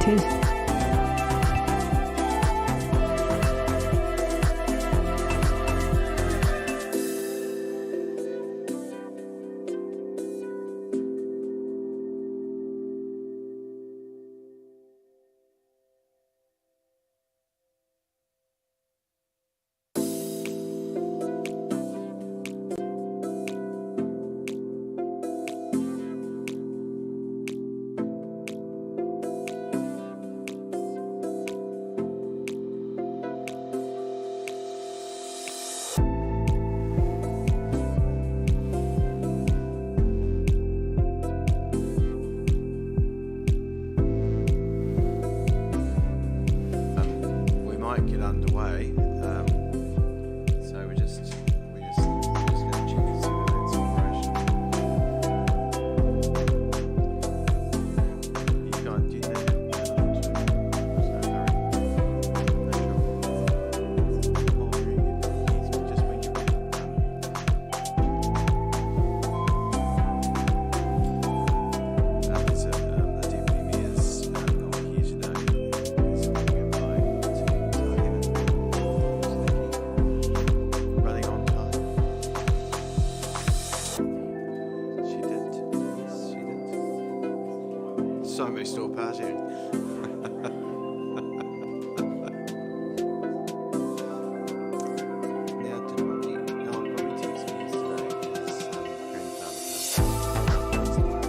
Cheers. We might get underway. So we're just going to check and see whether it's operational. You can't do that. Just when you're ready. The deputy mayor's not here today. He's running on time. She did. Yes, she did. So many still partying. Now, did Robbie? No, Robbie texted me yesterday. His grandfather passed away.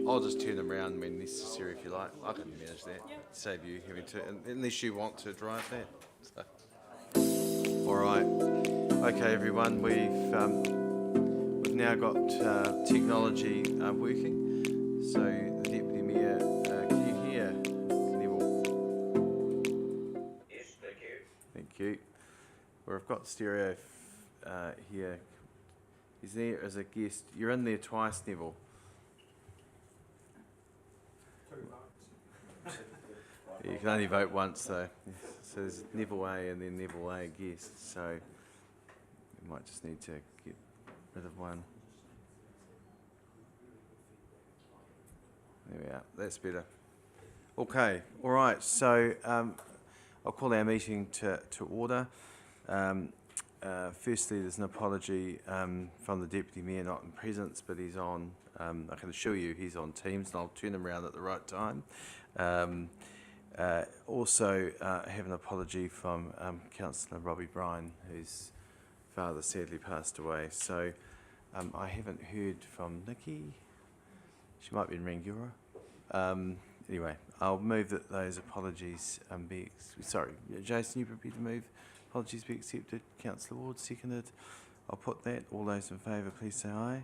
I'll just turn them around when necessary if you like. I can manage that. Save you having to, unless you want to drive that. So. All right. Okay, everyone. We've now got technology working. So the deputy mayor, can you hear Neville? Yes, thank you. Thank you. Well, I've got stereo here. He's there as a guest. You're in there twice, Neville. You can only vote once, though. So there's Neville A and then Neville A guest. So we might just need to get rid of one. There we are. That's better. Okay. All right. So I'll call our meeting to order. Firstly, there's an apology from the Deputy Mayor, not in presence, but he's on, I can assure you he's on Teams, and I'll turn him around at the right time. Also, have an apology from Councillor Robbie Bryan, whose father sadly passed away. So I haven't heard from Nikki. She might be in Rangiora. Anyway, I'll move that those apologies be... Sorry, Jason, you prepared to move? Apologies be accepted. Councillor Ward, seconded. I'll put that. All those in favour, please say aye.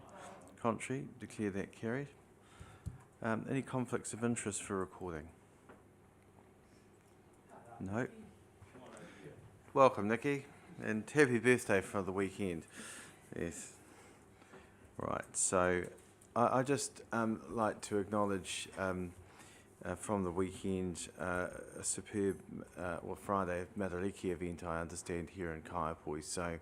Contrary, declare that carried. Any conflicts of interest for recording? No. Welcome, Nikki, and happy birthday for the weekend. Yes. Right, so I just like to acknowledge from the weekend a superb Friday Matariki event, I understand, here in Kaiapoi. So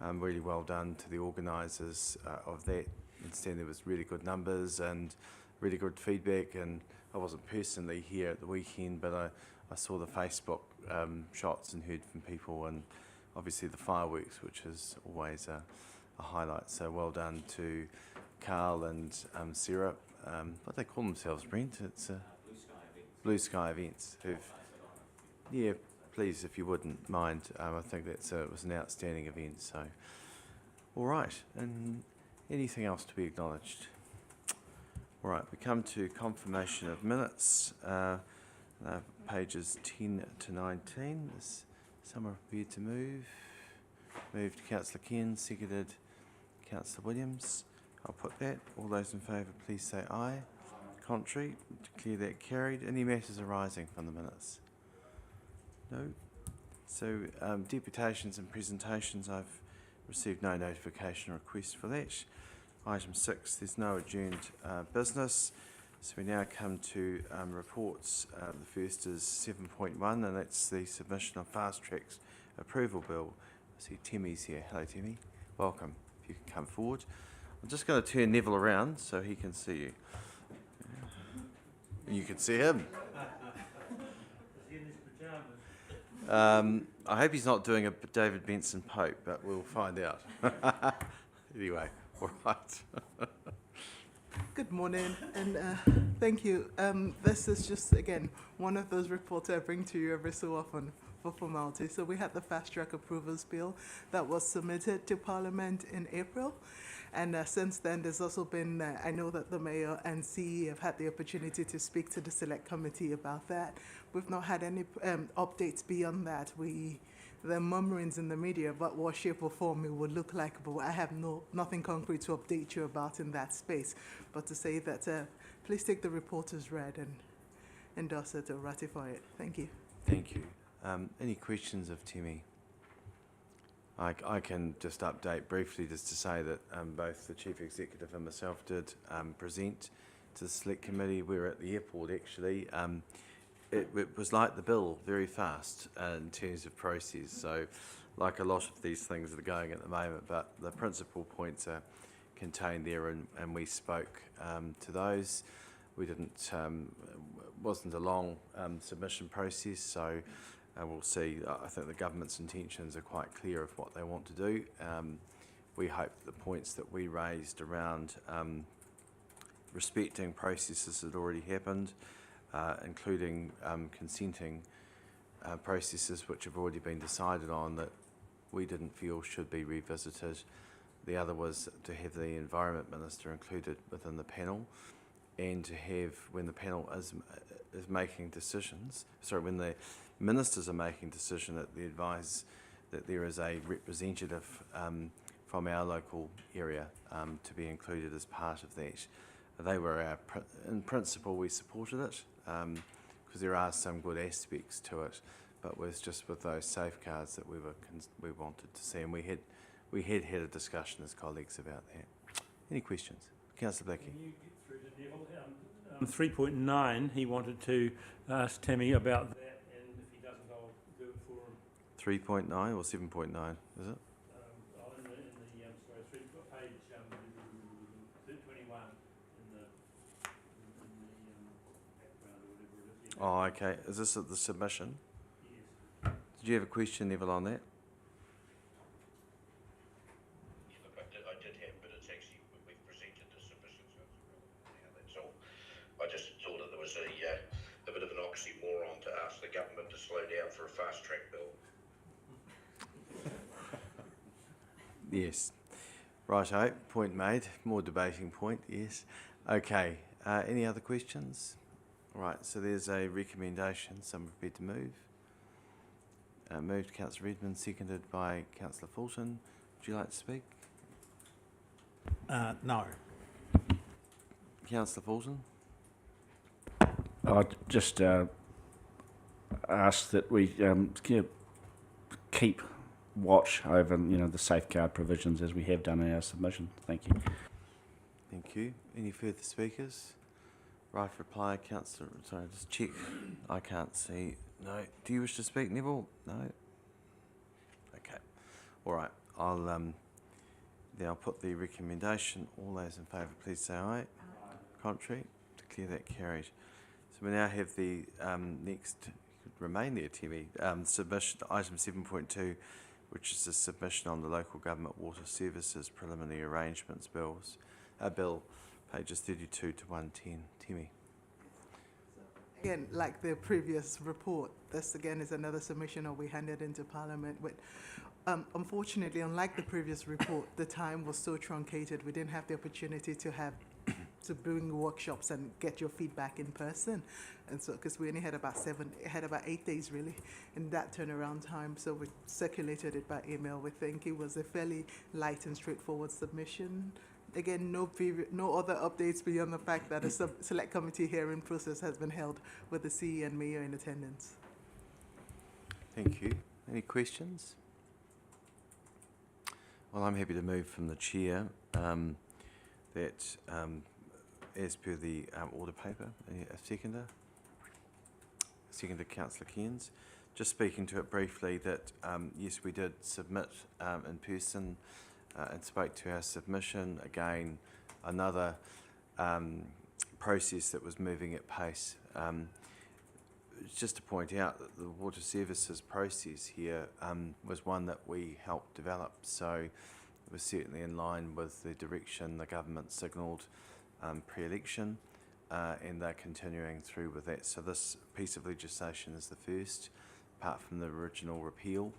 really well done to the organisers of that. I understand there was really good numbers and really good feedback, and I wasn't personally here at the weekend, but I saw the Facebook shots and heard from people, and obviously the fireworks, which is always a highlight. So well done to Carl and Sarah. What they call themselves, Brent? It's Blue Sky Events. Yeah, please, if you wouldn't mind. I think it was an outstanding event. So, all right. And anything else to be acknowledged? All right, we come to confirmation of minutes. Pages 10 to 19. Is someone prepared to move? Moved Councillor Ken, seconded Councillor Williams. I'll put that. All those in favour, please say aye. Contrary, declare that carried. Any matters arising from the minutes? No. So deputations and presentations, I've received no notification request for that. Item 6, there's no adjourned business. So we now come to reports. The first is 7.1, and that's the submission of Fast Track's approval bill. I see Timmy's here. Hello, Timmy. Welcome. If you can come forward. I'm just going to turn Neville around so he can see you. And you can see him. I hope he's not doing a David Benson Pope, but we'll find out. Anyway, all right. Good morning, and thank you. This is just, again, one of those reports I bring to you every so often for formality. So we had the Fast Track Approvals Bill that was submitted to Parliament in April. And since then, there's also been, I know that the Mayor and CE have had the opportunity to speak to the Select Committee about that. We've not had any updates beyond that. There are murmurings in the media about what shape or form it would look like, but I have nothing concrete to update you about in that space. But to say that, please take the report as read and endorse it or ratify it. Thank you. Thank you. Any questions of Timmy? I can just update briefly just to say that both the Chief Executive and myself did present to the Select Committee. We were at the airport actually. It was like the bill, very fast in terms of process. So like a lot of these things that are going at the moment, but the principal points are contained there, and we spoke to those. We didn't, wasn't a long submission process, so we'll see. I think the government's intentions are quite clear of what they want to do. We hope that the points that we raised around respecting processes that already happened, including consenting processes which have already been decided on, that we didn't feel should be revisited. The other was to have the Environment Minister included within the panel, and to have, when the panel is making decisions, when the ministers are making decision, that they advise that there is a representative from our local area to be included as part of that. They were in principle, we supported it because there are some good aspects to it, but was just with those safeguards that we wanted to see, and we had a discussion as colleagues about that. Any questions? Councillor Blackie. Can you get through to Neville? 3.9, he wanted to ask Tammy about that, and if he doesn't, I'll do it for him. 3.9 or 7.9, is it? In the sorry, page 21 in the background or whatever it is. Yeah. Oh, okay. Is this at the submission? Yes. Did you have a question, Neville, on that? Yeah, look, I did have, but it's actually, we've presented the submission, so it's that's all. I just thought that there was a bit of an oxymoron to ask slow down for a fast track bill. Yes. Righto, point made. More debating point, yes. Okay, any other questions? Right, so there's a recommendation. Someone prepared to move. Moved Councillor Redmond, seconded by Councillor Fulton. Would you like to speak? No. Councillor Fulton? I'd just ask that we keep watch over, the safeguard provisions as we have done in our submission. Thank you. Thank you. Any further speakers? Right reply, Councillor. Sorry, just check. I can't see. No. Do you wish to speak, Neville? No. Okay. All right. I'll put the recommendation. All those in favour, please say aye. Aye. Contrary. Declare that carried. So we now have the next. You could remain there, Timmy. Submission item 7.2, which is the submission on the local government water services preliminary arrangements bill, pages 32 to 110. Timmy. Again, like the previous report, this again is another submission that we handed into Parliament with. Unfortunately, unlike the previous report, the time was so truncated, we didn't have the opportunity to bring workshops and get your feedback in person. And so, because we only had about 8 days really in that turnaround time, so we circulated it by email. We think it was a fairly light and straightforward submission. Again, no other updates beyond the fact that a select committee hearing process has been held with the CE and Mayor in attendance. Thank you. Any questions? Well, I'm happy to move from the chair that, as per the order paper, a seconder. Seconder, Councillor Cairns. Just speaking to it briefly that, yes, we did submit in person and spoke to our submission. Again, another process that was moving at pace. Just to point out that the water services process here was one that we helped develop, so it was certainly in line with the direction the government signalled pre-election, and they're continuing through with that. So this piece of legislation is the first, apart from the original repeal,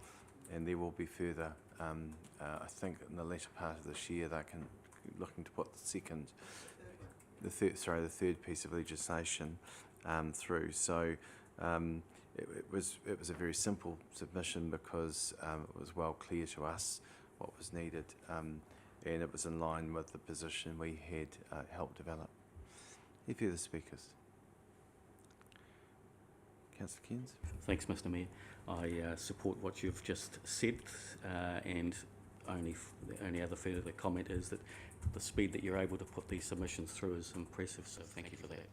and there will be further. I think in the latter part of this year they're looking to put the third piece of legislation through. So it was a very simple submission because it was well clear to us what was needed, and it was in line with the position we had helped develop. Any further speakers? Councillor Cairns. Thanks, Mr. Mayor. I support what you've just said, and the only other further comment is that the speed that you're able to put these submissions through is impressive, so thank you for that.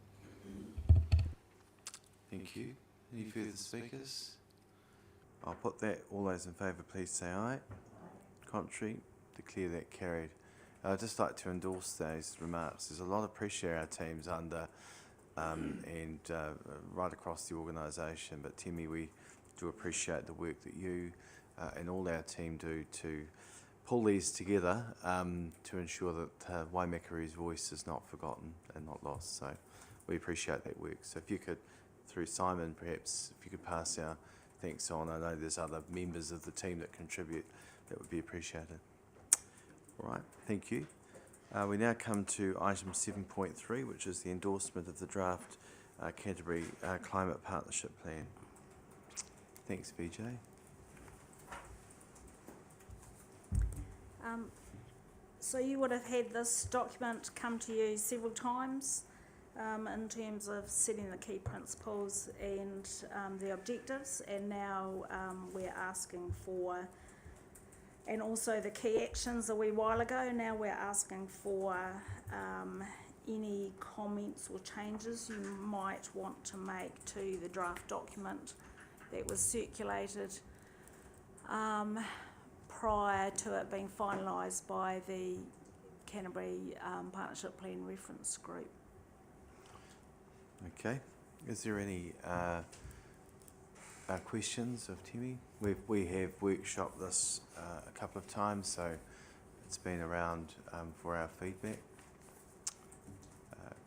Thank you. Any further speakers? I'll put that. All those in favour, please say aye. Contrary, declare that carried. I'd just like to endorse those remarks. There's a lot of pressure our team's under, and right across the organisation. But Timmy, we do appreciate the work that you and all our team do to pull these together to ensure that Waimakariri's voice is not forgotten and not lost. So we appreciate that work. So if you could, through Simon, perhaps, if you could pass our thanks on. I know there's other members of the team that contribute. That would be appreciated. All right, thank you. We now come to item 7.3, which is the endorsement of the draft Canterbury Climate Partnership Plan. Thanks, VJ. So you would have had this document come to you several times in terms of setting the key principles and the objectives, and now we're asking for, and also the key actions a wee while ago. Now we're asking for any comments or changes you might want to make to the draft document that was circulated prior to it being finalised by the Canterbury Partnership Plan Reference Group. Okay. Is there any questions of Timmy? We have workshopped this a couple of times, so it's been around for our feedback.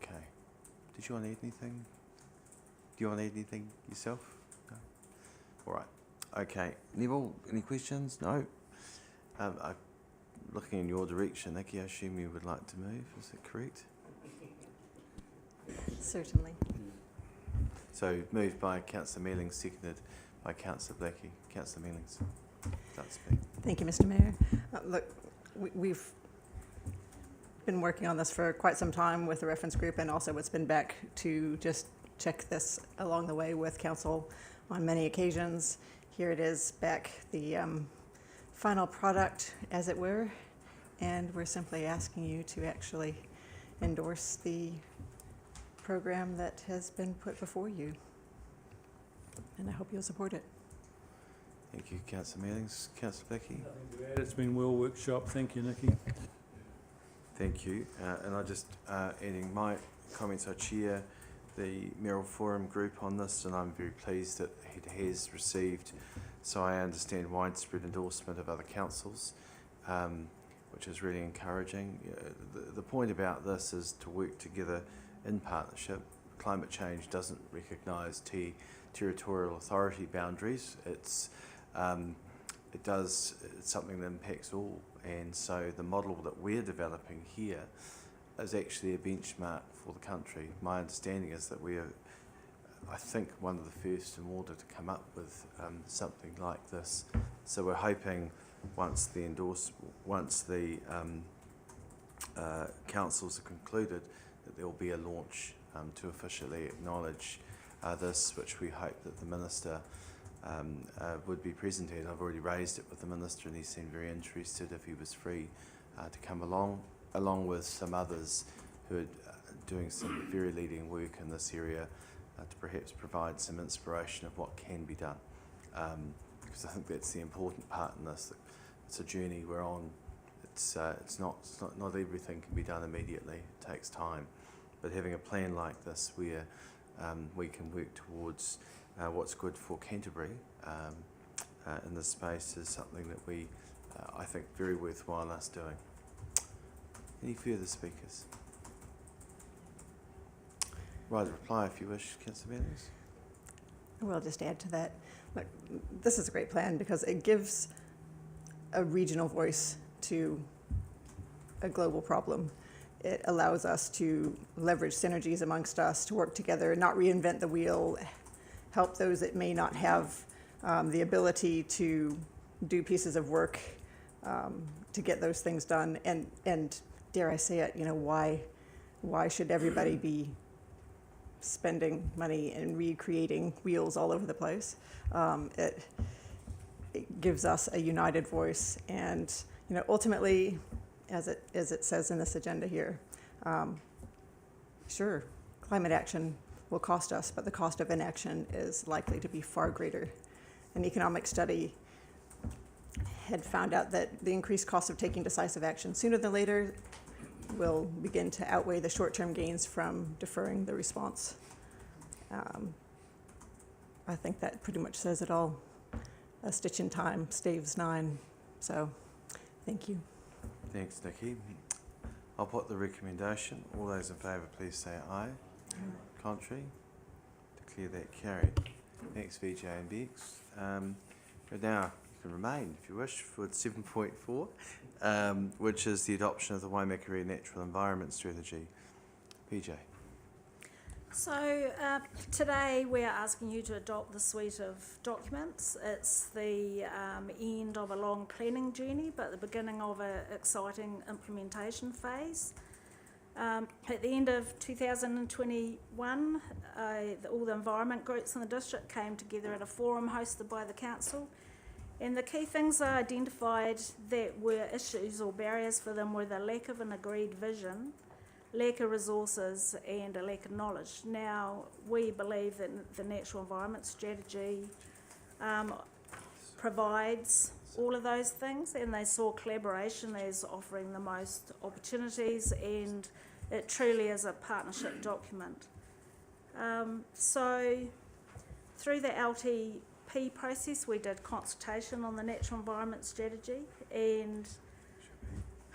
Okay. Did you want to add anything? Do you want to add anything yourself? No? All right. Okay. Neville, any questions? No? I'm looking in your direction, Nikki, I assume you would like to move. Is that correct? Certainly. So moved by Councillor Mealings, seconded by Councillor Blackie. Councillor Mealings, start to speak. Thank you, Mr. Mayor. Look, we've been working on this for quite some time with the reference group, and also it's been back to just check this along the way with council on many occasions. Here it is back, the final product, as it were, and we're simply asking you to actually endorse the program that has been put before you. And I hope you'll support it. Thank you, Councillor Mealings. Councillor Blackie? Nothing to add. It's been well workshopped. Thank you, Nikki. Thank you. And I just adding my comments, I chair the Mayoral Forum group on this, and I'm very pleased that it has received, so I understand, widespread endorsement of other councils, which is really encouraging. The point about this is to work together in partnership. Climate change doesn't recognise territorial authority boundaries. It's something that impacts all, and so the model that we're developing here is actually a benchmark for the country. My understanding is that we are, I think, one of the first in order to come up with something like this. So we're hoping once the councils are concluded, that there will be a launch to officially acknowledge this, which we hope that the Minister would be present at. I've already raised it with the Minister, and he seemed very interested if he was free to come along with some others who are doing some very leading work in this area to perhaps provide some inspiration of what can be done. Because I think that's the important part in this. It's a journey we're on. It's not everything can be done immediately. It takes time. But having a plan like this where we can work towards what's good for Canterbury in this space is something that we, I think, very worthwhile us doing. Any further speakers? Right, reply if you wish, Councillor Mealings. I will just add to that. Look, this is a great plan because it gives a regional voice to a global problem. It allows us to leverage synergies amongst us, to work together, not reinvent the wheel, help those that may not have the ability to do pieces of work to get those things done. And dare I say it, why should everybody be spending money and recreating wheels all over the place? It gives us a united voice, and ultimately, as it says in this agenda here, sure, climate action will cost us, but the cost of inaction is likely to be far greater. An economic study had found out that the increased cost of taking decisive action sooner than later will begin to outweigh the short-term gains from deferring the response. I think that pretty much says it all. A stitch in time saves 9. So, thank you. Thanks, Nikki. I'll put the recommendation. All those in favour, please say aye. Contrary? Declare that carried. Thanks, VJ and Bex. But now you can remain, if you wish, for 7.4, which is the adoption of the Waimakariri Natural Environment Strategy. PJ. So today we're asking you to adopt the suite of documents. It's the end of a long planning journey, but the beginning of an exciting implementation phase. At the end of 2021, all the environment groups in the district came together at a forum hosted by the council, and the key things I identified that were issues or barriers for them were the lack of an agreed vision, lack of resources, and a lack of knowledge. Now, we believe that the natural environment strategy provides all of those things, and they saw collaboration as offering the most opportunities, and it truly is a partnership document. So through the LTP process, we did consultation on the natural environment strategy, and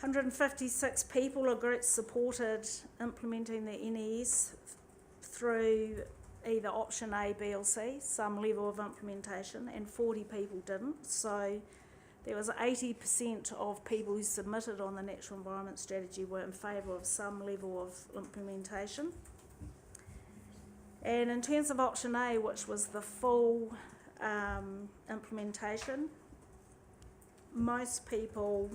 156 people or groups supported implementing the NES through either option A, B or C, some level of implementation, and 40 people didn't. So there was 80% of people who submitted on the natural environment strategy were in favour of some level of implementation. And in terms of option A, which was the full implementation, most people,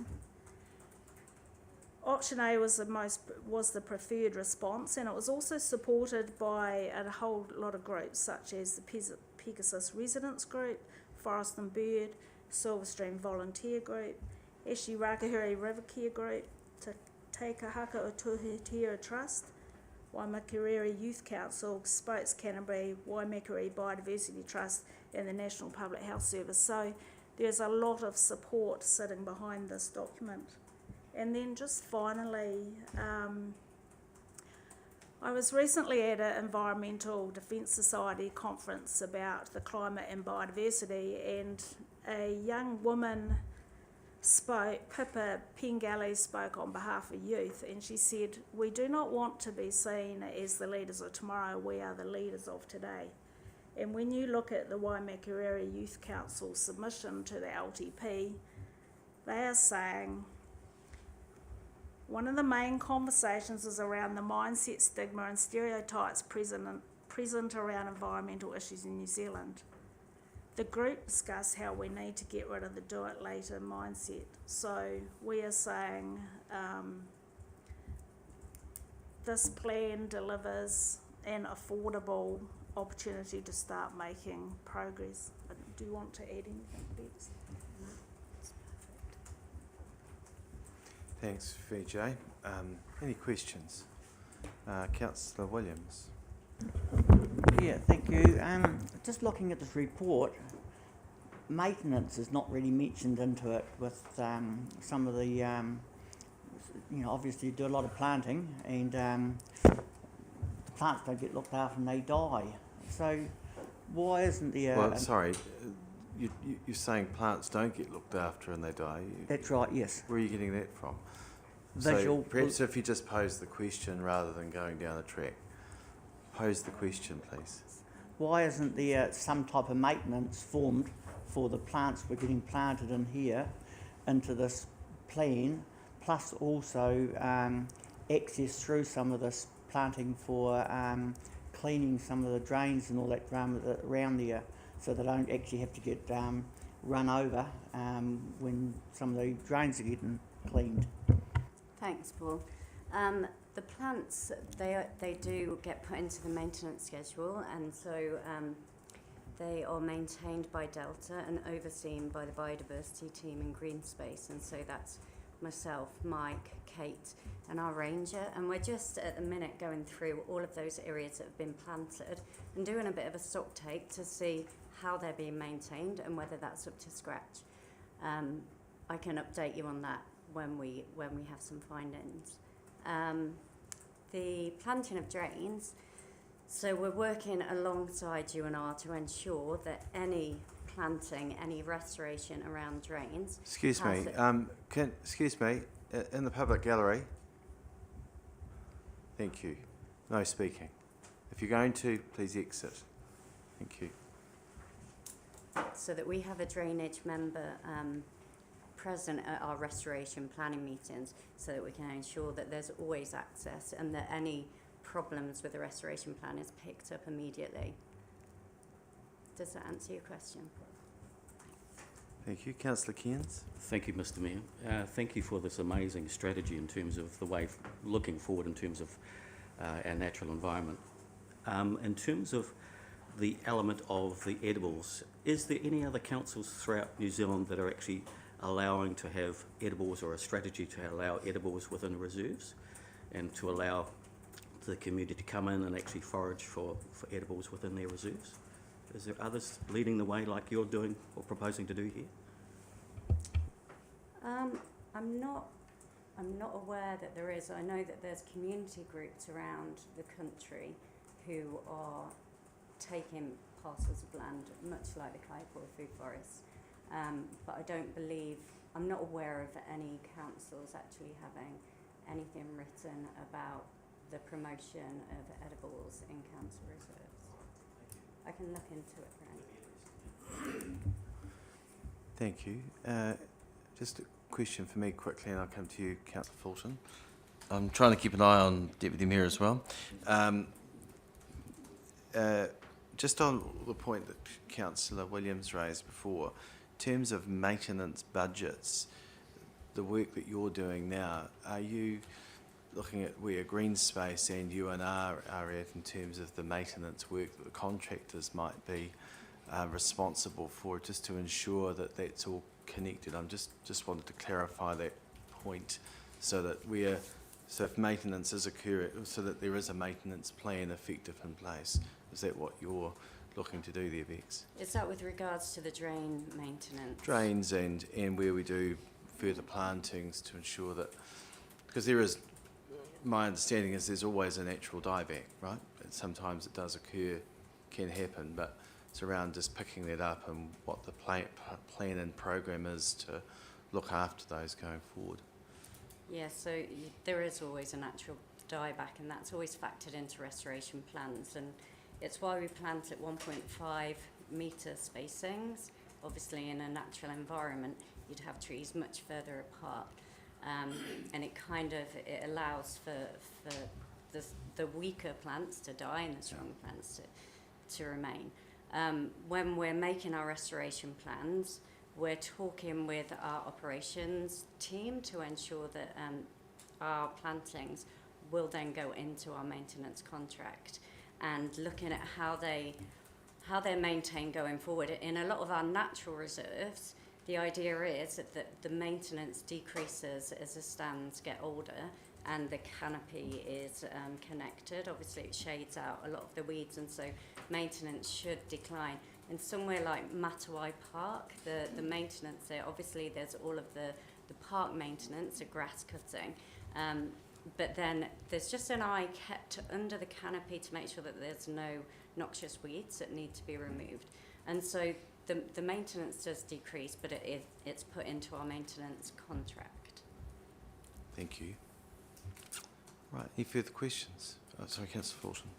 option A was the preferred response, and it was also supported by a whole lot of groups such as the Pegasus Residents Group, Forest and Bird, Silverstream Volunteer Group, Eshi Rakahuri River Care Group, Te Kahaka o Tuhitira Trust, Waimakariri Youth Council, Spokes Canterbury, Waimakariri Biodiversity Trust, and the National Public Health Service. So there's a lot of support sitting behind this document. And then just finally, I was recently at an Environmental Defence Society conference about the climate and biodiversity, and a young woman spoke, Pippa Pengelly spoke on behalf of youth, and she said, "We do not want to be seen as the leaders of tomorrow, we are the leaders of today." And when you look at the Waimakariri Youth Council submission to the LTP, they are saying one of the main conversations is around the mindset, stigma and stereotypes present around environmental issues in New Zealand. The group discussed how we need to get rid of the do it later mindset. So we are saying this plan delivers an affordable opportunity to start making progress. Do you want to add anything, Bex? Thanks, VJ. Any questions? Councillor Williams. Yeah, thank you. Just looking at this report, maintenance is not really mentioned into it with some of the, obviously you do a lot of planting and the plants don't get looked after and they die. So why isn't there... Well, sorry, you're saying plants don't get looked after and they die? That's right, yes. Where are you getting that from? Visual... So perhaps if you just pose the question rather than going down the track. Pose the question, please. Why isn't there some type of maintenance formed for the plants we're getting planted in here into this plan, plus also access through some of this planting for cleaning some of the drains and all that around there, so they don't actually have to get run over when some of the drains are getting cleaned. Thanks, Paul. The plants, they do get put into the maintenance schedule, and so they are maintained by Delta and overseen by the biodiversity team in Green Space, and so that's myself, Mike, Kate and our ranger, and we're just at the minute going through all of those areas that have been planted and doing a bit of a stock take to see how they're being maintained and whether that's up to scratch. I can update you on that when we have some findings. The planting of drains, so we're working alongside UNR to ensure that any planting, any restoration around drains... Excuse me, in the public gallery. Thank you. No speaking. If you're going to, please exit. Thank you. So that we have a drainage member present at our restoration planning meetings, so that we can ensure that there's always access and that any problems with the restoration plan is picked up immediately. Does that answer your question? Thank you. Councillor Cairns. Thank you, Mr. Mayor. Thank you for this amazing strategy in terms of the way looking forward in terms of our natural environment. In terms of the element of the edibles, is there any other councils throughout New Zealand that are actually allowing to have edibles, or a strategy to allow edibles within reserves and to allow the community to come in and actually forage for edibles within their reserves? Is there others leading the way like you're doing or proposing to do here? I'm not aware that there is. I know that there's community groups around the country who are taking parcels of land, much like the Kaipora Food Forest. But I don't believe, I'm not aware of any councils actually having anything written about the promotion of edibles in council reserves. I can look into it, Brian. Thank you. Just a question for me quickly, and I'll come to you, Councillor Fulton. I'm trying to keep an eye on Deputy Mayor as well. Just on the point that Councillor Williams raised before, in terms of maintenance budgets, the work that you're doing now, are you looking at where green space and UNR are at in terms of the maintenance work that the contractors might be responsible for, just to ensure that that's all connected? I'm just wanted to clarify that point, so that so if maintenance is occurring, so that there is a maintenance plan effective in place. Is that what you're looking to do there, Bex? Is that with regards to the drain maintenance? Drains and where we do further plantings to ensure that, because there is, my understanding is there's always a natural dieback, right? And sometimes it does occur, can happen, but it's around just picking that up and what the plan and program is to look after those going forward. Yeah, so there is always a natural dieback, and that's always factored into restoration plans, and it's why we plant at 1.5 metre spacings. Obviously in a natural environment you'd have trees much further apart, and it allows for the weaker plants to die and the strong plants to remain. When we're making our restoration plans, we're talking with our operations team to ensure that our plantings will then go into our maintenance contract, and looking at how they're maintained going forward. In a lot of our natural reserves, the idea is that the maintenance decreases as the stands get older and the canopy is connected. Obviously it shades out a lot of the weeds, and so maintenance should decline. In somewhere like Matawai Park, the maintenance there, obviously there's all of the park maintenance, the grass cutting, but then there's just an eye kept under the canopy to make sure that there's no noxious weeds that need to be removed. And so the maintenance does decrease, but it's put into our maintenance contract. Thank you. Right, any further questions? Sorry, Councillor Fulton.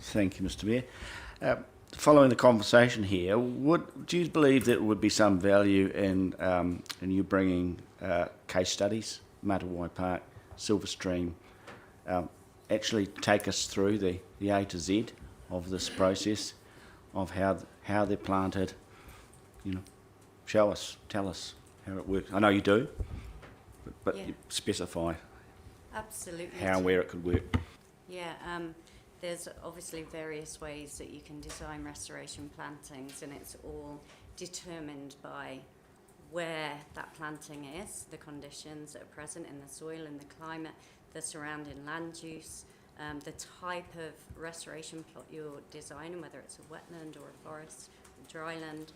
Thank you, Mr. Mayor. Following the conversation here, do you believe there would be some value in you bringing case studies, Matawai Park, Silverstream, actually take us through the A to Z of this process, of how they're planted, tell us how it works. I know you do, but Yeah. you specify Absolutely. how, where it could work. Yeah, there's obviously various ways that you can design restoration plantings, and it's all determined by where that planting is, the conditions that are present in the soil and the climate, the surrounding land use, the type of restoration plot you're designing, whether it's a wetland or a forest, or dryland.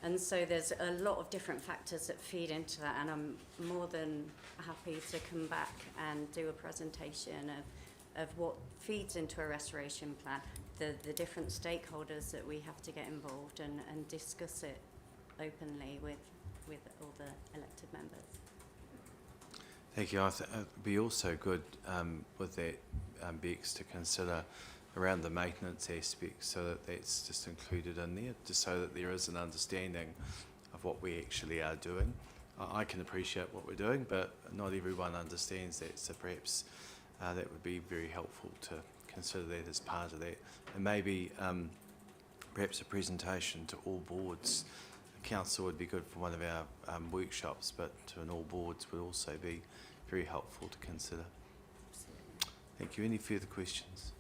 And so there's a lot of different factors that feed into that, and I'm more than happy to come back and do a presentation of what feeds into a restoration plan, the different stakeholders that we have to get involved and discuss it openly with all the elected members. Thank you. I think it'd be also good with that, Bex, to consider around the maintenance aspect, so that that's just included in there, just so that there is an understanding of what we actually are doing. I can appreciate what we're doing, but not everyone understands that, so perhaps that would be very helpful to consider that as part of that. And maybe perhaps a presentation to all boards. Council would be good for one of our workshops, but to an all boards would also be very helpful to consider. Thank you. Any further questions?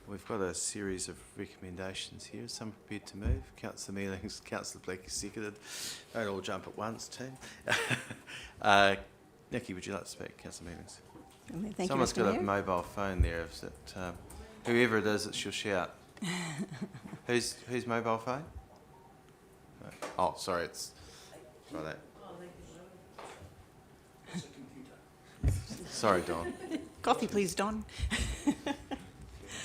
We've got a series of recommendations here. Some prepared to move? Councillor Mealings, Councillor Blakey seconded. Don't all jump at once, team. Nikki, would you like to speak? Councillor Mealings. Thank Someone's you, Mr. got Mayor. a mobile phone there. Is it, whoever it is, it's your shout. Whose mobile phone? Oh, sorry, it's like that. Sorry, Don. Coffee, please, Don.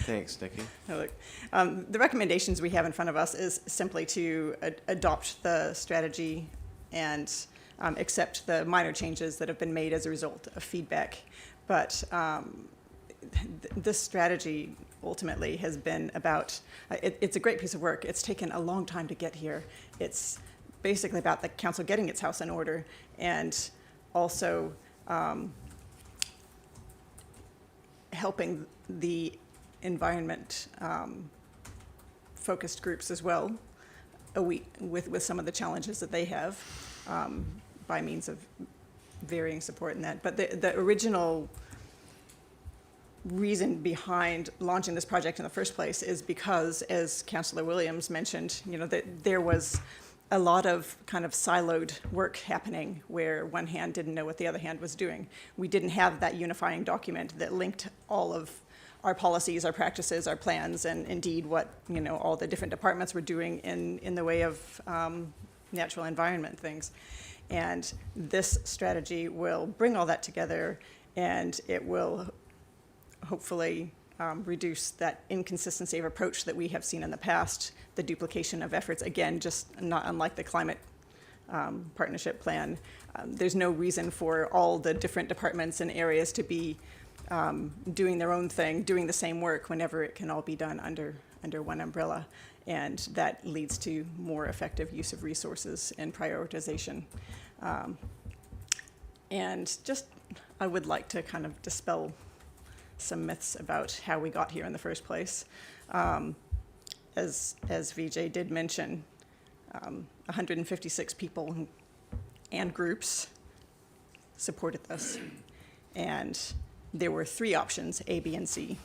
Thanks, Nikki. Look, the recommendations we have in front of us is simply to adopt the strategy and accept the minor changes that have been made as a result of feedback. But this strategy ultimately has been about, it's a great piece of work. It's taken a long time to get here. It's basically about the council getting its house in order, and also helping the environment focused groups as well, with some of the challenges that they have by means of varying support in that. But the original reason behind launching this project in the first place is because, as Councillor Williams mentioned, that there was a lot of kind of siloed work happening where one hand didn't know what the other hand was doing. We didn't have that unifying document that linked all of our policies, our practices, our plans, and indeed what all the different departments were doing in the way of natural environment things. And this strategy will bring all that together, and it will hopefully reduce that inconsistency of approach that we have seen in the past, the duplication of efforts, again, just not unlike the climate partnership plan. There's no reason for all the different departments and areas to be doing their own thing, doing the same work, whenever it can all be done under one umbrella. And that leads to more effective use of resources and prioritization. And just, I would like to kind of dispel some myths about how we got here in the first place. As VJ did mention, 156 people and groups supported this. And there were 3 options, A, B, and C.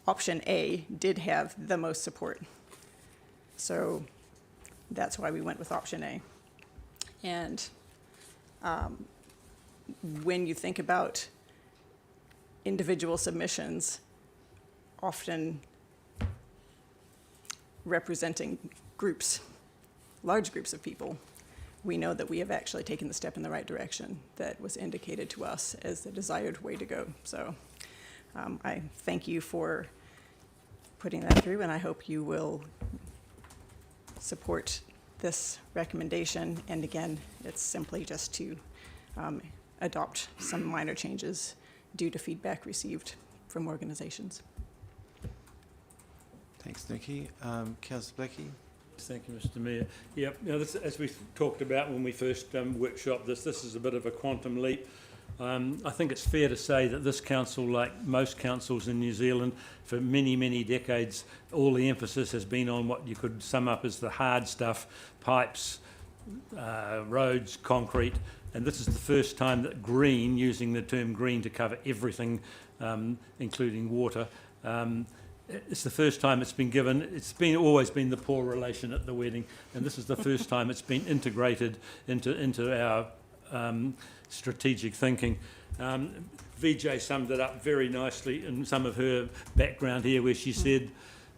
Option A did have the most support. So that's why we went with option A. And when you think about individual submissions, often representing groups, large groups of people, we know that we have actually taken the step in the right direction that was indicated to us as the desired way to go. So I thank you for putting that through, and I hope you will support this recommendation. And again, it's simply just to adopt some minor changes due to feedback received from organizations. Thanks, Nikki. Councillor Blackie? Thank you, Mr. Mayor. Yep, this, as we talked about when we first workshopped this is a bit of a quantum leap. I think it's fair to say that this council, like most councils in New Zealand, for many, many decades, all the emphasis has been on what you could sum up as the hard stuff, pipes, roads, concrete, and this is the first time that green, using the term green to cover everything, including water, it's the first time it's been given. It's always been the poor relation at the wedding, and this is the first time it's been integrated into our strategic thinking. VJ summed it up very nicely in some of her background here, where she said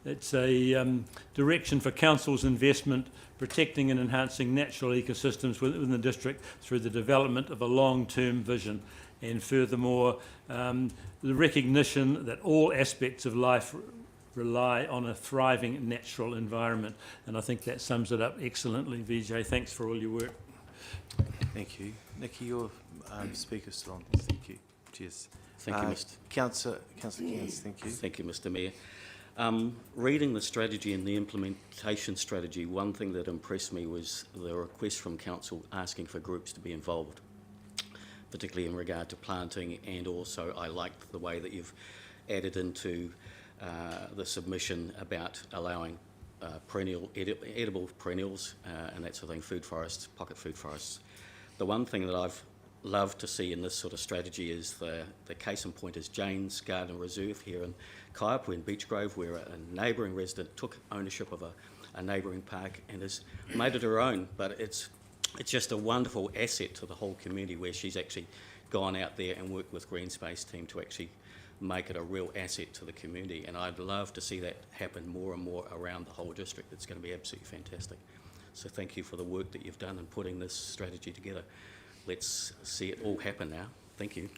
it's a direction for council's investment, protecting and enhancing natural ecosystems within the district through the development of a long-term vision. And furthermore, the recognition that all aspects of life rely on a thriving natural environment. And I think that sums it up excellently, VJ. Thanks for all your work. Thank you. Nikki, your speaker's still on. Thank you. Cheers. Thank you, Mr. Councillor Cairns, thank you. Thank you, Mr. Mayor. Reading the strategy and the implementation strategy, one thing that impressed me was the request from council asking for groups to be involved, particularly in regard to planting, and also I liked the way that you've added into the submission about allowing edible perennials and that sort of thing, food forests, pocket food forests. The one thing that I've loved to see in this sort of strategy is the case in point is Jane's Garden Reserve here in Kaiapu in Beechgrove, where a neighbouring resident took ownership of a neighbouring park and has made it her own, but it's just a wonderful asset to the whole community, where she's actually gone out there and worked with Green Space team to actually make it a real asset to the community. And I'd love to see that happen more and more around the whole district. It's going to be absolutely fantastic. So thank you for the work that you've done in putting this strategy together. Let's see it all happen now. Thank you.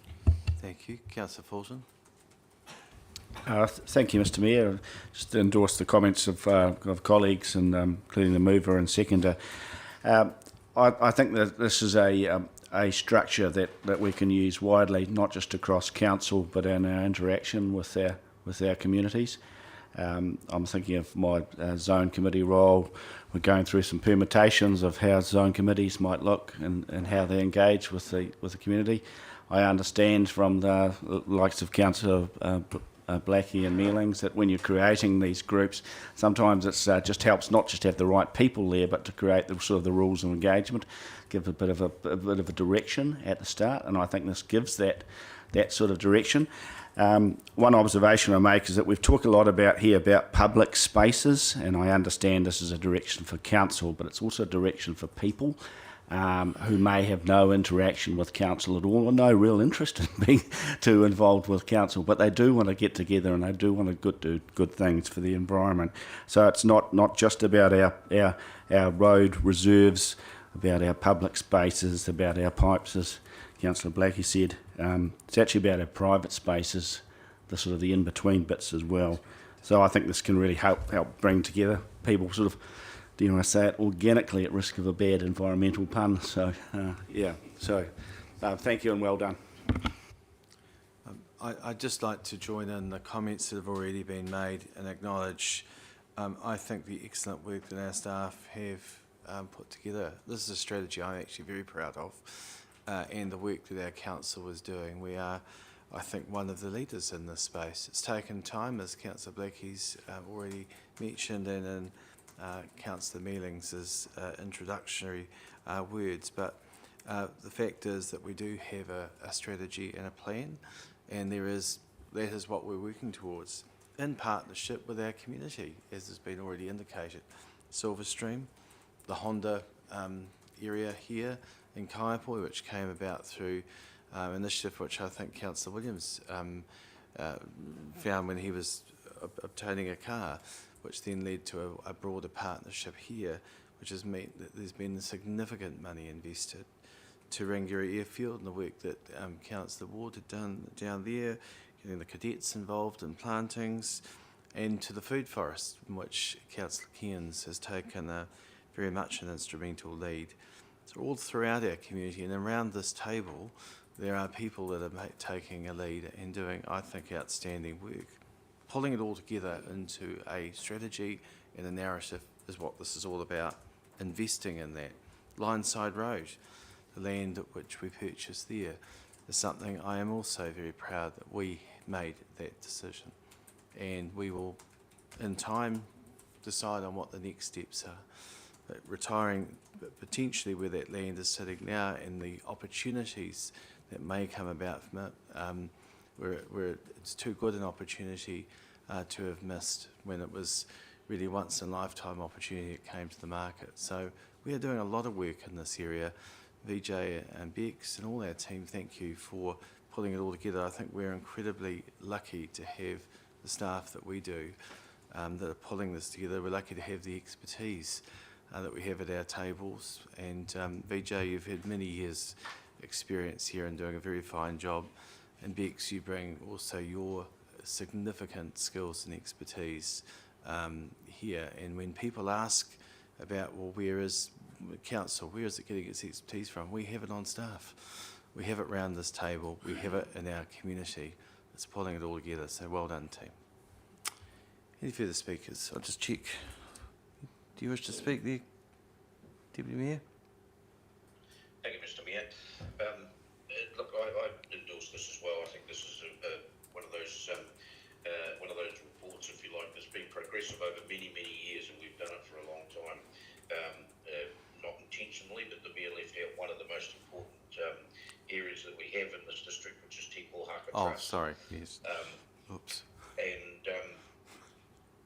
Thank you. Councillor Fulton? Thank you, Mr. Mayor. Just to endorse the comments of colleagues, and including the mover and seconder. I think that this is a structure that we can use widely, not just across council, but in our interaction with with our communities. I'm thinking of my zone committee role. We're going through some permutations of how zone committees might look and how they engage with the community. I understand from the likes of Councillor Blackie and Mealings that when you're creating these groups, sometimes it's just helps not just to have the right people there, but to create the sort of the rules of engagement, give a bit of a direction at the start, and I think this gives that sort of direction. One observation I make is that we've talked a lot about public spaces, and I understand this is a direction for council, but it's also a direction for people who may have no interaction with council at all or no real interest in being too involved with council, but they do want to get together and they do want to do good things for the environment. So it's not just about our road reserves, about our public spaces, about our pipes, as Councillor Blackie said. It's actually about our private spaces, the sort of the in-between bits as well. So I think this can really help bring together people sort of, do you want to say it, organically, at risk of a bad environmental pun. So, yeah. So, thank you and well done. I'd just like to join in the comments that have already been made and acknowledge, I think, the excellent work that our staff have put together. This is a strategy I'm actually very proud of, and the work that our council is doing. We are, I think, one of the leaders in this space. It's taken time, as Councillor Blackie's already mentioned, and in Councillor Mealings' introductory words, but the fact is that we do have a strategy and a plan, and that is what we're working towards in partnership with our community, as has been already indicated. Silverstream, the Honda area here in Kaiapoi, which came about through initiative which I think Councillor Williams found when he was obtaining a car, which then led to a broader partnership here, which has meant that there's been significant money invested to Rangiora Airfield and the work that Councillor Ward had done down there, getting the cadets involved in plantings, and to the food forest, in which Councillor Cairns has taken very much an instrumental lead. So all throughout our community and around this table, there are people that are taking a lead and doing, I think, outstanding work. Pulling it all together into a strategy and a narrative is what this is all about. Investing in that. Lineside Road, the land which we purchased there, is something I am also very proud that we made that decision. And we will, in time, decide on what the next steps are. But retiring potentially where that land is sitting now and the opportunities that may come about from it, where it's too good an opportunity to have missed when it was really once in a lifetime opportunity that came to the market. So we are doing a lot of work in this area. VJ and Bex and all our team, thank you for pulling it all together. I think we're incredibly lucky to have the staff that we do that are pulling this together. We're lucky to have the expertise that we have at our tables. And VJ, you've had many years experience here and doing a very fine job. And Bex, you bring also your significant skills and expertise here. And when people ask about, well, where is council, where is it getting its expertise from? We have it on staff. We have it round this table. We have it in our community. It's pulling it all together. So well done, team. Any further speakers? I'll just check. Do you wish to speak there, Deputy Mayor? Thank you, Mr. Mayor. Look, I endorse this as well. I think this is one of those reports, if you like, that's been progressive over many, many years, and we've done it for a long time. Not intentionally, but the Mayor left out one of the most important areas that we have in this district, which is Te Pohaka Trust. Oh, sorry, yes. Oops. And,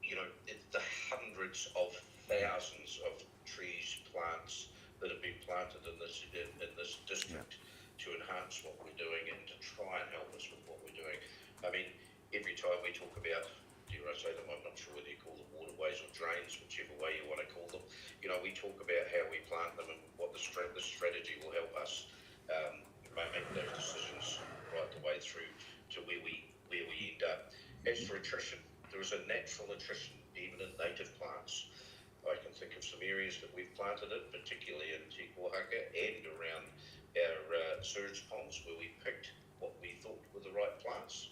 you know, it's the hundreds of thousands of trees, plants that have been planted in this district to enhance what we're doing and to try and help us with what we're doing. I mean, every time we talk about, dare I say them, I'm not sure whether you call them waterways or drains, whichever way you want to call them. You know, we talk about how we plant them and what this strategy will help us make those decisions right the way through to where we end up. As for attrition, there is a natural attrition even in native plants. I can think of some areas that we've planted it, particularly in Te Pohaka and around our surge ponds, where we picked what we thought were the right plants.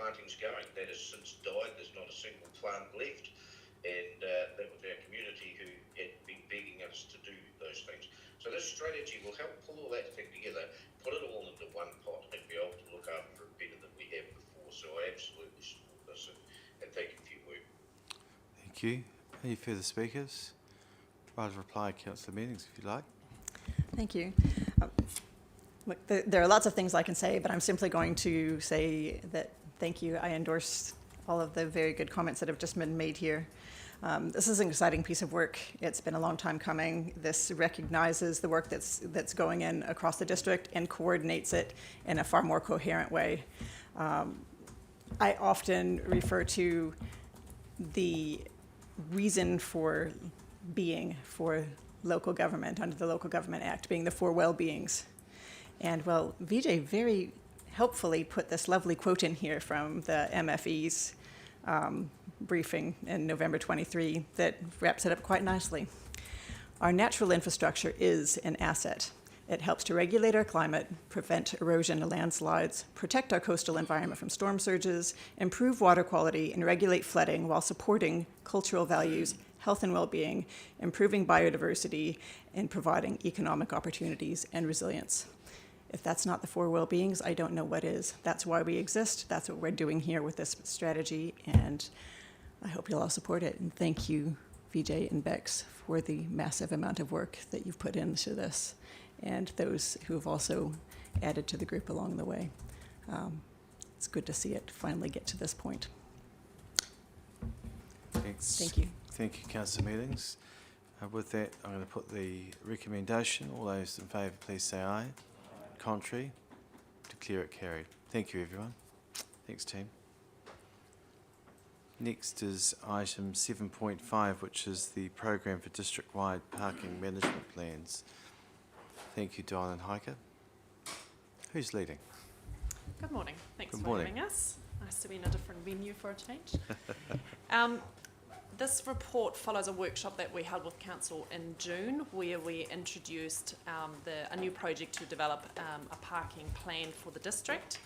plantings going. That has since died. There's not a single plant left, and that was our community who had been begging us to do those things. So this strategy will help pull all that thing together, put it all into one pot, and be able to look after it better than we have before. So I absolutely support this, and thank you for your work. Thank you. Any further speakers? Right, reply, Councillor Meetings, if you like. Thank you. Look, there are lots of things I can say, but I'm simply going to say that thank you. I endorse all of the very good comments that have just been made here. This is an exciting piece of work. It's been a long time coming. This recognizes the work that's going in across the district and coordinates it in a far more coherent way. I often refer to the reason for being for local government under the Local Government Act being the four well-beings. And well, Vijay very helpfully put this lovely quote in here from the MFE's briefing in November 23 that wraps it up quite nicely. Our natural infrastructure is an asset. It helps to regulate our climate, prevent erosion and landslides, protect our coastal environment from storm surges, improve water quality, and regulate flooding while supporting cultural values, health and well-being, improving biodiversity, and providing economic opportunities and resilience. If that's not the four well-beings, I don't know what is. That's why we exist. That's what we're doing here with this strategy, and I hope you'll all support it. And thank you, Vijay and Bex, for the massive amount of work that you've put into this, and those who have also added to the group along the way. It's good to see it finally get to this point. Thanks. Thank you. Thank you, Councillor Meetings. With that, I'm going to put the recommendation. All those in favour, please say aye. Contrary, declare it carried. Thank you, everyone. Thanks, team. Next is item 7.5, which is the Programme for District-Wide Parking Management Plans. Thank you, Don and Heike. Who's leading? Good morning. Thanks Good for morning. having us. Nice to be in a different venue for a change. This report follows a workshop that we held with Council in June, where we introduced a new project to develop a parking plan for the district.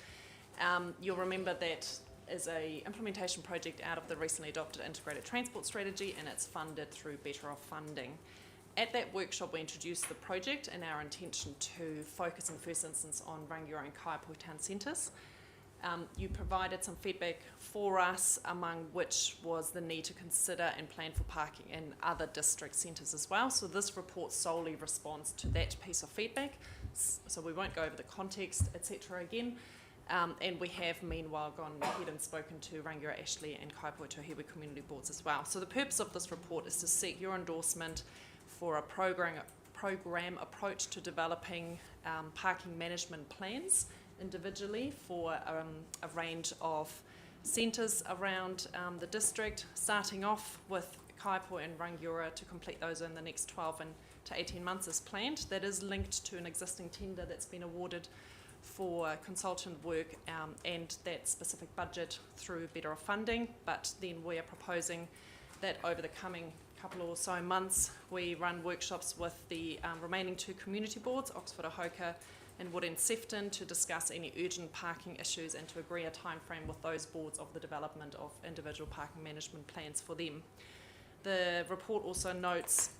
You'll remember that is a implementation project out of the recently adopted integrated transport strategy, and it's funded through Better Off funding. At that workshop, we introduced the project and our intention to focus in first instance on Rangiora and Kaiapoi town centres. You provided some feedback for us, among which was the need to consider and plan for parking in other district centres as well. So this report solely responds to that piece of feedback. So we won't go over the context, etc. again. And we have meanwhile gone ahead and spoken to Rangiora Ashley and Kaiapoi Tohewe community boards as well. So the purpose of this report is to seek your endorsement for a program approach to developing parking management plans individually for a range of centres around the district, starting off with Kaiapoi and Rangiora to complete those in the next 12 to 18 months as planned. That is linked to an existing tender that's been awarded for consultant work and that specific budget through Better Off funding, but then we are proposing that over the coming couple or so months we run workshops with the remaining two community boards, Oxford Ahoka and Wood End Sefton, to discuss any urgent parking issues and to agree a time frame with those boards of the development of individual parking management plans for them. The report also notes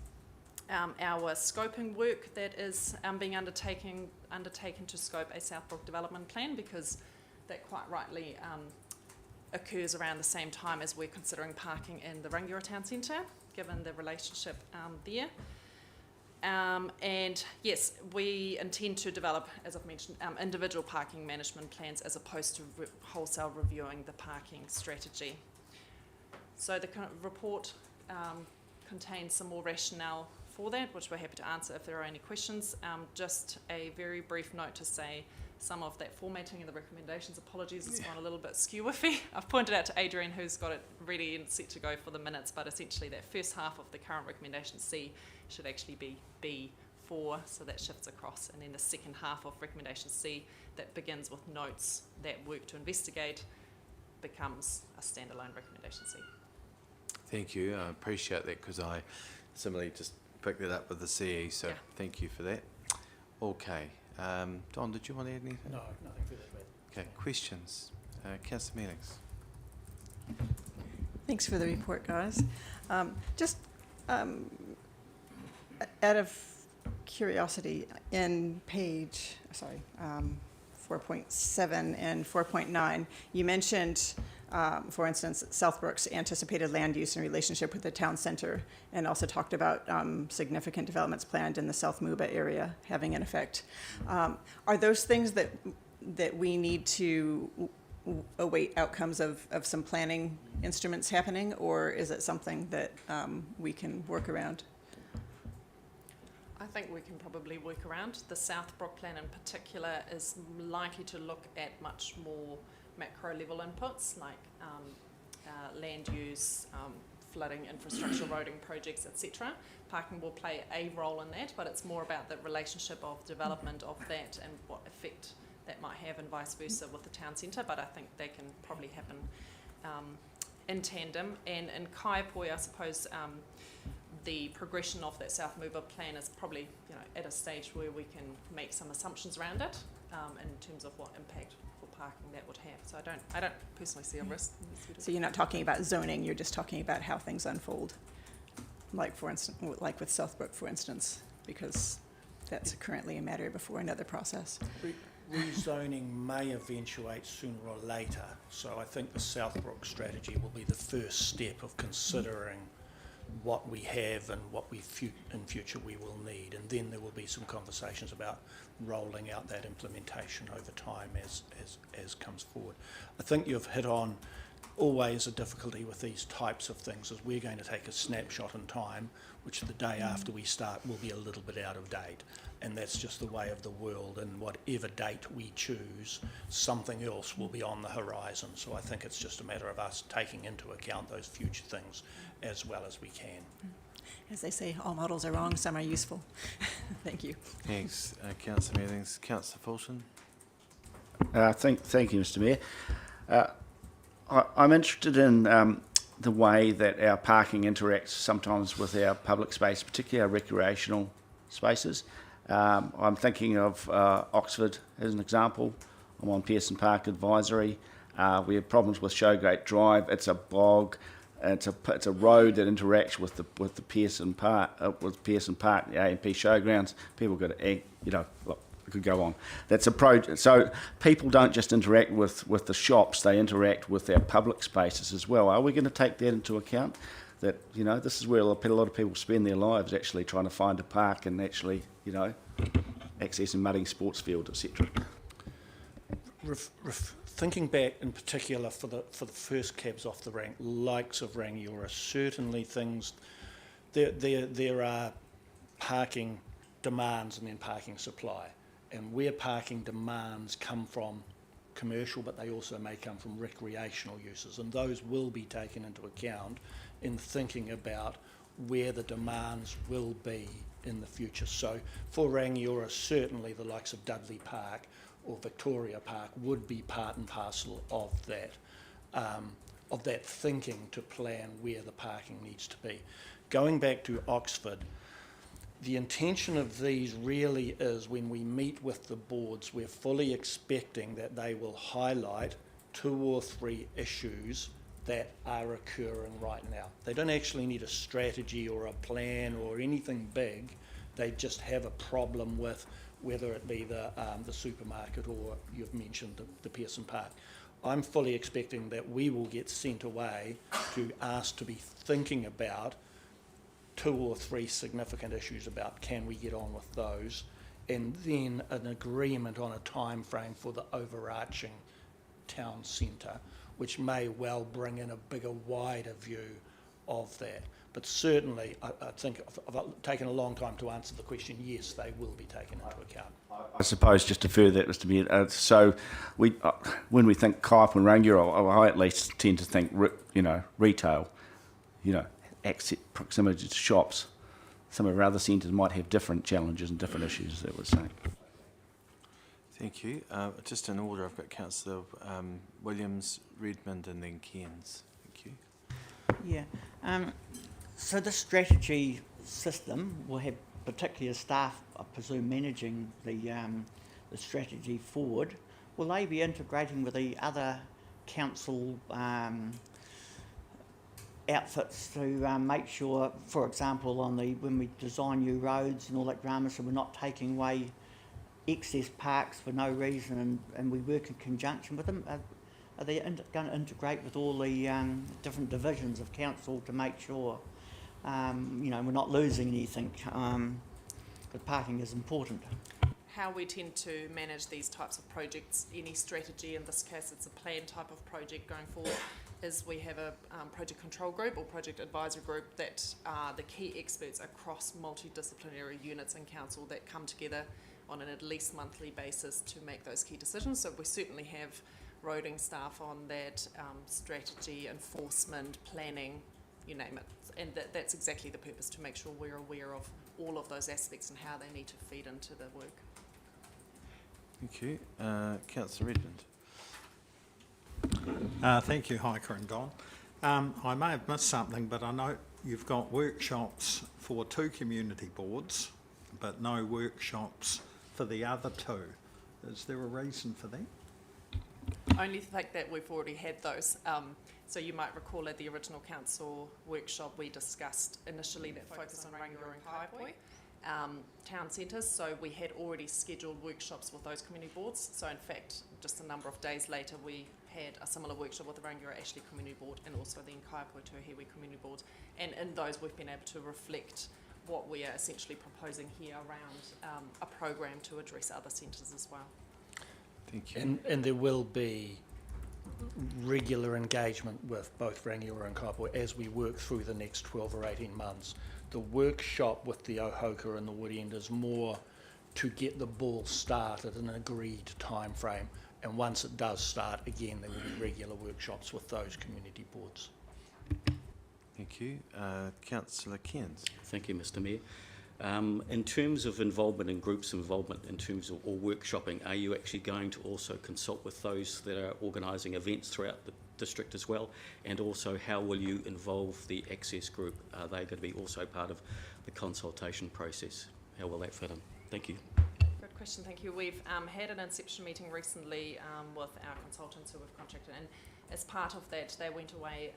our scoping work that is being undertaken to scope a Southbrook development plan, because that quite rightly occurs around the same time as we're considering parking in the Rangiora Town Centre, given the relationship there. And yes, we intend to develop, as I've mentioned, individual parking management plans as opposed to wholesale reviewing the parking strategy. So the report contains some more rationale for that, which we're happy to answer if there are any questions. Just a very brief note to say some of that formatting and the recommendations, apologies, it's gone a little bit skew-iffy. I've pointed out to Adrian, who's got it ready and set to go for the minutes, but essentially that first half of the current recommendation C should actually be B4, so that shifts across, and then the second half of recommendation C that begins with notes that work to investigate becomes a standalone recommendation C. Thank you. I appreciate that, because I similarly just picked it up with the CE, so yeah. Thank you for that. Okay. Don, did you want to add anything? No, nothing further to add. Okay, questions? Councillor Mealings. Thanks for the report, guys. Just out of curiosity, in 4.7 and 4.9, you mentioned, for instance, Southbrook's anticipated land use in relationship with the town center, and also talked about significant developments planned in the South Muba area having an effect. Are those things that we need to await outcomes of some planning instruments happening, or is it something that we can work around? I think we can probably work around. The Southbrook plan in particular is likely to look at much more macro level inputs like land use, flooding, infrastructure, roading projects, etc. Parking will play a role in that, but it's more about the relationship of development of that and what effect that might have, and vice versa with the town centre. But I think they can probably happen in tandem. And in Kaiapoi, I suppose the progression of that South Mover plan is probably, you know, at a stage where we can make some assumptions around it in terms of what impact for parking that would have. So I don't personally see a risk. So you're not talking about zoning, you're just talking about how things unfold, like for instance, like with Southbrook, for instance, because that's currently a matter before another process. Rezoning may eventuate sooner or later, so I think the Southbrook strategy will be the first step of considering what we have and what we in future we will need, and then there will be some conversations about rolling out that implementation over time as comes forward. I think you've hit on always a difficulty with these types of things is we're going to take a snapshot in time, which the day after we start will be a little bit out of date, and that's just the way of the world, and whatever date we choose, something else will be on the horizon. So I think it's just a matter of us taking into account those future things as well as we can. As they say, all models are wrong, some are useful. Thank you. Thanks, Councillor Mealings. Councillor Fulton. Thank you, Mr. Mayor. I'm interested in the way that our parking interacts sometimes with our public space, particularly our recreational spaces. I'm thinking of Oxford as an example. I'm on Pearson Park Advisory. We have problems with Showgate Drive. It's a bog. It's a road that interacts with the Pearson Park the AMP Showgrounds. People got to, look, I could go on. That's a project. So people don't just interact with the shops; they interact with our public spaces as well. Are we going to take that into account? That this is where a lot of people spend their lives, actually trying to find a park and actually accessing mudding sports fields, etc. Thinking back in particular for the first cabs off the rank, likes of Rangiora, certainly things. There are parking demands and then parking supply, and where parking demands come from commercial, but they also may come from recreational uses, and those will be taken into account in thinking about where the demands will be in the future. So for Rangiora, certainly the likes of Dudley Park or Victoria Park would be part and parcel of that thinking to plan where the parking needs to be. Going back to Oxford, the intention of these really is when we meet with the boards, we're fully expecting that they will highlight 2 or 3 issues that are occurring right now. They don't actually need a strategy or a plan or anything big. They just have a problem with whether it be the supermarket or you've mentioned the Pearson Park. I'm fully expecting that we will get sent away to ask to be thinking about 2 or 3 significant issues about can we get on with those, and then an agreement on a time frame for the overarching town centre, which may well bring in a bigger, wider view of that. But certainly, I think I've taken a long time to answer the question. Yes, they will be taken into account. I suppose just to further that, Mr. Mayor, so we, when we think Kaiapoi and Rangiora, I at least tend to think, retail, access, proximity to shops. Some of our other centres might have different challenges and different issues, that we're saying. Thank you. Just in order, I've got Councillor Williams, Redmond, and then Cairns. Thank you. Yeah. So the strategy system will have particular staff, I presume, managing the strategy forward. Will they be integrating with the other council outfits to make sure, for example, when we design new roads and all that drama, so we're not taking away excess parks for no reason, and we work in conjunction with them. Are they going to integrate with all the different divisions of council to make sure, we're not losing anything? But parking is important. How we tend to manage these types of projects, any strategy, in this case it's a plan type of project going forward, is we have a project control group or project advisory group that are the key experts across multidisciplinary units in council that come together on an at least monthly basis to make those key decisions. So we certainly have roading staff on that, strategy, enforcement, planning, you name it. And that's exactly the purpose, to make sure we're aware of all of those aspects and how they need to feed into the work. Thank you. Councillor Redmond. Thank you, Hiker and Don. I may have missed something, but I know you've got workshops for 2 community boards, but no workshops for the other 2. Is there a reason for that? Only the fact that we've already had those. So you might recall at the original council workshop we discussed initially that focused on Rangiora and Kaipoi town centres, so we had already scheduled workshops with those community boards. So in fact, just a number of days later, we had a similar workshop with the Rangiora Ashley Community Board and also the Kaipoi Tuahiwi Community Board. And in those we've been able to reflect what we are essentially proposing here around a program to address other centres as well. Thank you. And there will be regular engagement with both Rangiora and Kaipoi as we work through the next 12 or 18 months. The workshop with the Ohoka and the Wood End is more to get the ball started in an agreed time frame, and once it does start, again there will be regular workshops with those community boards. Thank you. Councillor Cairns. Thank you, Mr Mayor. In terms of involvement in groups involvement, in terms of or workshopping, are you actually going to also consult with those that are organising events throughout the district as well? And also, how will you involve the access group? Are they going to be also part of the consultation process? How will that fit in? Thank you. Good question, thank you. We've had an inception meeting recently with our consultants who we've contracted, and as part of that they went away,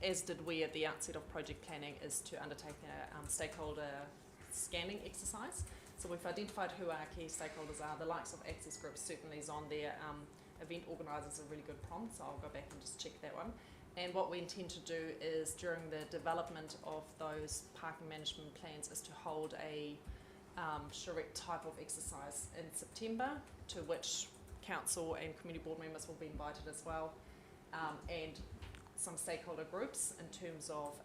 as did we at the outset of project planning, is to undertake a stakeholder scanning exercise. So we've identified who our key stakeholders are. The likes of access groups certainly is on there. Event organisers are really good prompt, so I'll go back and just check that one. And what we intend to do is, during the development of those parking management plans, is to hold a charrette type of exercise in September, to which council and community board members will be invited as well, and some stakeholder groups in terms of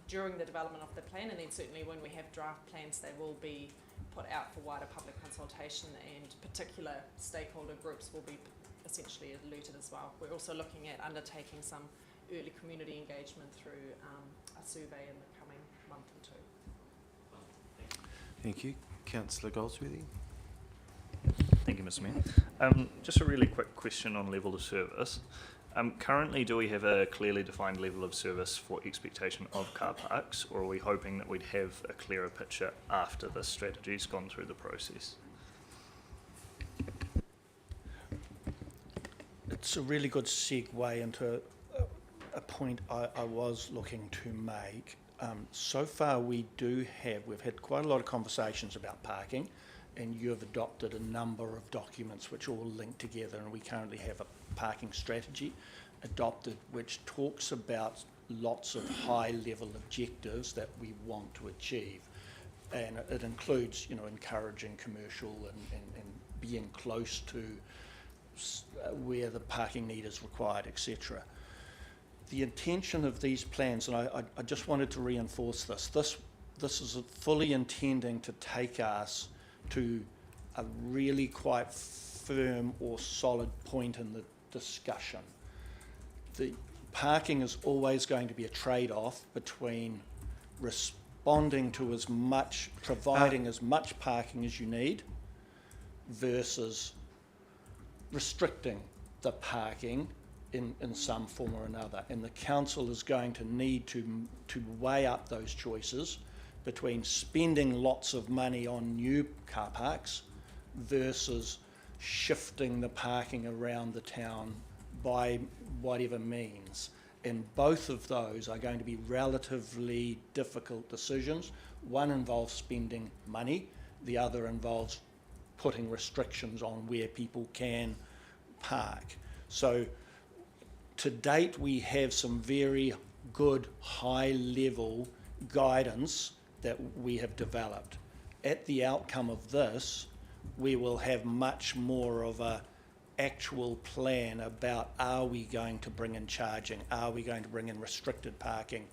during the development of the plan, and then certainly when we have draft plans they will be put out for wider public consultation, and particular stakeholder groups will be essentially alerted as well. We're also looking at undertaking some early community engagement through a survey in the coming month or 2. Thank you. Councillor Goldsworthy. Thank you, Mr Mayor. Just a really quick question on level of service. Currently, do we have a clearly defined level of service for expectation of car parks, or are we hoping that we'd have a clearer picture after this strategy's gone through the process? It's a really good segue into a point I was looking to make. So far we've had quite a lot of conversations about parking, and you have adopted a number of documents which all link together, and we currently have a parking strategy adopted which talks about lots of high level objectives that we want to achieve, and it includes encouraging commercial and being close to where the parking need is required, etc. The intention of these plans, and I just wanted to reinforce this is fully intending to take us to a really quite firm or solid point in the discussion. The parking is always going to be a trade-off between responding to providing as much parking as you need versus restricting the parking in some form or another. And the council is going to need to weigh up those choices between spending lots of money on new car parks versus shifting the parking around the town by whatever means. And both of those are going to be relatively difficult decisions. One involves spending money, the other involves putting restrictions on where people can park. So to date, we have some very good high-level guidance that we have developed. At the outcome of this, we will have much more of a actual plan about, are we going to bring in charging? Are we going to bring in restricted parking?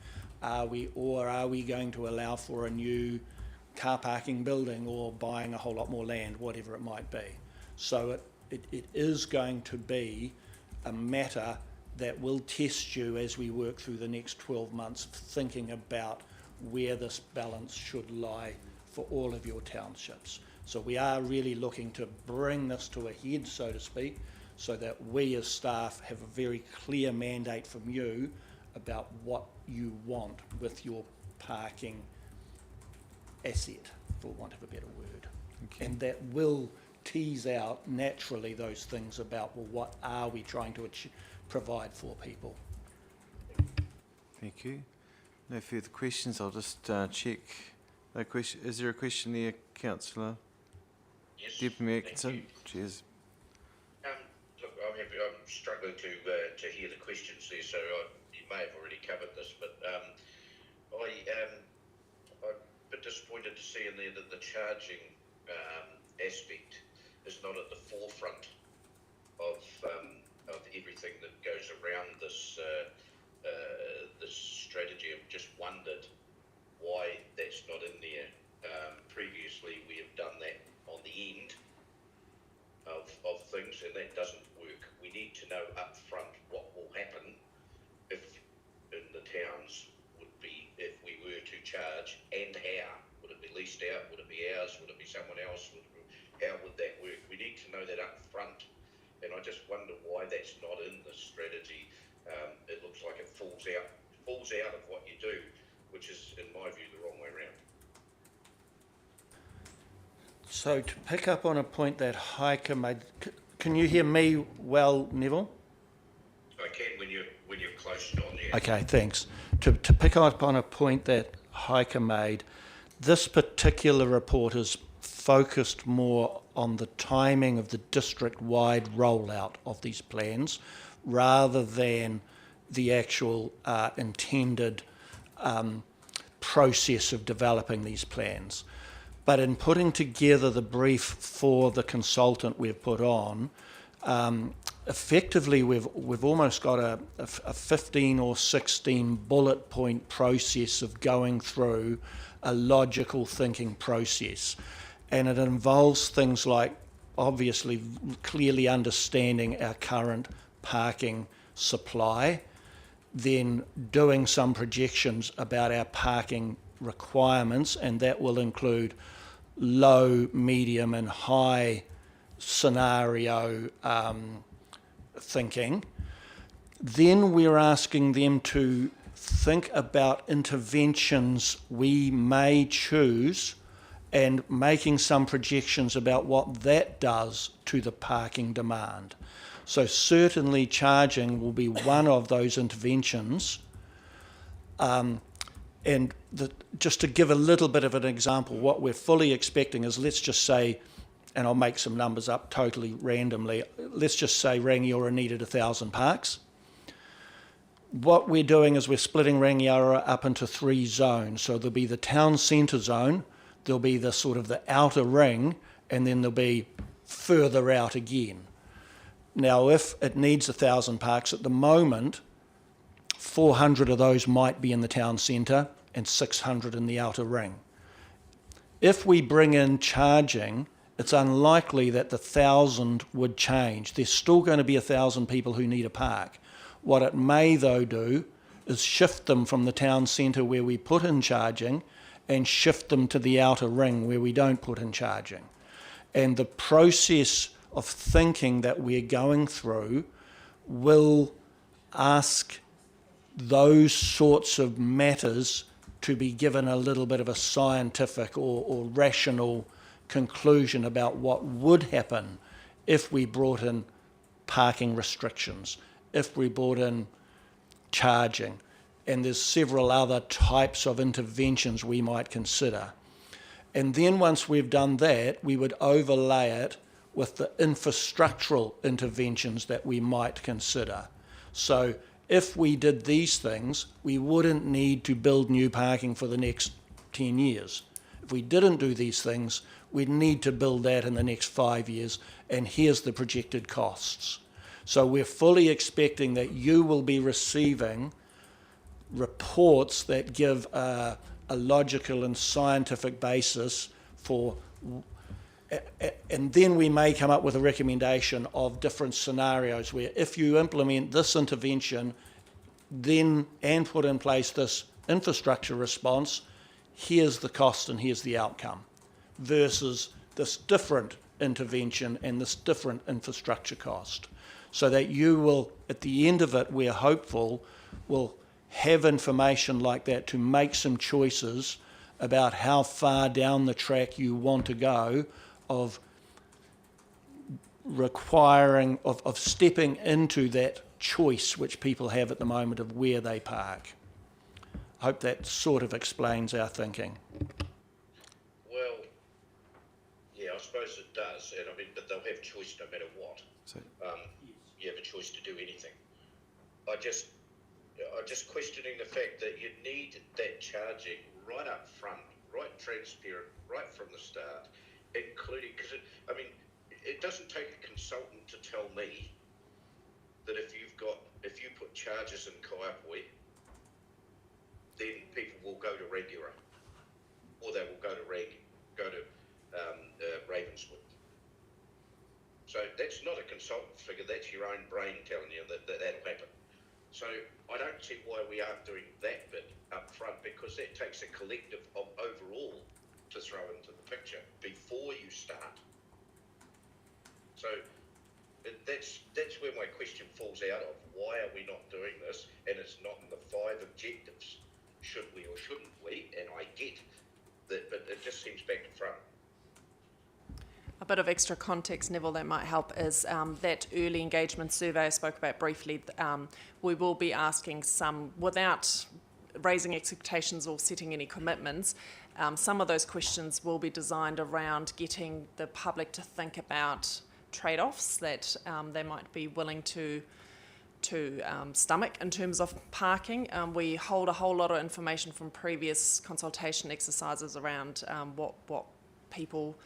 Are we going to allow for a new car parking building or buying a whole lot more land, whatever it might be? So it is going to be a matter that will test you as we work through the next 12 months, thinking about where this balance should lie for all of your townships. So we are really looking to bring this to a head, so to speak, so that we as staff have a very clear mandate from you about what you want with your parking asset, for want of a better word. Okay. And that will tease out naturally those things about, well, what are we trying to provide for people? Thank you. No further questions. I'll just check. No question. Is there a question there, Councillor? Yes. Deputy Atkinson. Cheers. Look, I'm struggling to hear the questions there, so you may have already covered this, but I'm a bit disappointed to see in there that the charging aspect is not at the forefront of everything that goes around this this strategy. I've just wondered why that's not in there. Previously, we have done that on the end of things, and that doesn't work. We need to know up front what will happen if in the towns would be, if we were to charge, and how. Would it be leased out? Would it be ours? Would it be someone else? How would that work? We need to know that up front, and I just wonder why that's not in the strategy. It looks like it falls out of what you do, which is, in my view, the wrong way around. So to pick up on a point that Heike made, can you hear me well, Neville? I can when you're close, Don. Yeah. Okay, thanks. To pick up on a point that Heike made, this particular report is focused more on the timing of the district-wide rollout of these plans rather than the actual intended process of developing these plans. But in putting together the brief for the consultant we've put on, effectively we've almost got a 15 or 16 bullet point process of going through a logical thinking process. And it involves things like obviously clearly understanding our current parking supply, then doing some projections about our parking requirements, and that will include low, medium and high scenario thinking. Then we're asking them to think about interventions we may choose and making some projections about what that does to the parking demand. So certainly charging will be one of those interventions. And just to give a little bit of an example, what we're fully expecting is, let's just say, and I'll make some numbers up totally randomly, let's just say Rangiora needed 1,000 parks. What we're doing is we're splitting Rangiora up into 3 zones. So there'll be the town centre zone, there'll be the sort of the outer ring, and then there'll be further out again. Now, if it needs 1,000 parks at the moment, 400 of those might be in the town centre and 600 in the outer ring. If we bring in charging, it's unlikely that the 1,000 would change. There's still going to be 1,000 people who need a park. What it may, though, do is shift them from the town centre where we put in charging and shift them to the outer ring where we don't put in charging. And the process of thinking that we're going through will ask those sorts of matters to be given a little bit of a scientific or rational conclusion about what would happen if we brought in parking restrictions. if we brought in charging. And there's several other types of interventions we might consider. And then once we've done that, we would overlay it with the infrastructural interventions that we might consider. So if we did these things, we wouldn't need to build new parking for the next 10 years. If we didn't do these things, we'd need to build that in the next 5 years, and here's the projected costs. So we're fully expecting that you will be receiving reports that give a logical and scientific basis for, and then we may come up with a recommendation of different scenarios where if you implement this intervention then and put in place this infrastructure response, here's the cost and here's the outcome, versus this different intervention and this different infrastructure cost. So that you will, at the end of it, we're hopeful, will have information like that to make some choices about how far down the track you want to go of requiring, of stepping into that choice which people have at the moment of where they park. I hope that sort of explains our thinking. Well, yeah, I suppose it does, and I mean, but they'll have choice no matter what. So, you have a choice to do anything. I'm just questioning the fact that you need that charging right up front, right transparent, right from the start, including, because it doesn't take a consultant to tell me that if you put charges in Kaiapoi, then people will go to Regira, or they will go to Ravenswood. So that's not a consultant figure, that's your own brain telling you that'll happen. So I don't see why we aren't doing that bit up front, because that takes a collective of overall to throw into the picture before you start. So that's where my question falls out of. Why are we not doing this? And it's not in the 5 objectives. Should we or shouldn't we? And I get that, but it just seems back to front. A bit of extra context, Neville, that might help is that early engagement survey I spoke about briefly. We will be asking some, without raising expectations or setting any commitments, some of those questions will be designed around getting the public to think about trade-offs that they might be willing to stomach in terms of parking. We hold a whole lot of information from previous consultation exercises around what people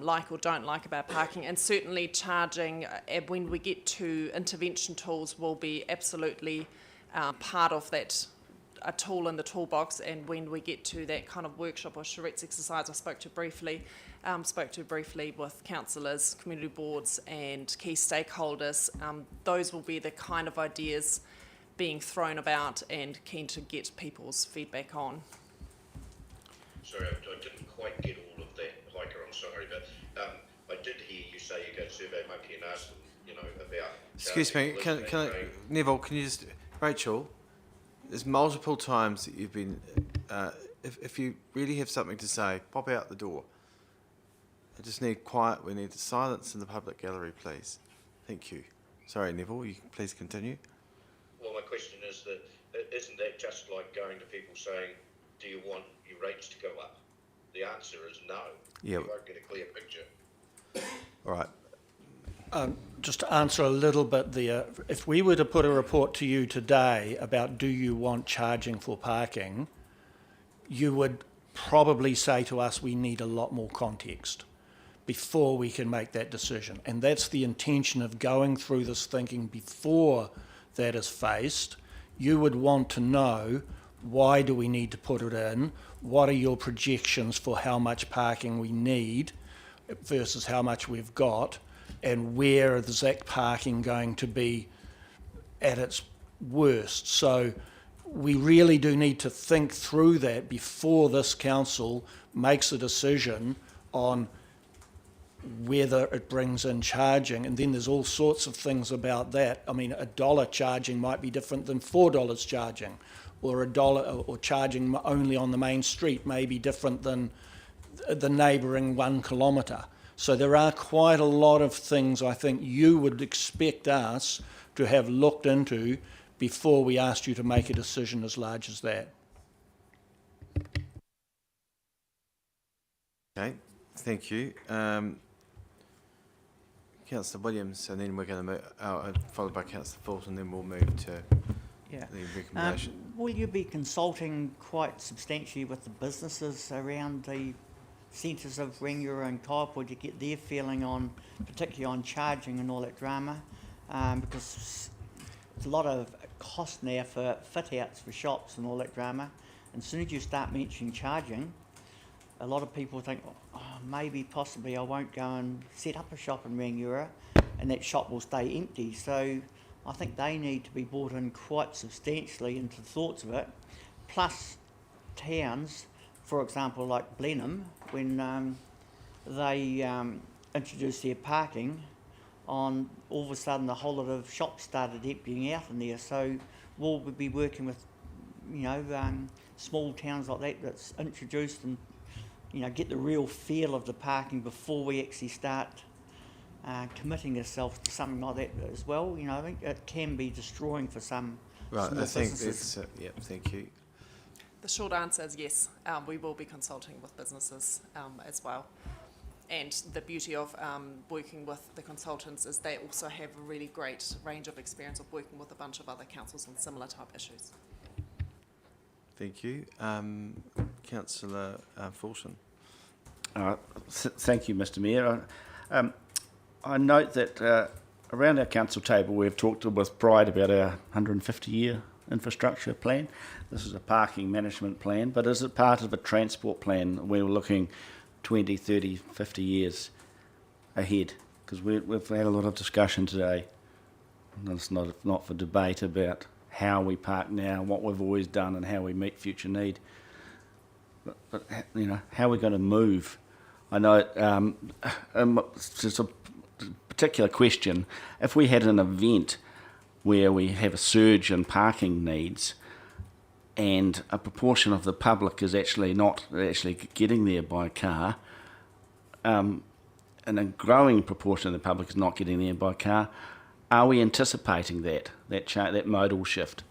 like or don't like about parking, and certainly charging when we get to intervention tools will be absolutely part of that, a tool in the toolbox. And when we get to that kind of workshop or charrettes exercise I spoke to briefly with councillors, community boards and key stakeholders, those will be the kind of ideas being thrown about and keen to get people's feedback on. Sorry, I didn't quite get all of that, Hiker, I'm sorry, but I did hear you say you go to Survey Monkey and ask them, about... excuse me, Neville, can you just... Rachel, there's multiple times that you've been... if you really have something to say, pop out the door. I just need quiet. We need silence in the public gallery, please. Thank you. Sorry, Neville, you can please continue. Well, my question is that, isn't that just like going to people saying, do you want your rates to go up? The answer is no. Yeah. You won't get a clear picture. All right. Just to answer a little bit there, if we were to put a report to you today about do you want charging for parking, you would probably say to us we need a lot more context before we can make that decision. And that's the intention of going through this thinking before that is faced. You would want to know, why do we need to put it in? What are your projections for how much parking we need versus how much we've got? And where is that parking going to be at its worst? So we really do need to think through that before this council makes a decision on whether it brings in charging. And then there's all sorts of things about that. I mean, $1 charging might be different than $4 charging, or $1 or charging only on the main street may be different than the neighbouring 1 kilometre. So there are quite a lot of things I think you would expect us to have looked into before we asked you to make a decision as large as that. Okay, thank you. Councillor Williams, and then we're going to move, followed by Councillor Fulton, then we'll move to Yeah. the recommendation. Will you be consulting quite substantially with the businesses around the centres of Rangiora and Kaiapoi to get their feeling on, particularly on charging and all that drama? Because there's a lot of cost now for fit-outs for shops and all that drama. And as soon as you start mentioning charging, a lot of people think, oh, maybe, possibly, I won't go and set up a shop in Rangiora and that shop will stay empty. So I think they need to be brought in quite substantially into the thoughts of it. Plus towns, for example, like Blenheim, when they introduced their parking, on all of a sudden a whole lot of shops started emptying out in there. So we'll be working with, you know, small towns like that that's introduced and, you know, get the real feel of the parking before we actually start committing ourselves to something like that as well. You know, I think it can be destroying for some Right, small I think businesses. it's, yep, thank you. The short answer is yes. We will be consulting with businesses as well. And the beauty of working with the consultants is they also have a really great range of experience of working with a bunch of other councils on similar type issues. Thank you. Councillor Fulton. Thank you, Mr Mayor. I note that around our council table we've talked with pride about our 150-year infrastructure plan. This is a parking management plan, but is it part of a transport plan? We're looking 20, 30, 50 years ahead, because we've had a lot of discussion today, and it's not for debate about how we park now, what we've always done and how we meet future need. But you know, how are we going to move? I know it's just a particular question. If we had an event where we have a surge in parking needs and a proportion of the public is actually not actually getting there by car, and a growing proportion of the public is not getting there by car, are we anticipating that modal shift?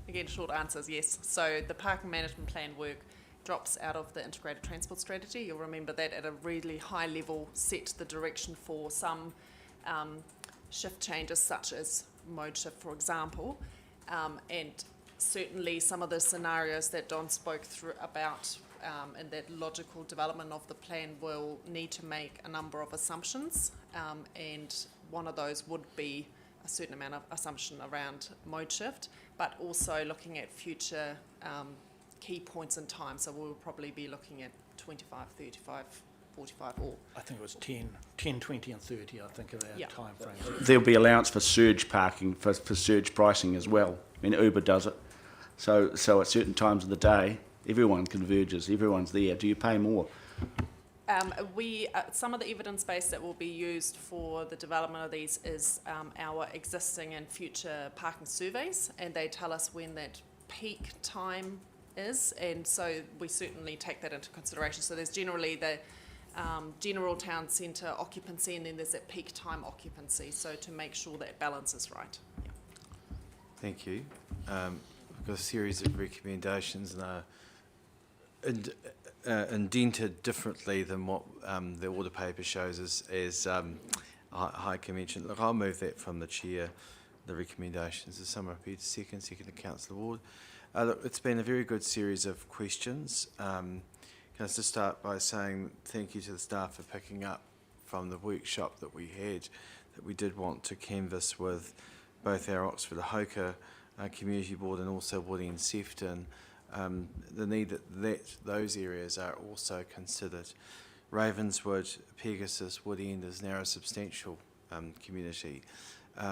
Again, short answer is yes. So the parking management plan work drops out of the integrated transport strategy. You'll remember that at a really high level set the direction for some shift changes such as mode shift, for example, and certainly some of the scenarios that Don spoke through about and that logical development of the plan will need to make a number of assumptions, and one of those would be a certain amount of assumption around mode shift, but also looking at future key points in time. So we'll probably be looking at 25, 35, 45 or... I think it was 10, 20 and 30, I think, of our time frames. There'll be allowance for surge parking, for surge pricing as well. I mean, Uber does it. So at certain times of the day, everyone converges, everyone's there. Do you pay more? Some of the evidence base that will be used for the development of these is our existing and future parking surveys, and they tell us when that peak time is, and so we certainly take that into consideration. So there's generally the general town centre occupancy, and then there's that peak time occupancy, so to make sure that balance is right. Yeah. Thank you. We've got a series of recommendations and indented differently than what the order paper shows us, as Heike mentioned. Look, I'll move that from the chair, the recommendations. Is someone prepared to second to Councillor Ward? Look, it's been a very good series of questions. Can I just start by saying thank you to the staff for picking up from the workshop that we had, that we did want to canvass with both our Oxford Ahoka Community Board and also Woody and Sefton, the need that those areas are also considered. Ravenswood, Pegasus, Woody End is now a substantial community.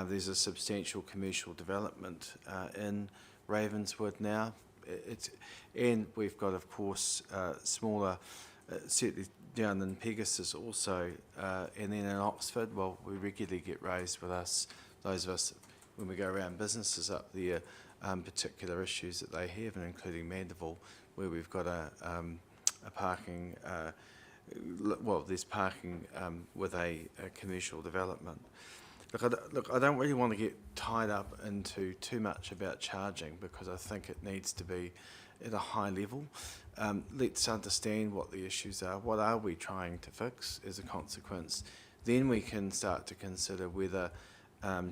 There's a substantial commercial development in Ravenswood now. And we've got, of course, smaller, certainly down in Pegasus also, and then in Oxford, well, we regularly get raised with us, those of us, when we go around businesses up there, particular issues that they have, and including Mandeville, where we've got a parking, well, there's parking with a commercial development. I don't really want to get tied up into too much about charging, because I think it needs to be at a high level. Let's understand what the issues are. What are we trying to fix as a consequence? Then we can start to consider whether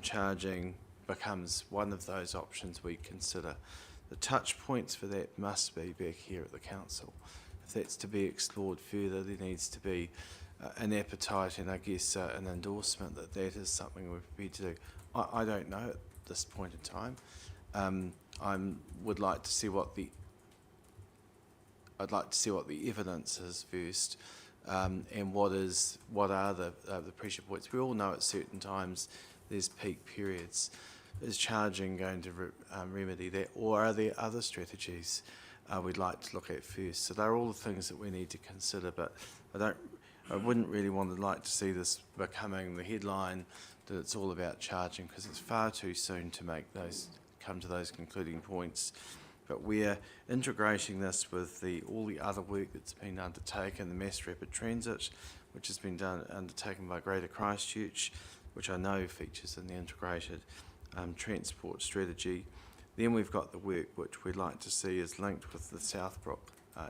charging becomes one of those options we consider. The touch points for that must be back here at the council. If that's to be explored further, there needs to be an appetite and I guess an endorsement that that is something we're prepared to do. I don't know at this point in time. I would like to see what the evidence is first, and what are the pressure points. We all know at certain times there's peak periods. Is charging going to remedy that, or are there other strategies we'd like to look at first? So they're all the things that we need to consider, but I wouldn't really like to see this becoming the headline that it's all about charging, because it's far too soon to come to those concluding points. But we're integrating this with all the other work that's been undertaken, the mass rapid transit, which has been undertaken by Greater Christchurch, which I know features in the integrated transport strategy. Then we've got the work which we'd like to see is linked with the Southbrook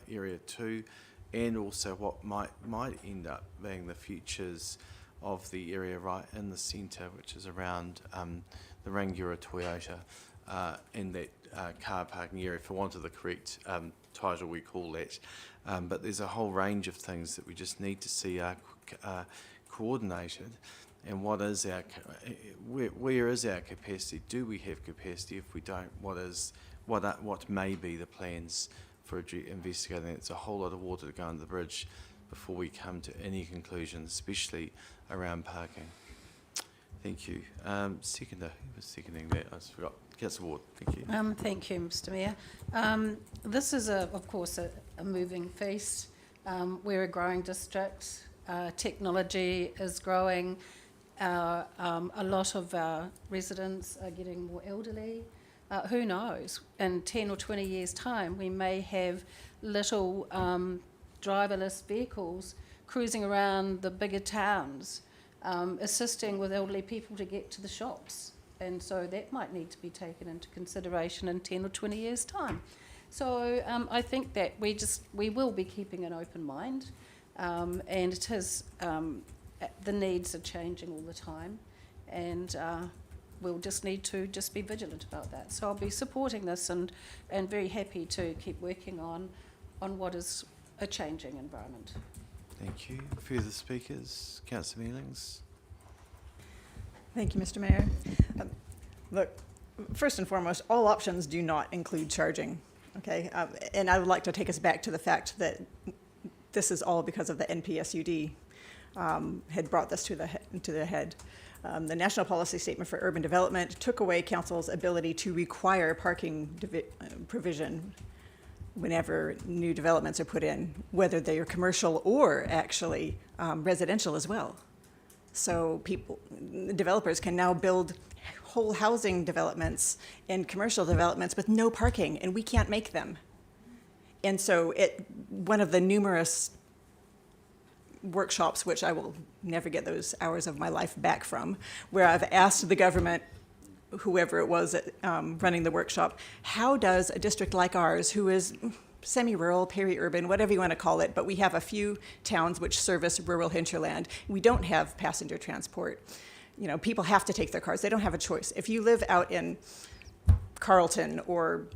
area too, and also what might end up being the futures of the area right in the centre, which is around the Rangiora Toyota and that car parking area, for want of the correct title we call that. But there's a whole range of things that we just need to see are coordinated. And what is where is our capacity? Do we have capacity? If we don't, what may be the plans for investigating? It's a whole lot of water to go under the bridge before we come to any conclusions, especially around parking. Thank you. Seconder, who was seconding that? I just forgot. Councillor Ward, thank you. Thank you, Mr Mayor. This is, of course, a moving feast. We're a growing district. Technology is growing. A lot of our residents are getting more elderly. Who knows? In 10 or 20 years' time, we may have little driverless vehicles cruising around the bigger towns, assisting with elderly people to get to the shops. And so that might need to be taken into consideration in 10 or 20 years' time. So I think that we will be keeping an open mind, and it is, the needs are changing all the time, and we'll just need to be vigilant about that. So I'll be supporting this and very happy to keep working on what is a changing environment. Thank you. Further speakers? Councillor Mealings. Thank you, Mr Mayor. Look, first and foremost, all options do not include charging, okay? And I would like to take us back to the fact that this is all because of the NPSUD had brought this to the head. The National Policy Statement for Urban Development took away council's ability to require parking provision whenever new developments are put in, whether they are commercial or actually residential as well. So developers can now build whole housing developments and commercial developments with no parking, and we can't make them. And so one of the numerous workshops, which I will never get those hours of my life back from, where I've asked the government, whoever it was running the workshop, how does a district like ours, who is semi-rural, peri-urban, whatever you want to call it, but we have a few towns which service rural hinterland. We don't have passenger transport. You know, people have to take their cars. They don't have a choice. If you live out in Carlton or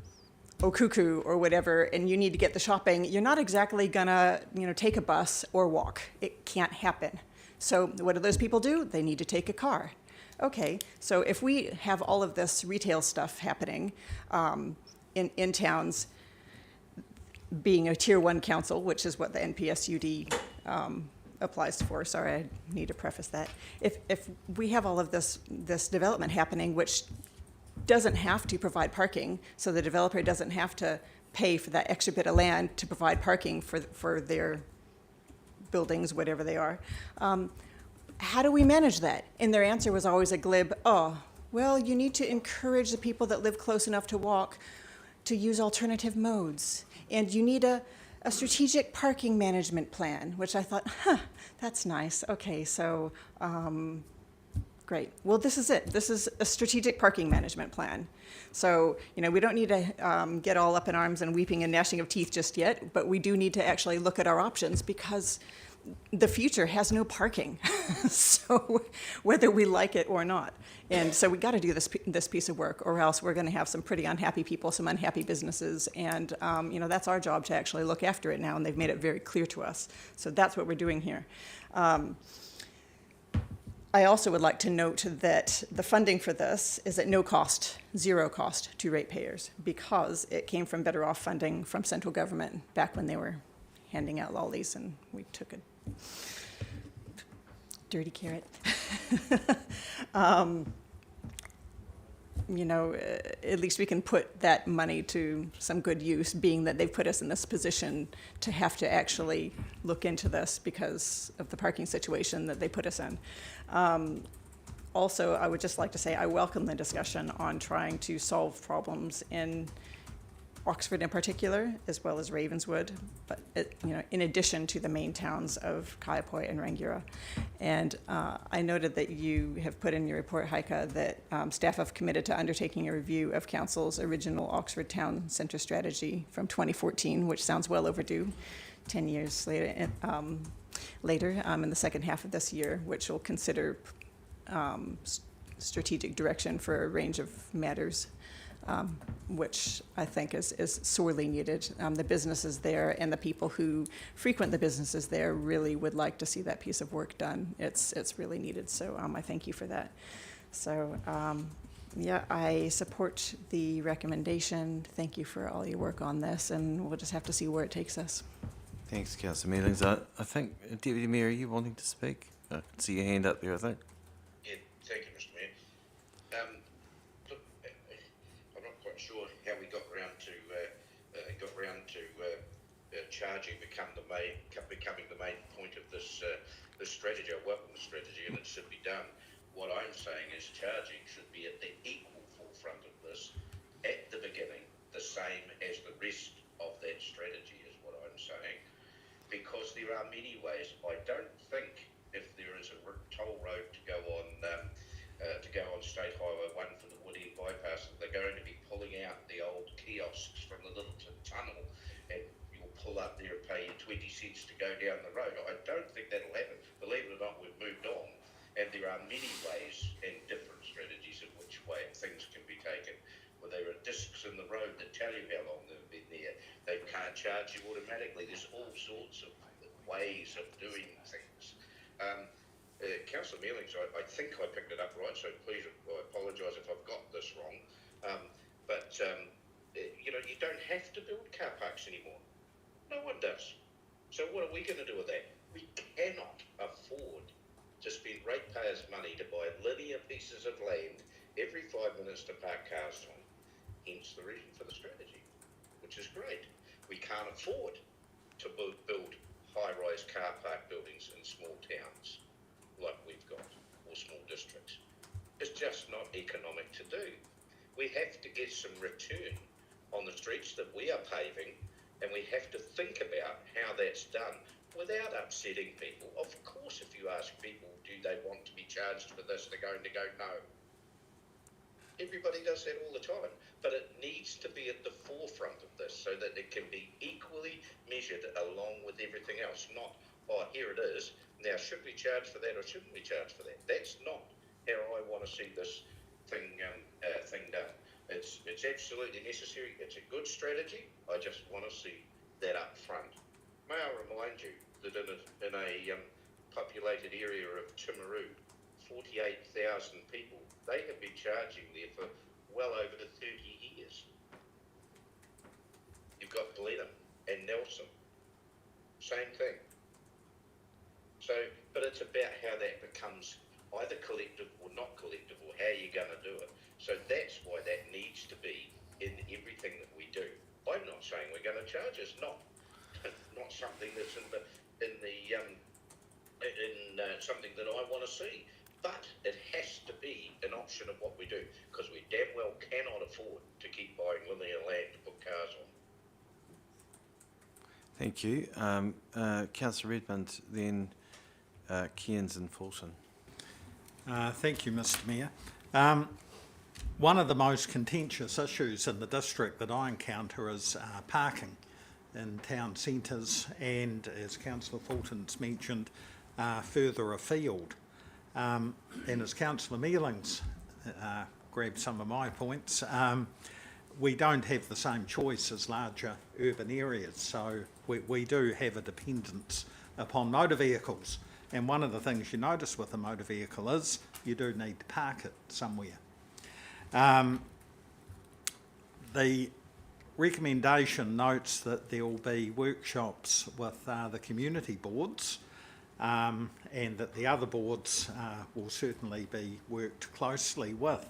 Okuku or whatever, and you need to get the shopping, you're not exactly gonna, take a bus or walk. It can't happen. So what do those people do? They need to take a car. Okay, so if we have all of this retail stuff happening in towns, being a Tier 1 council, which is what the NPSUD applies for. Sorry, I need to preface that. If we have all of this development happening, which doesn't have to provide parking, so the developer doesn't have to pay for that extra bit of land to provide parking for their buildings, whatever they are, how do we manage that? And their answer was always a glib, oh, well, you need to encourage the people that live close enough to walk to use alternative modes. And you need a strategic parking management plan, which I thought, that's nice. Okay, so Great. Well, this is it. This is a strategic parking management plan. So, we don't need to get all up in arms and weeping and gnashing of teeth just yet, but we do need to actually look at our options because the future has no parking. So, whether we like it or not. And so we got to do this piece of work, or else we're going to have some pretty unhappy people, some unhappy businesses, and that's our job to actually look after it now, and they've made it very clear to us. So that's what we're doing here. I also would like to note that the funding for this is at no cost, zero cost to ratepayers, because it came from better off funding from central government back when they were handing out lollies, and we took a dirty carrot. At least we can put that money to some good use, being that they've put us in this position to have to actually look into this because of the parking situation that they put us in. Also, I would just like to say I welcome the discussion on trying to solve problems in Oxford in particular, as well as Ravenswood, but in addition to the main towns of Kaiapoi and Rangiora. And I noted that you have put in your report, Heike, that staff have committed to undertaking a review of Council's original Oxford Town Centre strategy from 2014, which sounds well overdue, 10 years later, in the second half of this year, which will consider strategic direction for a range of matters. Which I think is sorely needed. The businesses there and the people who frequent the businesses there really would like to see that piece of work done. It's really needed, so I thank you for that. So, I support the recommendation. Thank you for all your work on this, and we'll just have to see where it takes us. Thanks, Councillor Mealings. I think, Deputy Mayor, are you wanting to speak? I can see your hand up there, I think. Yeah, thank you, Mr. Mayor. Look, I'm not quite sure how we got round to charging becoming the main point of this strategy. I welcome the strategy, and it should be done. What I'm saying is charging should be at the equal forefront of this at the beginning, the same as the rest of that strategy is what I'm saying, because there are many ways. I don't think if there is a toll road to go on State Highway 1 for the Woodend bypass, that they're going to be pulling out the old kiosks from the Littleton tunnel, and you'll pull up there and pay you 20 cents to go down the road. I don't think that'll happen. Believe it or not, we've moved on, and there are many ways and different strategies in which way things can be taken. Well, there are discs in the road that tell you how long they've been there. They can't charge you automatically. There's all sorts of ways of doing things. Councillor Mealings, I think I picked it up right, so please, I apologise if I've got this wrong. You don't have to build car parks anymore. No one does. So what are we going to do with that? We cannot afford to spend ratepayers' money to buy linear pieces of land every 5 minutes to park cars on. Hence the reason for the strategy, which is great. We can't afford to build high-rise car park buildings in small towns like we've got, or small districts. It's just not economic to do. We have to get some return on the streets that we are paving, and we have to think about how that's done without upsetting people. Of course, if you ask people, do they want to be charged for this, they're going to go, no. Everybody does that all the time, but it needs to be at the forefront of this so that it can be equally measured along with everything else, not, oh, here it is, now should we charge for that or shouldn't we charge for that? That's not how I want to see this thing done. It's absolutely necessary. It's a good strategy. I just want to see that up front. May I remind you that in a populated area of Timaru, 48,000 people, they have been charging there for well over 30 years. You've got Blenheim and Nelson, same thing. So, but it's about how that becomes either collective or not collective, or how you're going to do it. So that's why that needs to be in everything that we do. I'm not saying we're going to charge. It's not something that's something that I want to see. But it has to be an option of what we do, because we damn well cannot afford to keep buying linear land to put cars on. Thank you. Councillor Redmond, then Cairns and Fulton. Thank you, Mr Mayor. One of the most contentious issues in the district that I encounter is parking in town centres and, as Councillor Fulton's mentioned, further afield. And as Councillor Mealings grabbed some of my points, we don't have the same choice as larger urban areas, so we do have a dependence upon motor vehicles. And one of the things you notice with a motor vehicle is you do need to park it somewhere. The recommendation notes that there will be workshops with the community boards and that the other boards will certainly be worked closely with.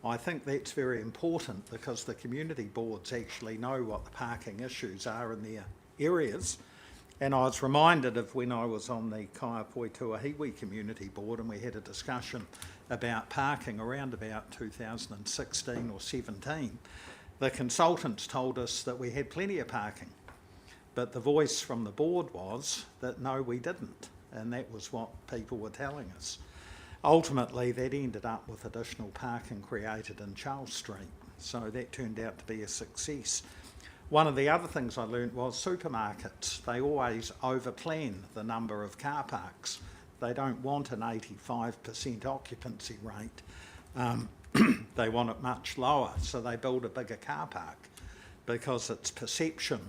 I think that's very important because the community boards actually know what the parking issues are in their areas. And I was reminded of when I was on the Kaiapoi Tuahiwi Community Board and we had a discussion about parking around about 2016 or 17. The consultants told us that we had plenty of parking, but the voice from the board was that no, we didn't, and that was what people were telling us. Ultimately, that ended up with additional parking created in Charles Street, so that turned out to be a success. One of the other things I learnt was supermarkets. They always overplan the number of car parks. They don't want an 85% occupancy rate. They want it much lower, so they build a bigger car park because it's perception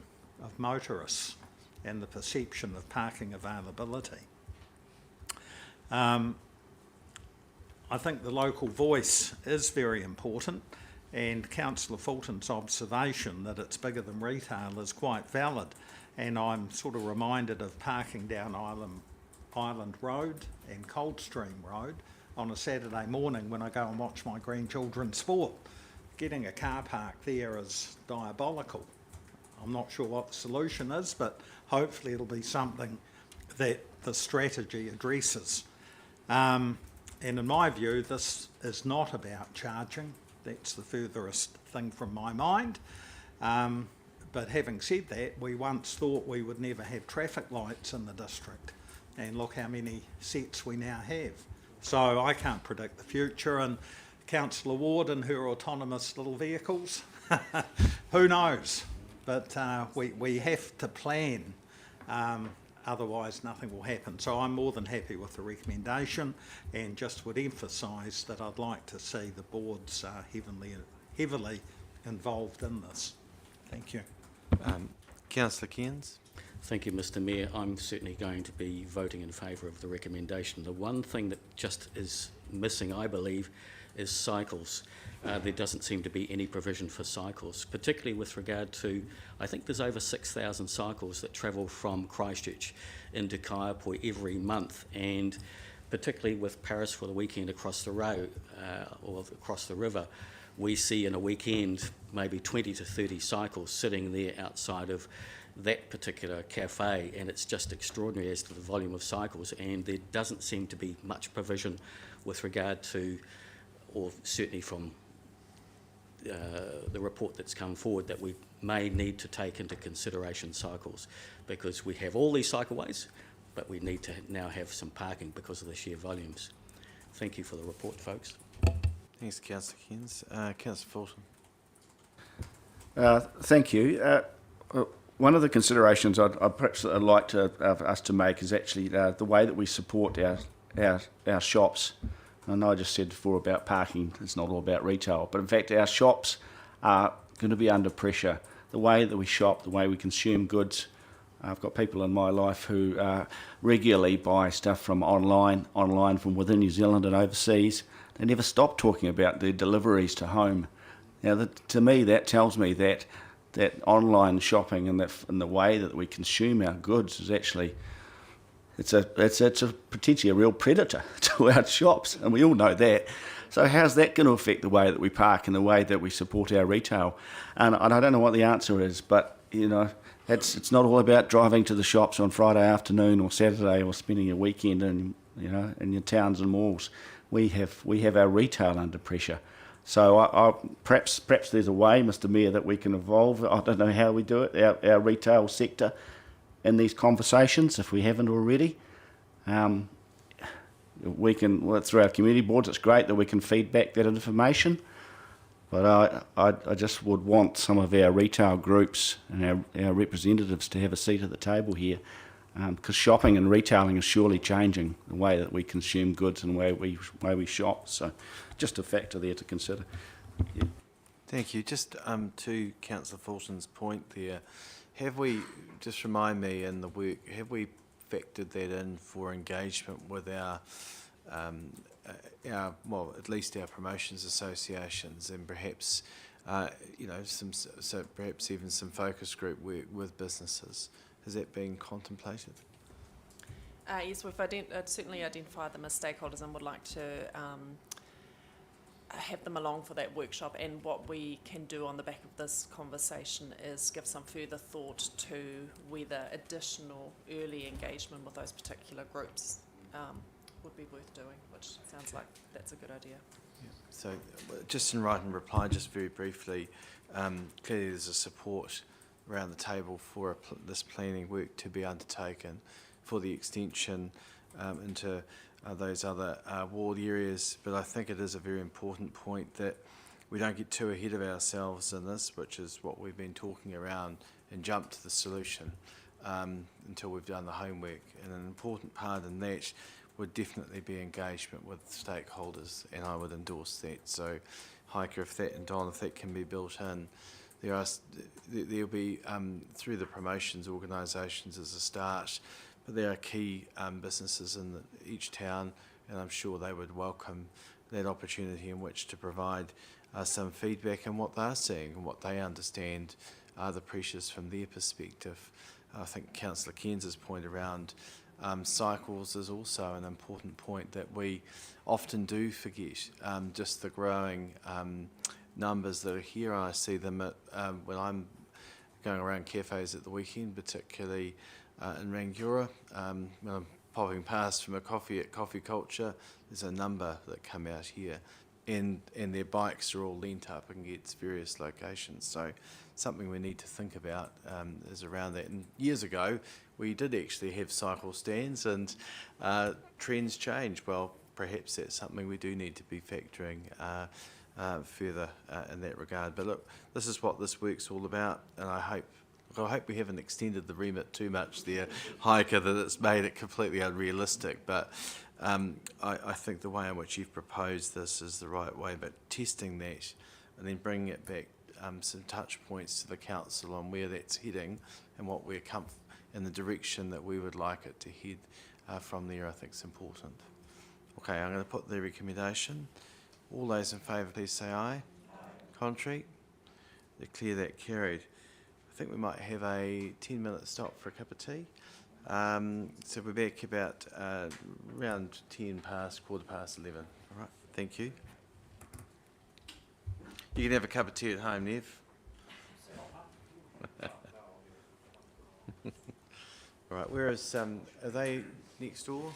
of motorists and the perception of parking availability. I think the local voice is very important. And Councillor Fulton's observation that it's bigger than retail is quite valid. And I'm sort of reminded of parking down Island Road and Coldstream Road on a Saturday morning when I go and watch my grandchildren sport. Getting a car park there is diabolical. I'm not sure what the solution is, but hopefully it'll be something that the strategy addresses. And in my view, this is not about charging. That's the furthest thing from my mind. But having said that, we once thought we would never have traffic lights in the district. And look how many sets we now have. So I can't predict the future. And Councillor Ward and her autonomous little vehicles, who knows? But we have to plan. Otherwise nothing will happen. So I'm more than happy with the recommendation and just would emphasise that I'd like to see the boards heavily involved in this. Thank you. Councillor Cairns. Thank you, Mr Mayor. I'm certainly going to be voting in favour of the recommendation. The one thing that just is missing, I believe, is cycles. There doesn't seem to be any provision for cycles, particularly with regard to, I think there's over 6,000 cycles that travel from Christchurch into Kaiapoi every month, and particularly with Paris for the weekend across the road or across the river, we see in a weekend maybe 20 to 30 cycles sitting there outside of that particular cafe, and it's just extraordinary as to the volume of cycles, and there doesn't seem to be much provision with regard to, or certainly from the report that's come forward, that we may need to take into consideration cycles, because we have all these cycleways, but we need to now have some parking because of the sheer volumes. Thank you for the report, folks. Thanks, Councillor Cairns. Councillor Fulton. Thank you. One of the considerations I'd like to us to make is actually the way that we support our shops. I know I just said before about parking, it's not all about retail, but in fact our shops are going to be under pressure. The way that we shop, the way we consume goods. I've got people in my life who regularly buy stuff from online from within New Zealand and overseas. They never stop talking about their deliveries to home. Now, to me, that tells me that online shopping and the way that we consume our goods is actually it's a potentially a real predator to our shops, and we all know that. So how's that going to affect the way that we park and the way that we support our retail? And I don't know what the answer is, but it's not all about driving to the shops on Friday afternoon or Saturday or spending a weekend in your towns and malls. We have our retail under pressure. So perhaps there's a way, Mr Mayor, that we can evolve. I don't know how we do it, our retail sector in these conversations, if we haven't already. we can, well, through our community boards, it's great that we can feed back that information. But I just would want some of our retail groups and our representatives to have a seat at the table here, because shopping and retailing is surely changing the way that we consume goods and the way we shop. So just a factor there to consider. Yeah. Thank you. Just to Councillor Fulton's point there, have we, just remind me in the work, have we factored that in for engagement with our, well, at least our promotions associations, and perhaps, you know, so perhaps even some focus group work with businesses? Has that been contemplated? Yes, we've certainly identified them as stakeholders and would like to have them along for that workshop. And what we can do on the back of this conversation is give some further thought to whether additional early engagement with those particular groups would be worth doing, which sounds like that's a good idea. Yeah. So just in writing reply, just very briefly, clearly there's a support around the table for this planning work to be undertaken for the extension into those other ward areas. But I think it is a very important point that we don't get too ahead of ourselves in this, which is what we've been talking around, and jump to the solution until we've done the homework. And an important part in that would definitely be engagement with stakeholders, and I would endorse that. So Heike, if that, and Don, if that can be built in, there'll be, through the promotions organisations as a start, but there are key businesses in each town, and I'm sure they would welcome that opportunity in which to provide some feedback on what they're seeing and what they understand are the pressures from their perspective. I think Councillor Cairns' point around cycles is also an important point that we often do forget, just the growing numbers that are here. I see them at, when I'm going around cafes at the weekend, particularly in Rangiora, when I'm popping past from a coffee at Coffee Culture, there's a number that come out here, and their bikes are all linked up and gets various locations. So something we need to think about is around that. And years ago, we did actually have cycle stands, and trends change. Well, perhaps that's something we do need to be factoring further in that regard. But look, this is what this work's all about, and I hope we haven't extended the remit too much there, Heike, that it's made it completely unrealistic. But I think the way in which you've proposed this is the right way, but testing that and then bringing it back, some touch points to the council on where that's heading and what we're in the direction that we would like it to head from there, I think is important. Okay, I'm going to put the recommendation. All those in favour, please say aye. Contrary? Declare that carried. I think we might have a 10-minute stop for a cup of tea. So we're back about around 10 past, 11:15. All right, thank you. You can have a cup of tea at home, Nev. All right, where is, are they next door?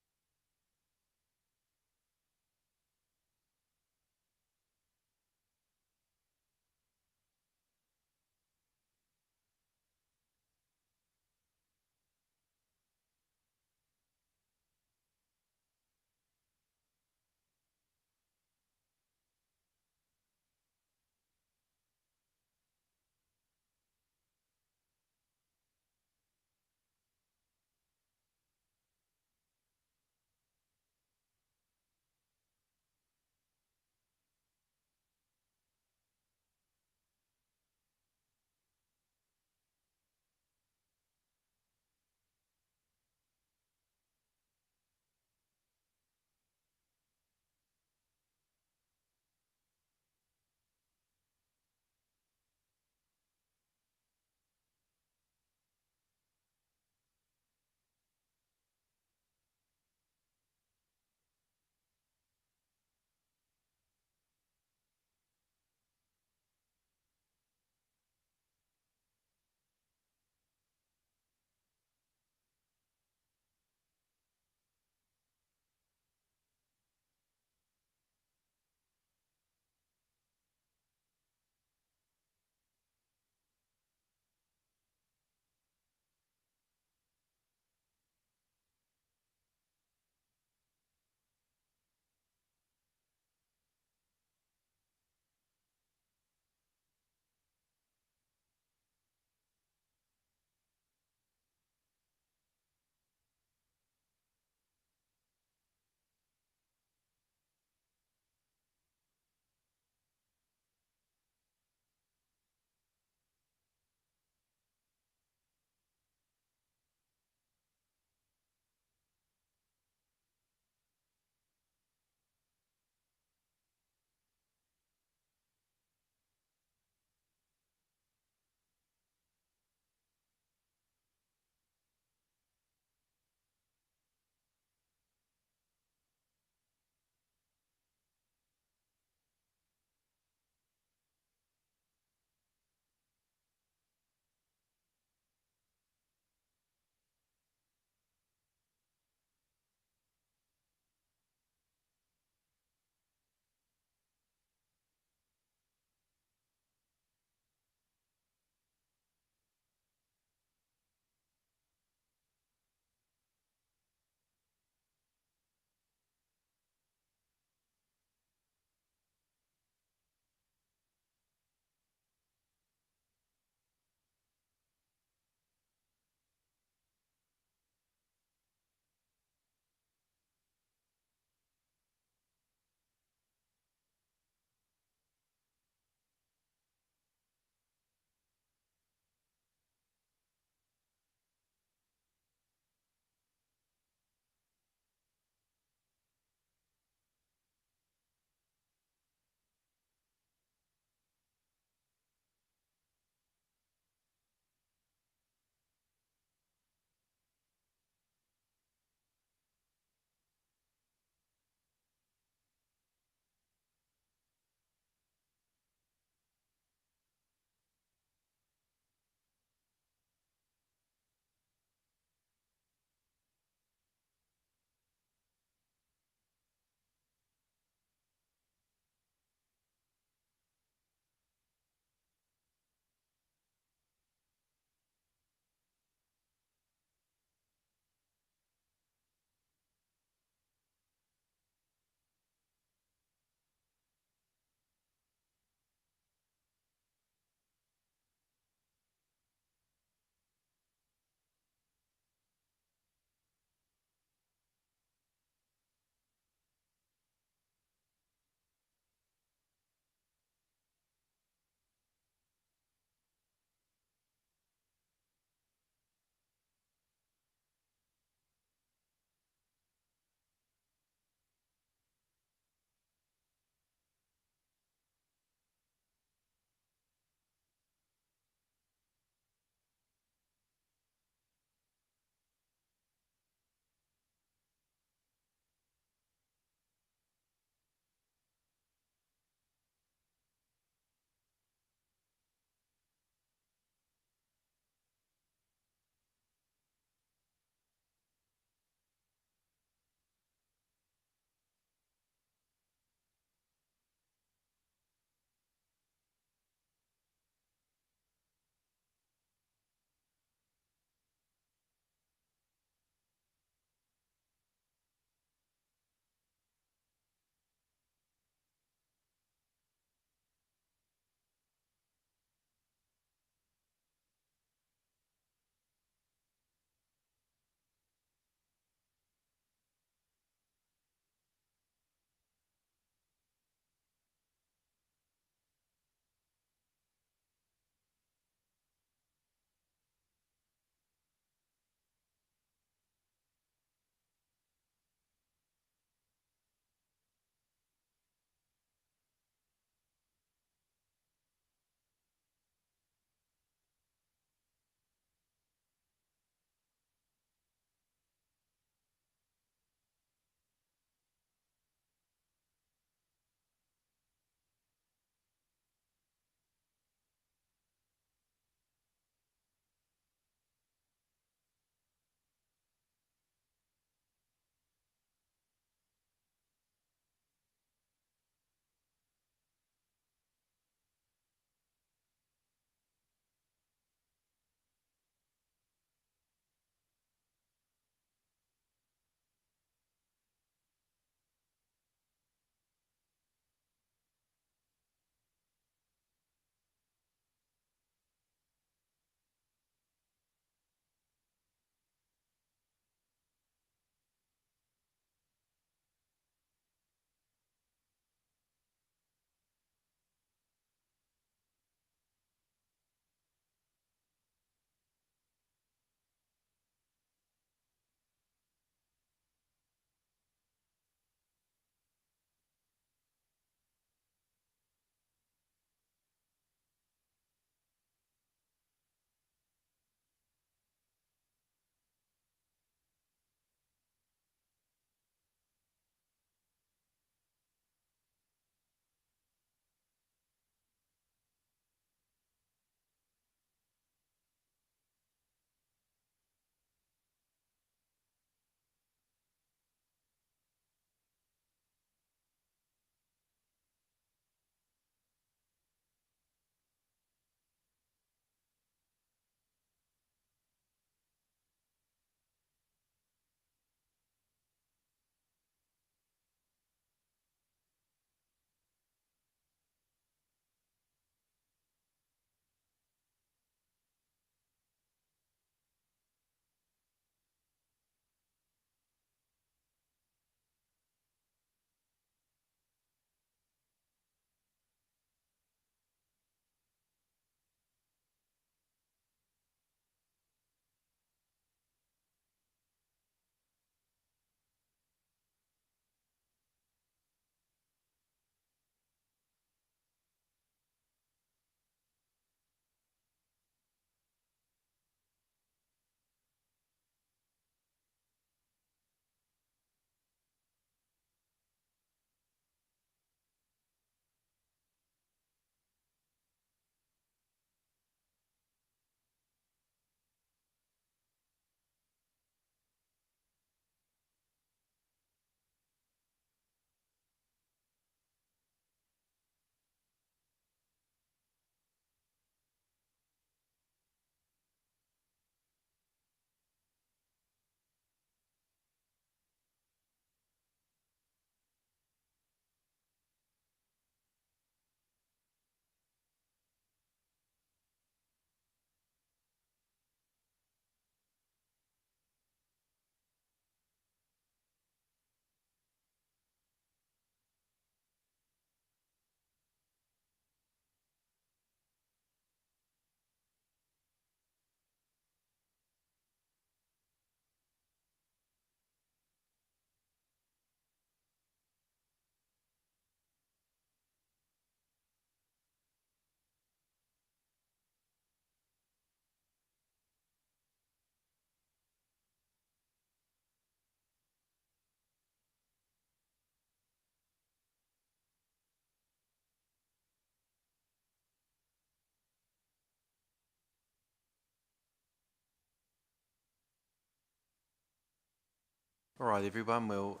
All right, everyone, we'll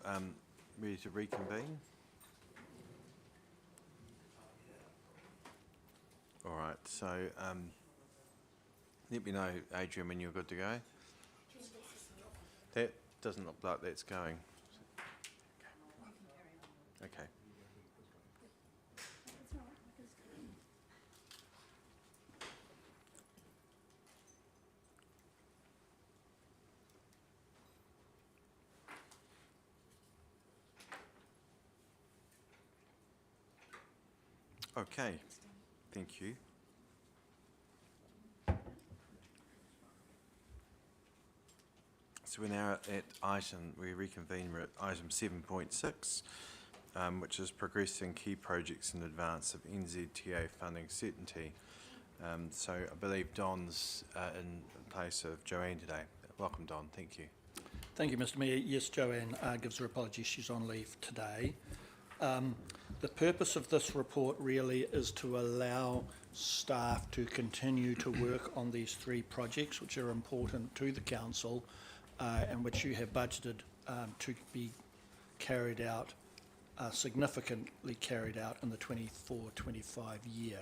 ready to reconvene. All right, so let me know, Adrian, when you're good to go. That doesn't look like that's going. Okay. Okay, thank you. So we're now we reconvene, we're at item 7.6, which is progressing key projects in advance of NZTA funding certainty. So I believe Don's in place of Joanne today. Welcome, Don. Thank you. Thank you, Mr. Mayor. Yes, Joanne gives her apologies. She's on leave today. The purpose of this report really is to allow staff to continue to work on these three projects, which are important to the council and which you have budgeted to be carried out, significantly carried out in the 24-25 year.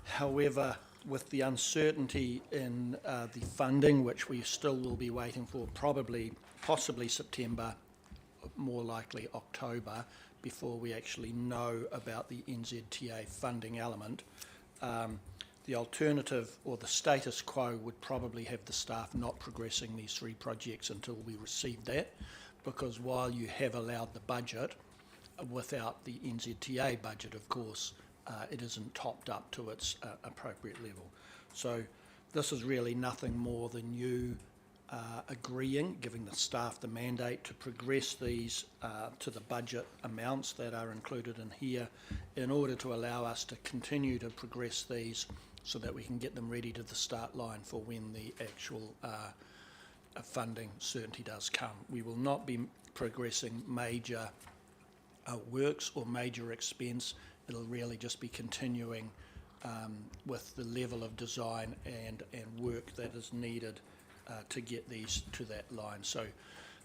However, with the uncertainty in the funding, which we still will be waiting for, possibly September, more likely October, before we actually know about the NZTA funding element, the alternative or the status quo would probably have the staff not progressing these three projects until we receive that, because while you have allowed the budget, without the NZTA budget, of course, it isn't topped up to its appropriate level. So this is really nothing more than you agreeing, giving the staff the mandate to progress these to the budget amounts that are included in here in order to allow us to continue to progress these so that we can get them ready to the start line for when the actual funding certainty does come. We will not be progressing major works or major expense. It'll really just be continuing with the level of design and work that is needed to get these to that line. So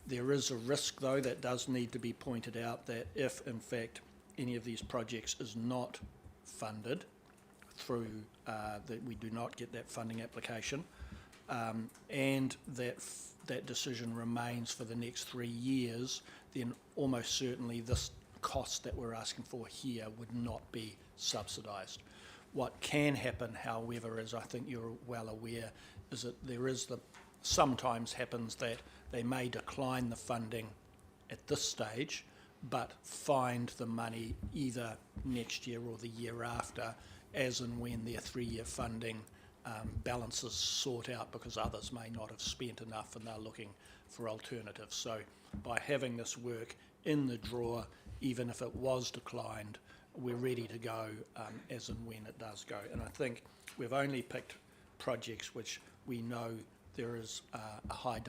there is a risk, though, that does need to be pointed out, that if in fact any of these projects is not funded through that we do not get that funding application, and that decision remains for the next 3 years, then almost certainly this cost that we're asking for here would not be subsidised. What can happen, however, as I think you're well aware, is that sometimes happens that they may decline the funding at this stage, but find the money either next year or the year after, as and when their 3-year funding balances sort out, because others may not have spent enough and they're looking for alternatives. So by having this work in the drawer, even if it was declined, we're ready to go as and when it does go. And I think we've only picked projects which we know there is a high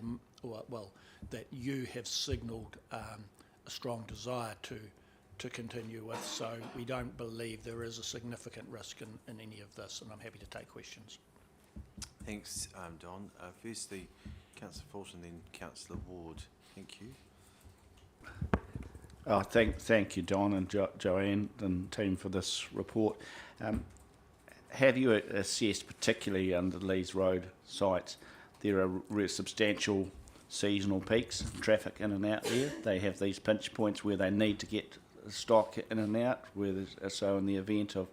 that you have signalled a strong desire to continue with. So we don't believe there is a significant risk in any of this, and I'm happy to take questions. Thanks, Don. Firstly, Councillor Fulton, then Councillor Ward. Thank you. Oh, thank you, Don and Joanne and team for this report. Have you assessed, particularly under these road sites, there are substantial seasonal peaks in traffic in and out there? They have these pinch points where they need to get stock in and out, so in the event of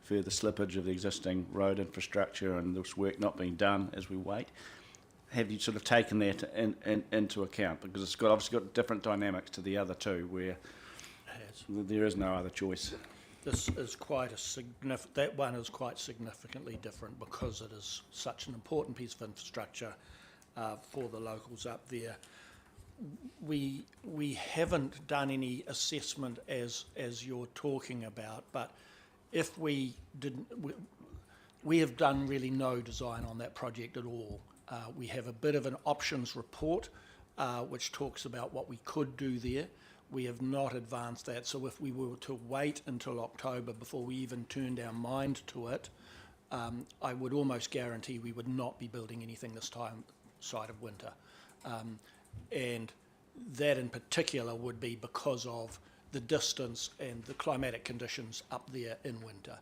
further slippage of the existing road infrastructure and this work not being done as we wait, have you sort of taken that into account? Because it's obviously got different dynamics to the other two, where there is no other choice. This is quite a significant. That one is quite significantly different because it is such an important piece of infrastructure for the locals up there. We haven't done any assessment as you're talking about, but if we didn't, we have done really no design on that project at all. We have a bit of an options report which talks about what we could do there. We have not advanced that, so if we were to wait until October before we even turned our mind to it, I would almost guarantee we would not be building anything this time side of winter. And that in particular would be because of the distance and the climatic conditions up there in winter.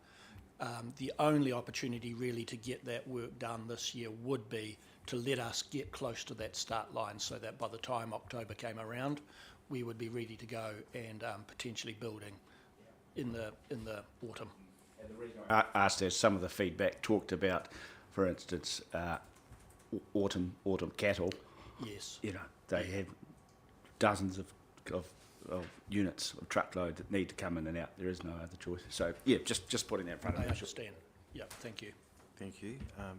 The only opportunity really to get that work done this year would be to let us get close to that start line so that by the time October came around, we would be ready to go and potentially building in the autumn. And the reason I asked is some of the feedback talked about, for instance, autumn cattle. Yes. You know, they have dozens of units of truckload that need to come in and out. There is no other choice. So yeah, just putting that in front of I you. understand. Yeah, thank you. Thank you.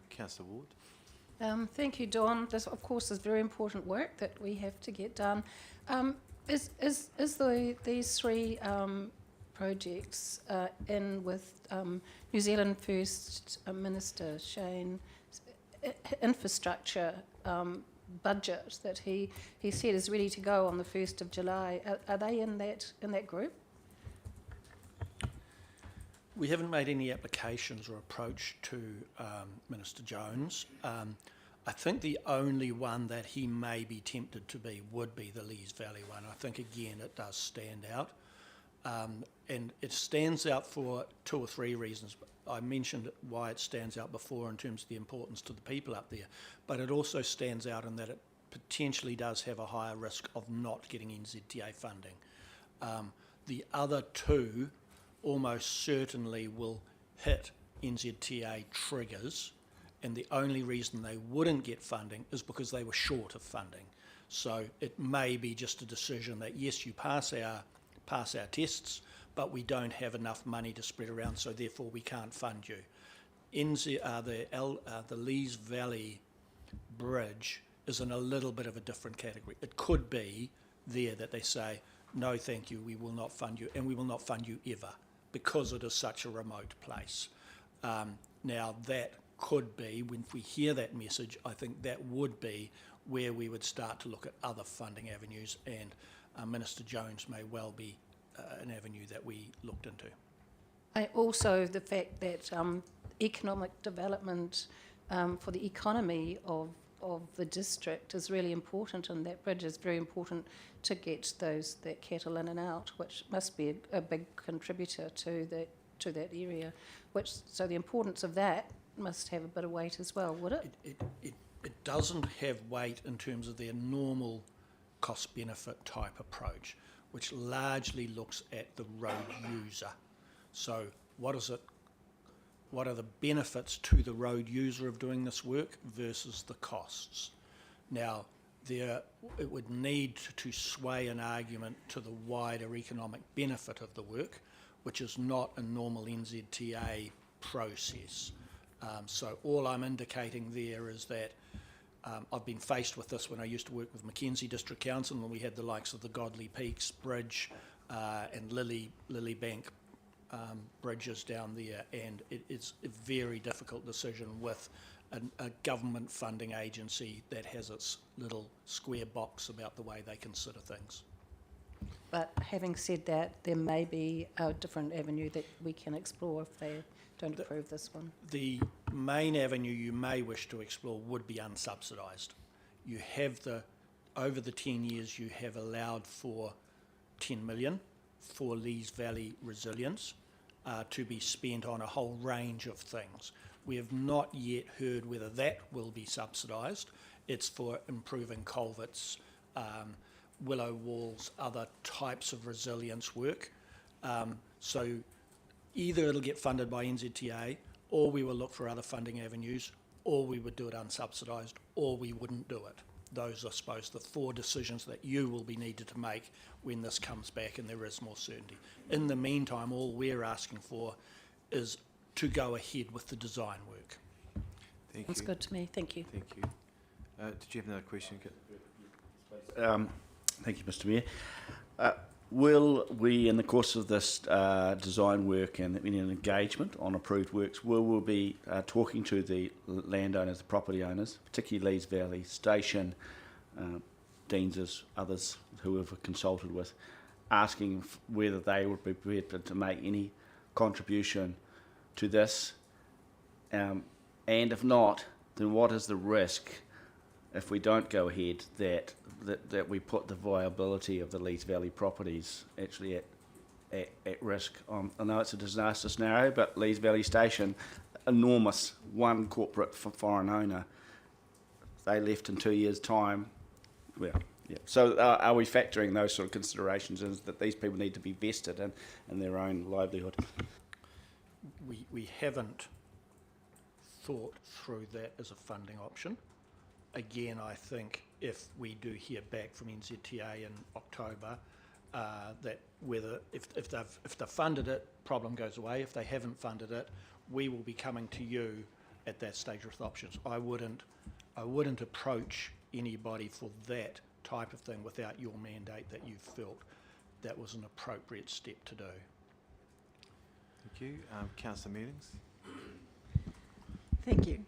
Councillor Ward. Thank you, Dawn. This, of course, is very important work that we have to get done. Is these three projects in with New Zealand First Minister Shane infrastructure budget that he said is ready to go on the 1st of July? Are they in that group? We haven't made any applications or approach to Minister Jones. I think the only one that he may be tempted to be would be the Lees Valley one. I think, again, it does stand out. And it stands out for 2 or 3 reasons. I mentioned why it stands out before in terms of the importance to the people up there, but it also stands out in that it potentially does have a higher risk of not getting NZTA funding. The other 2 almost certainly will hit NZTA triggers, and the only reason they wouldn't get funding is because they were short of funding. So it may be just a decision that, yes, you pass our tests, but we don't have enough money to spread around, so therefore we can't fund you. The Lees Valley Bridge is in a little bit of a different category. It could be there that they say, no, thank you, we will not fund you, and we will not fund you ever, because it is such a remote place. Now, that could be, when we hear that message, I think that would be where we would start to look at other funding avenues, and Minister Jones may well be an avenue that we looked into. Also, the fact that economic development for the economy of the district is really important, and that bridge is very important to get that cattle in and out, which must be a big contributor to that area. So the importance of that must have a bit of weight as well, would it? It doesn't have weight in terms of their normal cost-benefit type approach, which largely looks at the road user. So what are the benefits to the road user of doing this work versus the costs? Now, it would need to sway an argument to the wider economic benefit of the work, which is not a normal NZTA process. So all I'm indicating there is that I've been faced with this when I used to work with Mackenzie District Council, when we had the likes of the Godley Peaks Bridge and Lilybank bridges down there, and it's a very difficult decision with a government funding agency that has its little square box about the way they consider things. But having said that, there may be a different avenue that we can explore if they don't approve this one. The main avenue you may wish to explore would be unsubsidised. You have over the 10 years you have allowed for 10 million for Lees Valley resilience to be spent on a whole range of things. We have not yet heard whether that will be subsidised. It's for improving culverts, willow walls, other types of resilience work. So either it'll get funded by NZTA, or we will look for other funding avenues, or we would do it unsubsidised, or we wouldn't do it. Those are, I suppose, the 4 decisions that you will be needed to make when this comes back and there is more certainty. In the meantime, all we're asking for is to go ahead with the design work. Thank That's you. good to me. Thank you. Thank you. Did you have another question? Thank you, Mr. Mayor. Will we, in the course of this design work and any engagement on approved works, will we be talking to the landowners, the property owners, particularly Lees Valley Station, Deans, others who we've consulted with, asking whether they would be prepared to make any contribution to this? And if not, then what is the risk if we don't go ahead, that we put the viability of the Lees Valley properties actually at risk. I know it's a disaster scenario, but Lees Valley Station, enormous, one corporate foreign owner, they left in 2 years' time. Well, yeah. So are we factoring those sort of considerations in, that these people need to be vested in their own livelihood? We haven't thought through that as a funding option. Again, I think if we do hear back from NZTA in October, that whether if they've funded it, problem goes away. If they haven't funded it, we will be coming to you at that stage with options. I wouldn't approach anybody for that type of thing without your mandate that you felt that was an appropriate step to do. Thank you. Councillor Meetings. Thank you.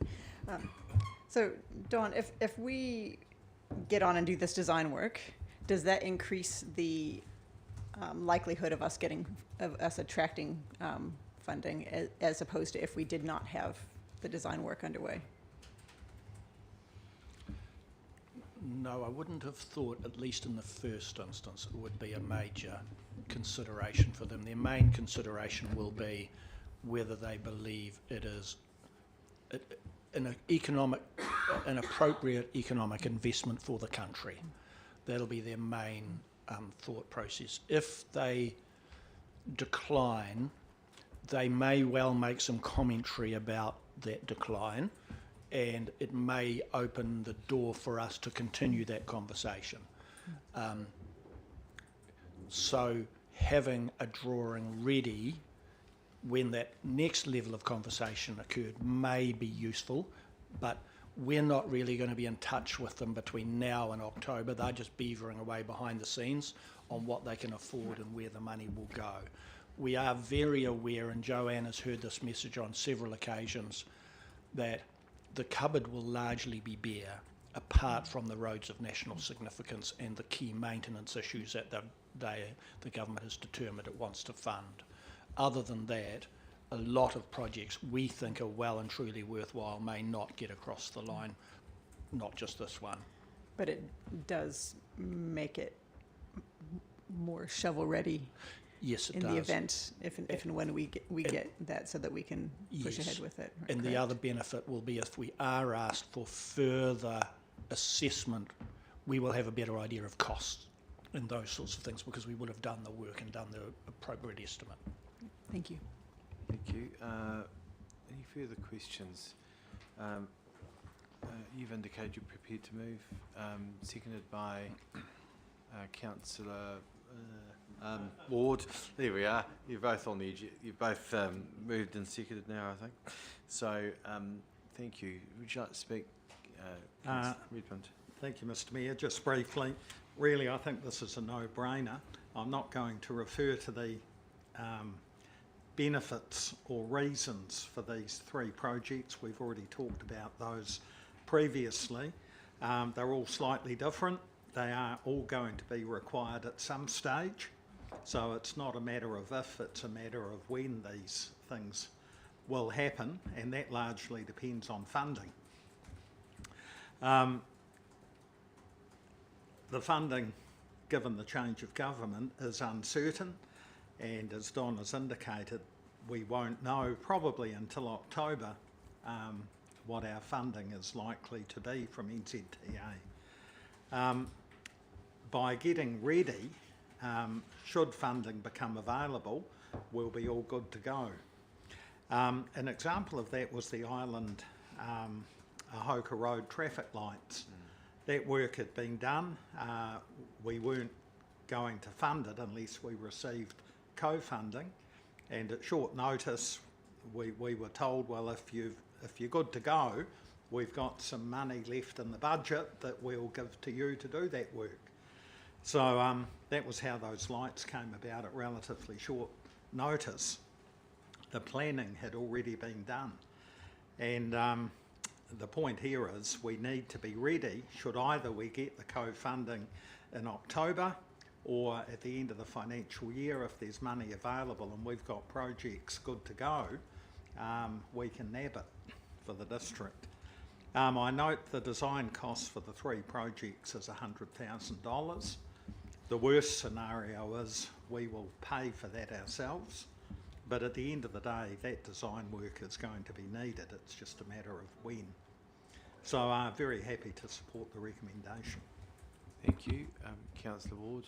So, Dawn, if we get on and do this design work, does that increase the likelihood of us attracting funding as opposed to if we did not have the design work underway? No, I wouldn't have thought, at least in the first instance, it would be a major consideration for them. Their main consideration will be whether they believe it is an appropriate economic investment for the country. That'll be their main thought process. If they decline, they may well make some commentary about that decline, and it may open the door for us to continue that conversation. So having a drawing ready when that next level of conversation occurred may be useful, but we're not really going to be in touch with them between now and October. They're just beavering away behind the scenes on what they can afford and where the money will go. We are very aware, and Joanne has heard this message on several occasions, that the cupboard will largely be bare apart from the roads of national significance and the key maintenance issues that the government has determined it wants to fund. Other than that, a lot of projects we think are well and truly worthwhile may not get across the line, not just this one. But it does make it more shovel-ready. Yes, it in does. the event, if and when we get that, so that we can push ahead with it. And the other benefit will be if we are asked for further assessment, we will have a better idea of costs and those sorts of things because we would have done the work and done the appropriate estimate. Thank you. Thank you. Any further questions? You've indicated you're prepared to move. Seconded by Councillor Ward. There we are. You're both on the edge. You've both moved and seconded now, I think. So, thank you. Would you like to speak, Councillor Redmond? Thank you, Mr Mayor. Just briefly, really I think this is a no-brainer. I'm not going to refer to the benefits or reasons for these three projects. We've already talked about those previously. They're all slightly different. They are all going to be required at some stage. So it's not a matter of if, it's a matter of when these things will happen, and that largely depends on funding. The funding, given the change of government, is uncertain, and as Don has indicated, we won't know probably until October what our funding is likely to be from NZTA. By getting ready, should funding become available, we'll be all good to go. An example of that was the Island Ahoka Road traffic lights. That work had been done. We weren't going to fund it unless we received co-funding, and at short notice we were told, well, if you're good to go, we've got some money left in the budget that we'll give to you to do that work. So that was how those lights came about at relatively short notice. The planning had already been done, and the point here is we need to be ready should either we get the co-funding in October or at the end of the financial year. If there's money available and we've got projects good to go, we can nab it for the district. I note the design cost for the 3 projects is $100,000. The worst scenario is we will pay for that ourselves, but at the end of the day, that design work is going to be needed. It's just a matter of when. So I'm very happy to support the recommendation. Thank you. Councillor Ward.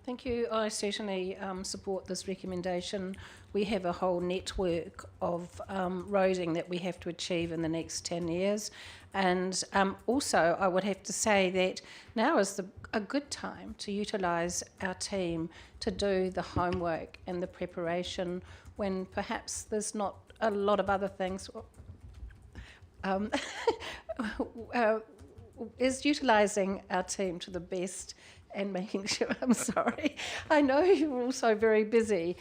Thank you. I certainly support this recommendation. We have a whole network of roading that we have to achieve in the next 10 years. And also, I would have to say that now is a good time to utilise our team to do the homework and the preparation when perhaps there's not a lot of other things. Is utilising our team to the best and making sure, I'm sorry, I know you're also very busy,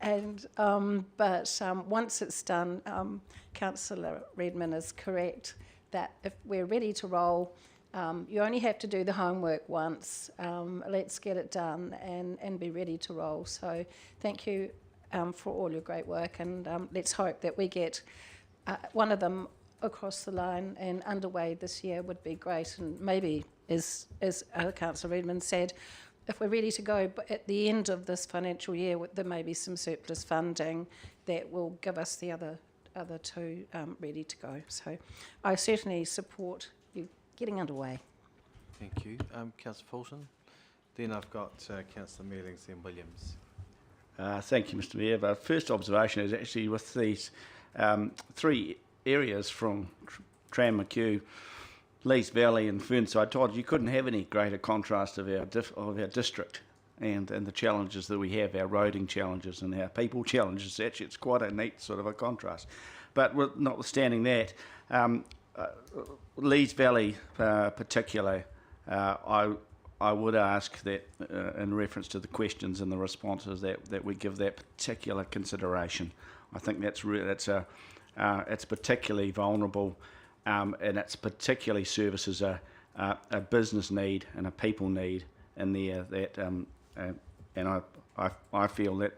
and but once it's done, Councillor Redman is correct that if we're ready to roll, you only have to do the homework once. Let's get it done and be ready to roll. So thank you for all your great work, and let's hope that we get one of them across the line and underway this year would be great. And maybe, as Councillor Redmond said, if we're ready to go at the end of this financial year, there may be some surplus funding that will give us the other two ready to go. So I certainly support you getting underway. Thank you. Councillor Fulton. Then I've got Councillor Mealings and Williams. Thank you, Mr Mayor. Our first observation is actually with these 3 areas from Tram-McHugh, Lees Valley and Fernside. Todd, you couldn't have any greater contrast of our district and the challenges that we have, our roading challenges and our people challenges. Actually, it's quite a neat sort of a contrast. But notwithstanding that, Lees Valley particularly, I would ask that in reference to the questions and the responses that we give that particular consideration. I think it's particularly vulnerable, and it's particularly services a business need and a people need in there. And I feel that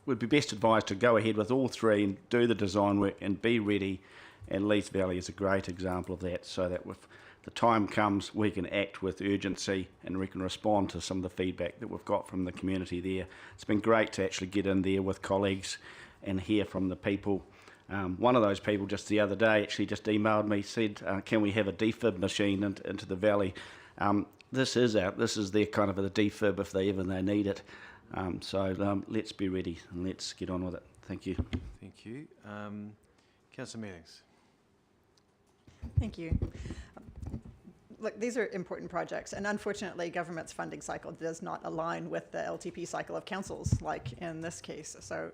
we'd be best advised to go ahead with all 3 and do the design work and be ready. And Lees Valley is a great example of that, so that if the time comes, we can act with urgency and we can respond to some of the feedback that we've got from the community there. It's been great to actually get in there with colleagues and hear from the people. One of those people just the other day actually just emailed me, said, can we have a defib machine into the valley? This is their kind of a defib if they need it. So let's be ready and let's get on with it. Thank you. Thank you. Councillor Mealings. Thank you. Look, these are important projects, and unfortunately, government's funding cycle does not align with the LTP cycle of councils, like in this case. So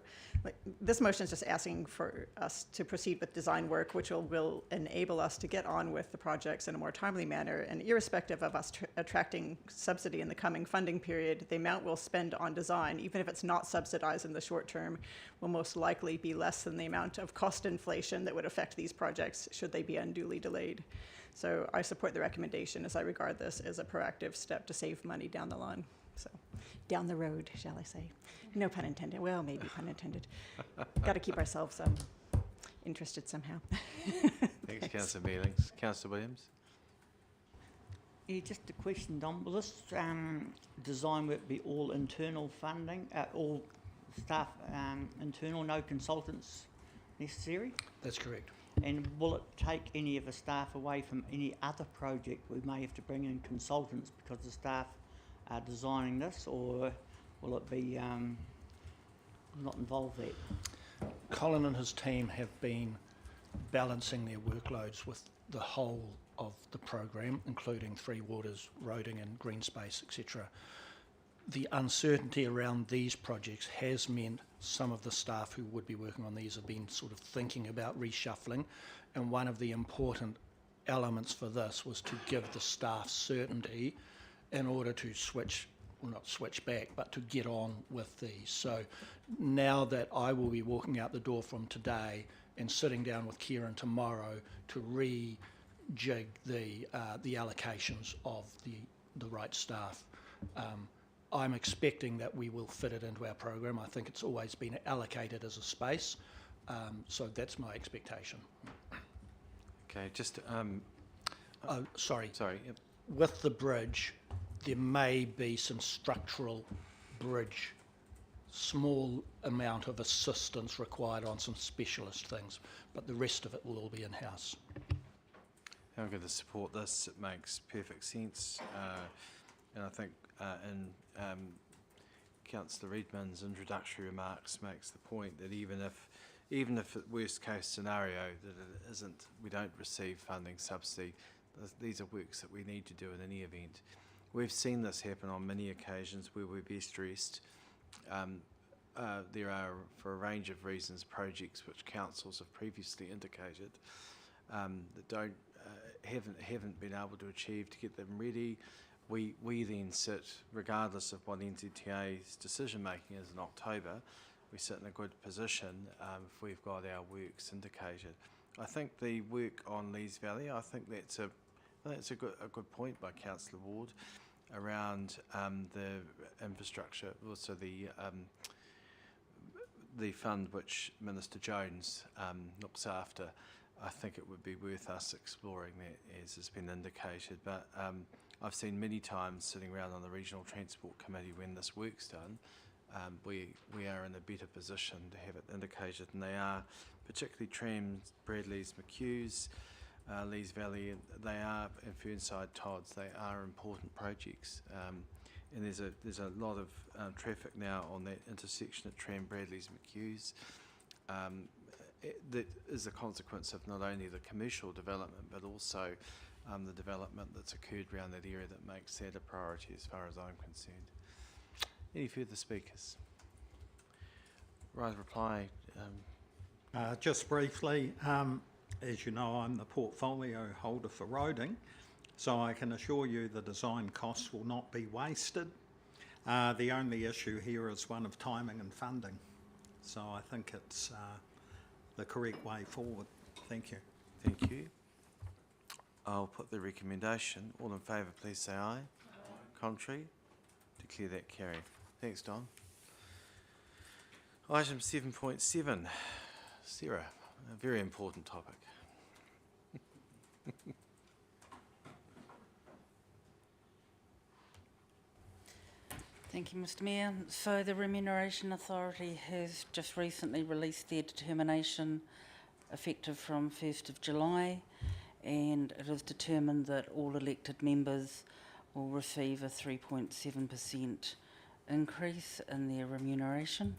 this motion is just asking for us to proceed with design work, which will enable us to get on with the projects in a more timely manner. And irrespective of us attracting subsidy in the coming funding period, the amount we'll spend on design, even if it's not subsidized in the short term, will most likely be less than the amount of cost inflation that would affect these projects should they be unduly delayed. So I support the recommendation, as I regard this as a proactive step to save money down the line. So down the road, shall I say. No pun intended. Well, maybe pun intended. Got to keep ourselves interested somehow. Thanks, Councillor Mealings. Councillor Williams. Yeah, just a question, Don. Will this design work be all internal funding, all staff internal, no consultants necessary? That's correct. And will it take any of the staff away from any other project we may have to bring in consultants because the staff are designing this, or will it be not involve that? Colin and his team have been balancing their workloads with the whole of the program, including Three Waters, roading and green space, etc. The uncertainty around these projects has meant some of the staff who would be working on these have been sort of thinking about reshuffling, and one of the important elements for this was to give the staff certainty in order to not switch back, but to get on with these. So now that I will be walking out the door from today and sitting down with Kieran tomorrow to rejig the allocations of the right staff, I'm expecting that we will fit it into our program. I think it's always been allocated as a space, so that's my expectation. Okay, just, Oh, sorry. sorry, yep. With the bridge, there may be some structural bridge, small amount of assistance required on some specialist things, but the rest of it will all be in-house. I'm going to support this. It makes perfect sense. And I think in Councillor Redmond's introductory remarks makes the point that even if worst case scenario that it isn't, we don't receive funding subsidy, these are works that we need to do in any event. We've seen this happen on many occasions where we're best dressed. There are, for a range of reasons, projects which councils have previously indicated that haven't been able to achieve to get them ready. We then sit, regardless of what NZTA's decision making is in October, we sit in a good position if we've got our works indicated. I think the work on Lees Valley, I think that's a good point by Councillor Ward around the infrastructure, also the fund which Minister Jones looks after. I think it would be worth us exploring that, as has been indicated. But I've seen many times sitting around on the Regional Transport Committee when this work's done, we are in a better position to have it indicated, and they are, particularly trams, Bradley's, McHugh's, Lees Valley, they are, and Fernside Todd's, they are important projects. And there's a lot of traffic now on that intersection at Tram, Bradley's, McHugh's. That is a consequence of not only the commercial development but also the development that's occurred around that area that makes that a priority as far as I'm concerned. Any further speakers? Right, reply. Just briefly, as you know, I'm the portfolio holder for roading, so I can assure you the design costs will not be wasted. The only issue here is one of timing and funding, so I think it's the correct way forward. Thank you. Thank you. I'll put the recommendation. All in favour, please say aye. Aye. Contrary? Declare that carried. Thanks, Don. Item 7.7. Sarah, a very important topic. Thank you, Mr. Mayor. So the Remuneration Authority has just recently released their determination effective from 1st of July, and it is determined that all elected members will receive a 3.7% increase in their remuneration,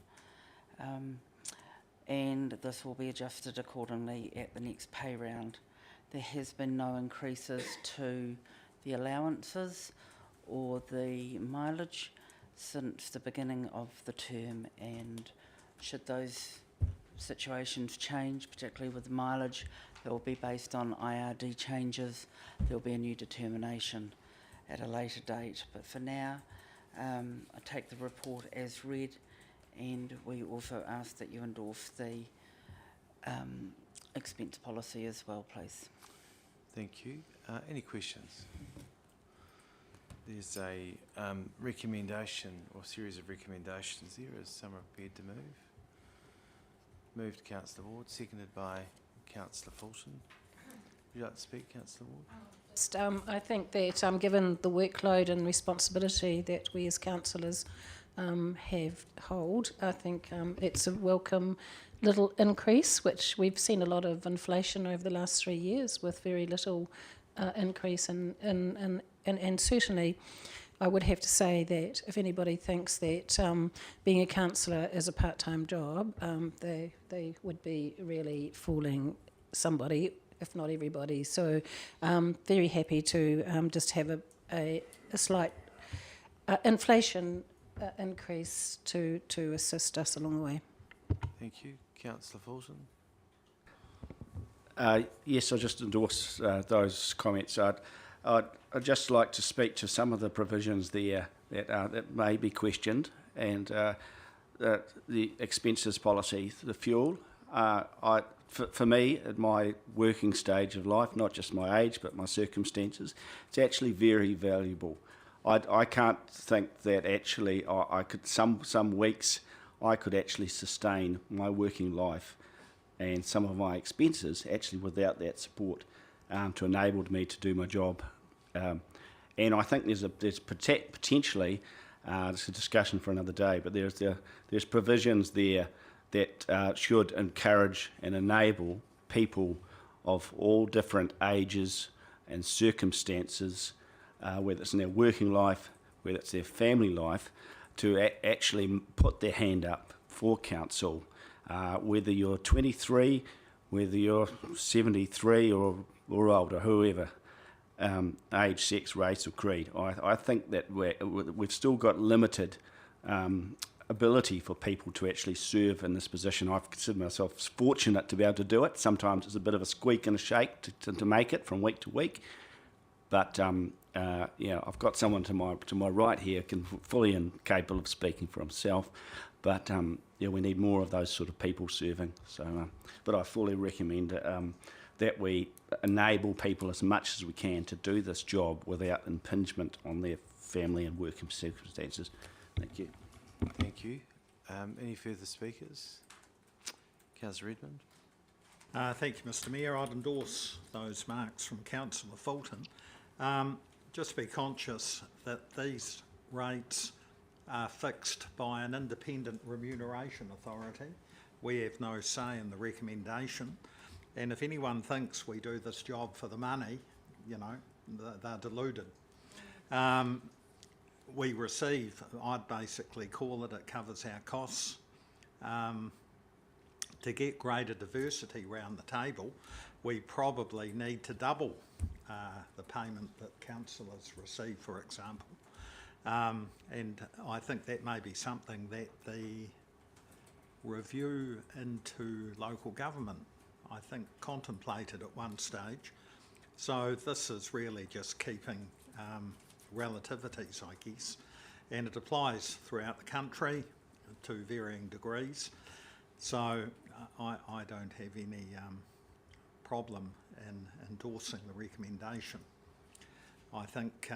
and this will be adjusted accordingly at the next pay round. There has been no increases to the allowances or the mileage since the beginning of the term, and should those situations change, particularly with mileage, it will be based on IRD changes. There will be a new determination at a later date, but for now I take the report as read, and we also ask that you endorse the expense policy as well, please. Thank you. Any questions? There's a recommendation or series of recommendations there. Is someone prepared to move? Moved Councillor Ward, seconded by Councillor Fulton. Would you like to speak, Councillor Ward? I think that given the workload and responsibility that we as councillors hold, I think it's a welcome little increase, which we've seen a lot of inflation over the last 3 years with very little increase and certainly I would have to say that if anybody thinks that being a councillor is a part-time job, they would be really fooling somebody, if not everybody. So very happy to just have a slight inflation increase to assist us along the way. Thank you. Councillor Fulton. Yes, I'll just endorse those comments. I'd just like to speak to some of the provisions there that may be questioned, and the expenses policy, the fuel. For me, at my working stage of life, not just my age but my circumstances, it's actually very valuable. I can't think that actually I could some weeks I could actually sustain my working life and some of my expenses actually without that support. to enable me to do my job. And I think there's potentially, it's a discussion for another day, but there's provisions there that should encourage and enable people of all different ages and circumstances, whether it's in their working life, whether it's their family life, to actually put their hand up for council, whether you're 23, whether you're 73 or older, whoever, age, sex, race or creed. I think that we've still got limited ability for people to actually serve in this position. I've considered myself fortunate to be able to do it. Sometimes it's a bit of a squeak and a shake to make it from week to week. But I've got someone to my right here fully and capable of speaking for himself. But we need more of those sort of people serving. So, but I fully recommend that we enable people as much as we can to do this job without impingement on their family and working circumstances. Thank you. Thank you. Any further speakers? Councillor Redmond. Thank you, Mr Mayor. I'd endorse those marks from Councillor Fulton. Just be conscious that these rates are fixed by an independent remuneration authority. We have no say in the recommendation. And if anyone thinks we do this job for the money, they're deluded. We receive, I'd basically call it covers our costs. To get greater diversity around the table, we probably need to double the payment that councillors receive, for example. And I think that may be something that the review into local government, I think, contemplated at one stage. So this is really just keeping relativities, I guess, and it applies throughout the country to varying degrees. So I don't have any problem in endorsing the recommendation. I think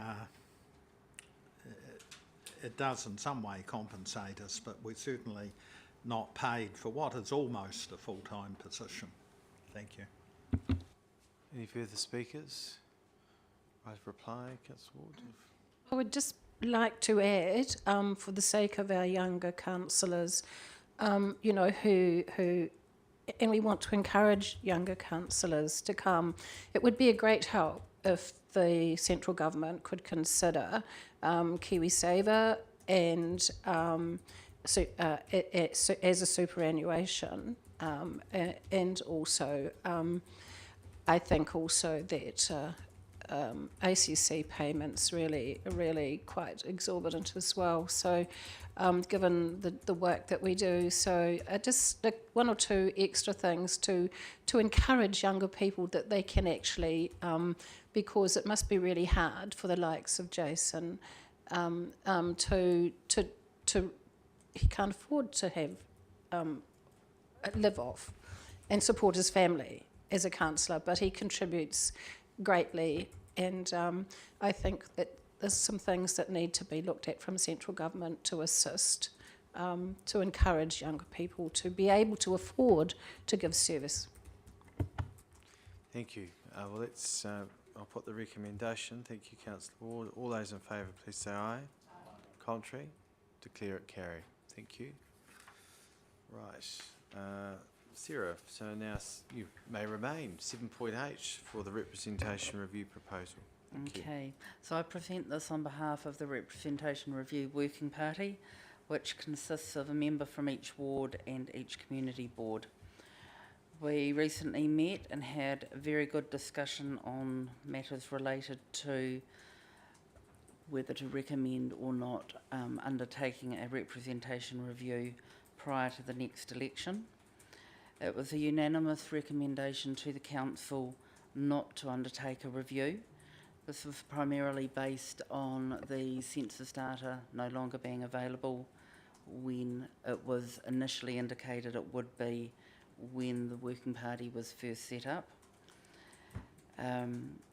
it does in some way compensate us, but we're certainly not paid for what is almost a full-time position. Thank you. Any further speakers? Right, reply, Councillor Ward. I would just like to add, for the sake of our younger councillors, who and we want to encourage younger councillors to come. It would be a great help if the central government could consider KiwiSaver and as a superannuation, and also I think also that ACC payments really quite exorbitant as well. So given the work that we do, so just like one or two extra things to encourage younger people that they can actually, because it must be really hard for the likes of Jason to he can't afford to have live off and support his family as a councillor, but he contributes greatly, and I think that there's some things that need to be looked at from central government to assist, to encourage younger people to be able to afford to give service. Thank you. Well, let's. I'll put the recommendation. Thank you, Councillor Ward. All those in favour, please say aye. Contrary, declare it carried. Thank you. Right. Sarah, so now you may remain 7.H for the representation review proposal. Okay, so I present this on behalf of the Representation Review Working Party, which consists of a member from each ward and each community board. We recently met and had a very good discussion on matters related to whether to recommend or not undertaking a representation review prior to the next election. It was a unanimous recommendation to the council not to undertake a review. This was primarily based on the census data no longer being available when it was initially indicated it would be when the working party was first set up.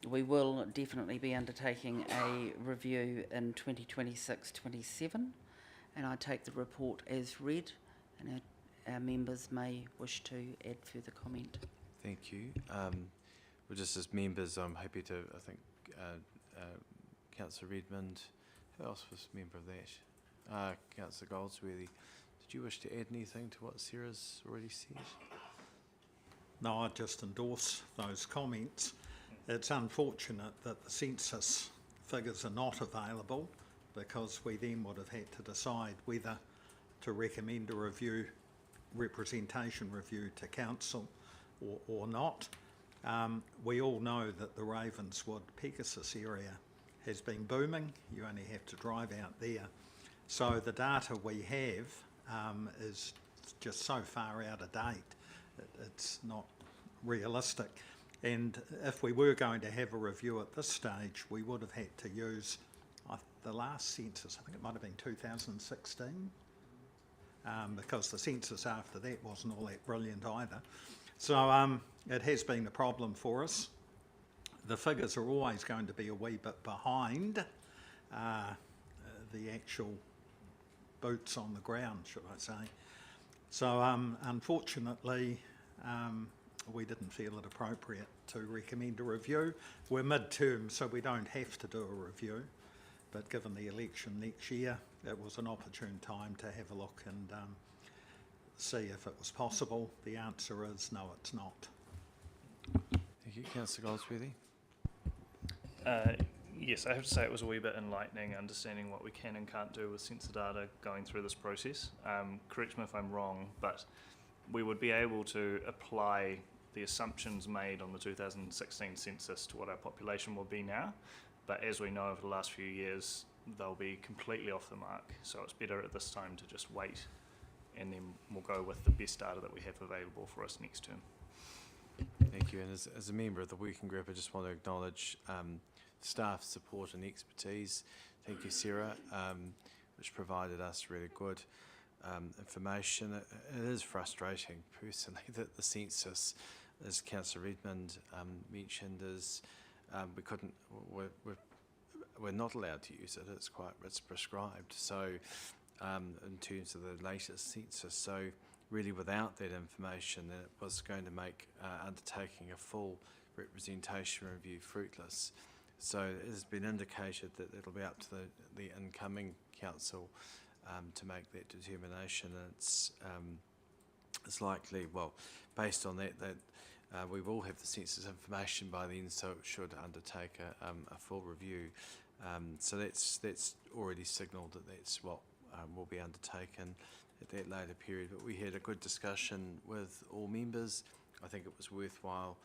We will definitely be undertaking a review in 2026-27, and I take the report as read, and our members may wish to add further comment. Thank you. just as members, I'm happy to, I think, Councillor Redmond, who else was a member of that? Councillor Goldsworthy. Did you wish to add anything to what Sarah's already said? No, I just endorse those comments. It's unfortunate that the census figures are not available, because we then would have had to decide whether to recommend a representation review to council or not. We all know that the Ravenswood Pegasus area has been booming. You only have to drive out there. So the data we have is just so far out of date, it's not realistic. And if we were going to have a review at this stage, we would have had to use the last census, I think it might have been 2016, because the census after that wasn't all that brilliant either. So it has been a problem for us. The figures are always going to be a wee bit behind the actual boots on the ground, should I say. So unfortunately, we didn't feel it appropriate to recommend a review. We're mid-term, so we don't have to do a review, but given the election next year, it was an opportune time to have a look and see if it was possible. The answer is no, it's not. Thank you. Councillor Goldsworthy. Yes, I have to say it was a wee bit enlightening understanding what we can and can't do with sensor data going through this process. Correct me if I'm wrong, but we would be able to apply the assumptions made on the 2016 census to what our population will be now. But as we know, over the last few years, they'll be completely off the mark. So it's better at this time to just wait, and then we'll go with the best data that we have available for us next term. Thank you. And as a member of the working group, I just want to acknowledge staff support and expertise. Thank you, Sarah, which provided us really good information. It is frustrating, personally, that the census, as Councillor Redmond mentioned, is we're not allowed to use it. It's prescribed. So in terms of the latest census, so really without that information, then it was going to make undertaking a full representation review fruitless. So it has been indicated that it'll be up to the incoming council to make that determination. And it's likely, well, based on that we will have the census information by then, so it should undertake a full review. So that's already signalled that that's what will be undertaken at that later period. But we had a good discussion with all members. I think it was worthwhile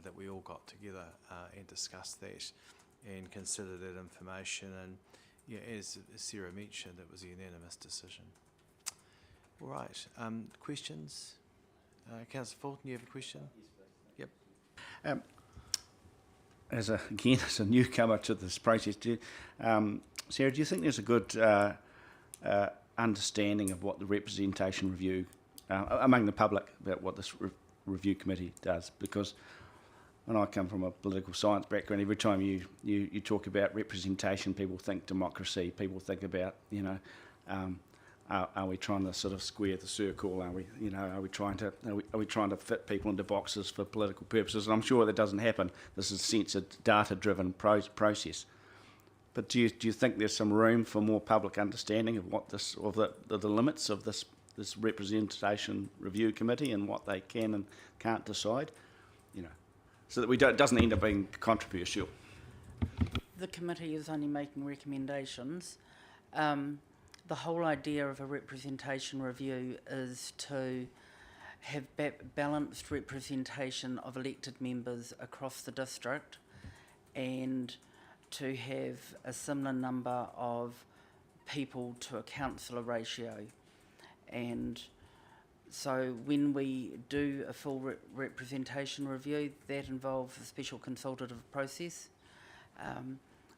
that we all got together and discussed that and considered that information. And yeah, as Sarah mentioned, it was a unanimous decision. All right, questions? Councillor Fulton, you have a question? Yep. As a newcomer to this process, Sarah, do you think there's a good understanding of what the representation review among the public about what this review committee does? Because when I come from a political science background, every time you talk about representation, people think democracy. People think about, are we trying to sort of square the circle? Are we trying to fit people into boxes for political purposes? And I'm sure that doesn't happen. This is a censored, data-driven process. But do you think there's some room for more public understanding of what the limits of this representation review committee and what they can and can't decide? So that it doesn't end up being controversial. The committee is only making recommendations. The whole idea of a representation review is to have balanced representation of elected members across the district and to have a similar number of people to a councillor ratio. And so when we do a full representation review, that involves a special consultative process.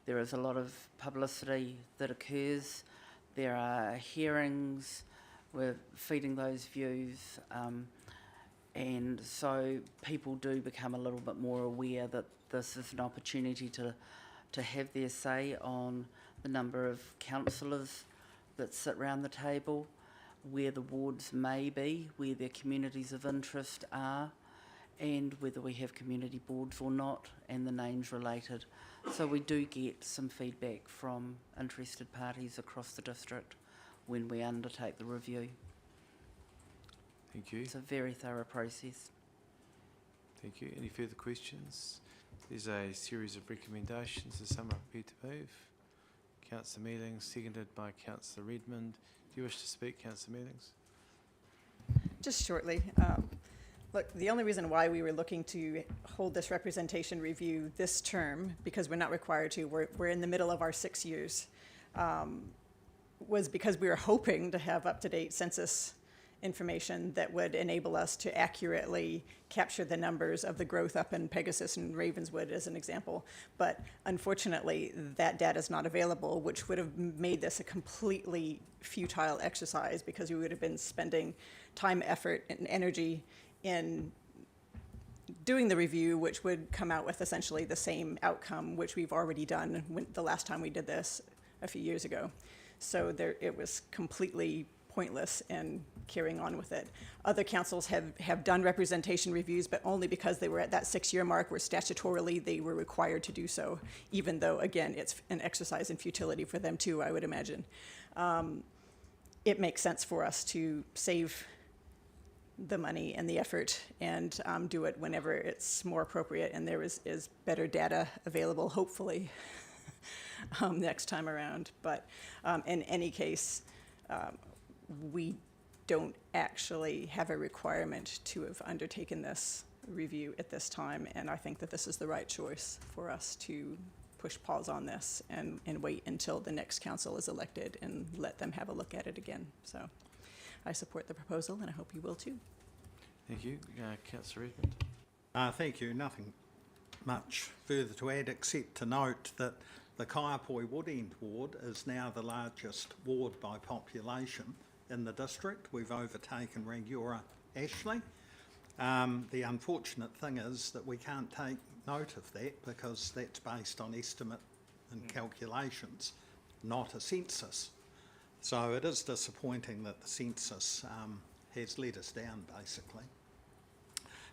There is a lot of publicity that occurs. There are hearings. We're feeding those views. And so people do become a little bit more aware that this is an opportunity to have their say on the number of councillors that sit around the table, where the wards may be, where their communities of interest are, and whether we have community boards or not, and the names related. So we do get some feedback from interested parties across the district when we undertake the review. Thank you. It's a very thorough process. Thank you. Any further questions? There's a series of recommendations. Does someone appear to move? Councillor Mealings, seconded by Councillor Redmond. Do you wish to speak, Councillor Mealings? Just shortly. Look, the only reason why we were looking to hold this representation review this term, because we're not required to, we're in the middle of our 6 years, was because we were hoping to have up-to-date census information that would enable us to accurately capture the numbers of the growth up in Pegasus and Ravenswood as an example. But unfortunately, that data is not available, which would have made this a completely futile exercise because we would have been spending time, effort, and energy in doing the review, which would come out with essentially the same outcome, which we've already done the last time we did this a few years ago. So it was completely pointless in carrying on with it. Other councils have done representation reviews, but only because they were at that 6-year mark where statutorily they were required to do so, even though, again, it's an exercise in futility for them too, I would imagine. It makes sense for us to save the money and the effort and do it whenever it's more appropriate and there is better data available, hopefully, next time around. But in any case, we don't actually have a requirement to have undertaken this review at this time, and I think that this is the right choice for us to push pause on this and wait until the next council is elected and let them have a look at it again. So I support the proposal, and I hope you will too. Thank you. Councillor Redmond. Thank you. Nothing much further to add except to note that the Kaiapoi Woodend ward is now the largest ward by population in the district. We've overtaken Rangiora Ashley. The unfortunate thing is that we can't take note of that because that's based on estimate and calculations, not a census. So it is disappointing that the census has let us down, basically.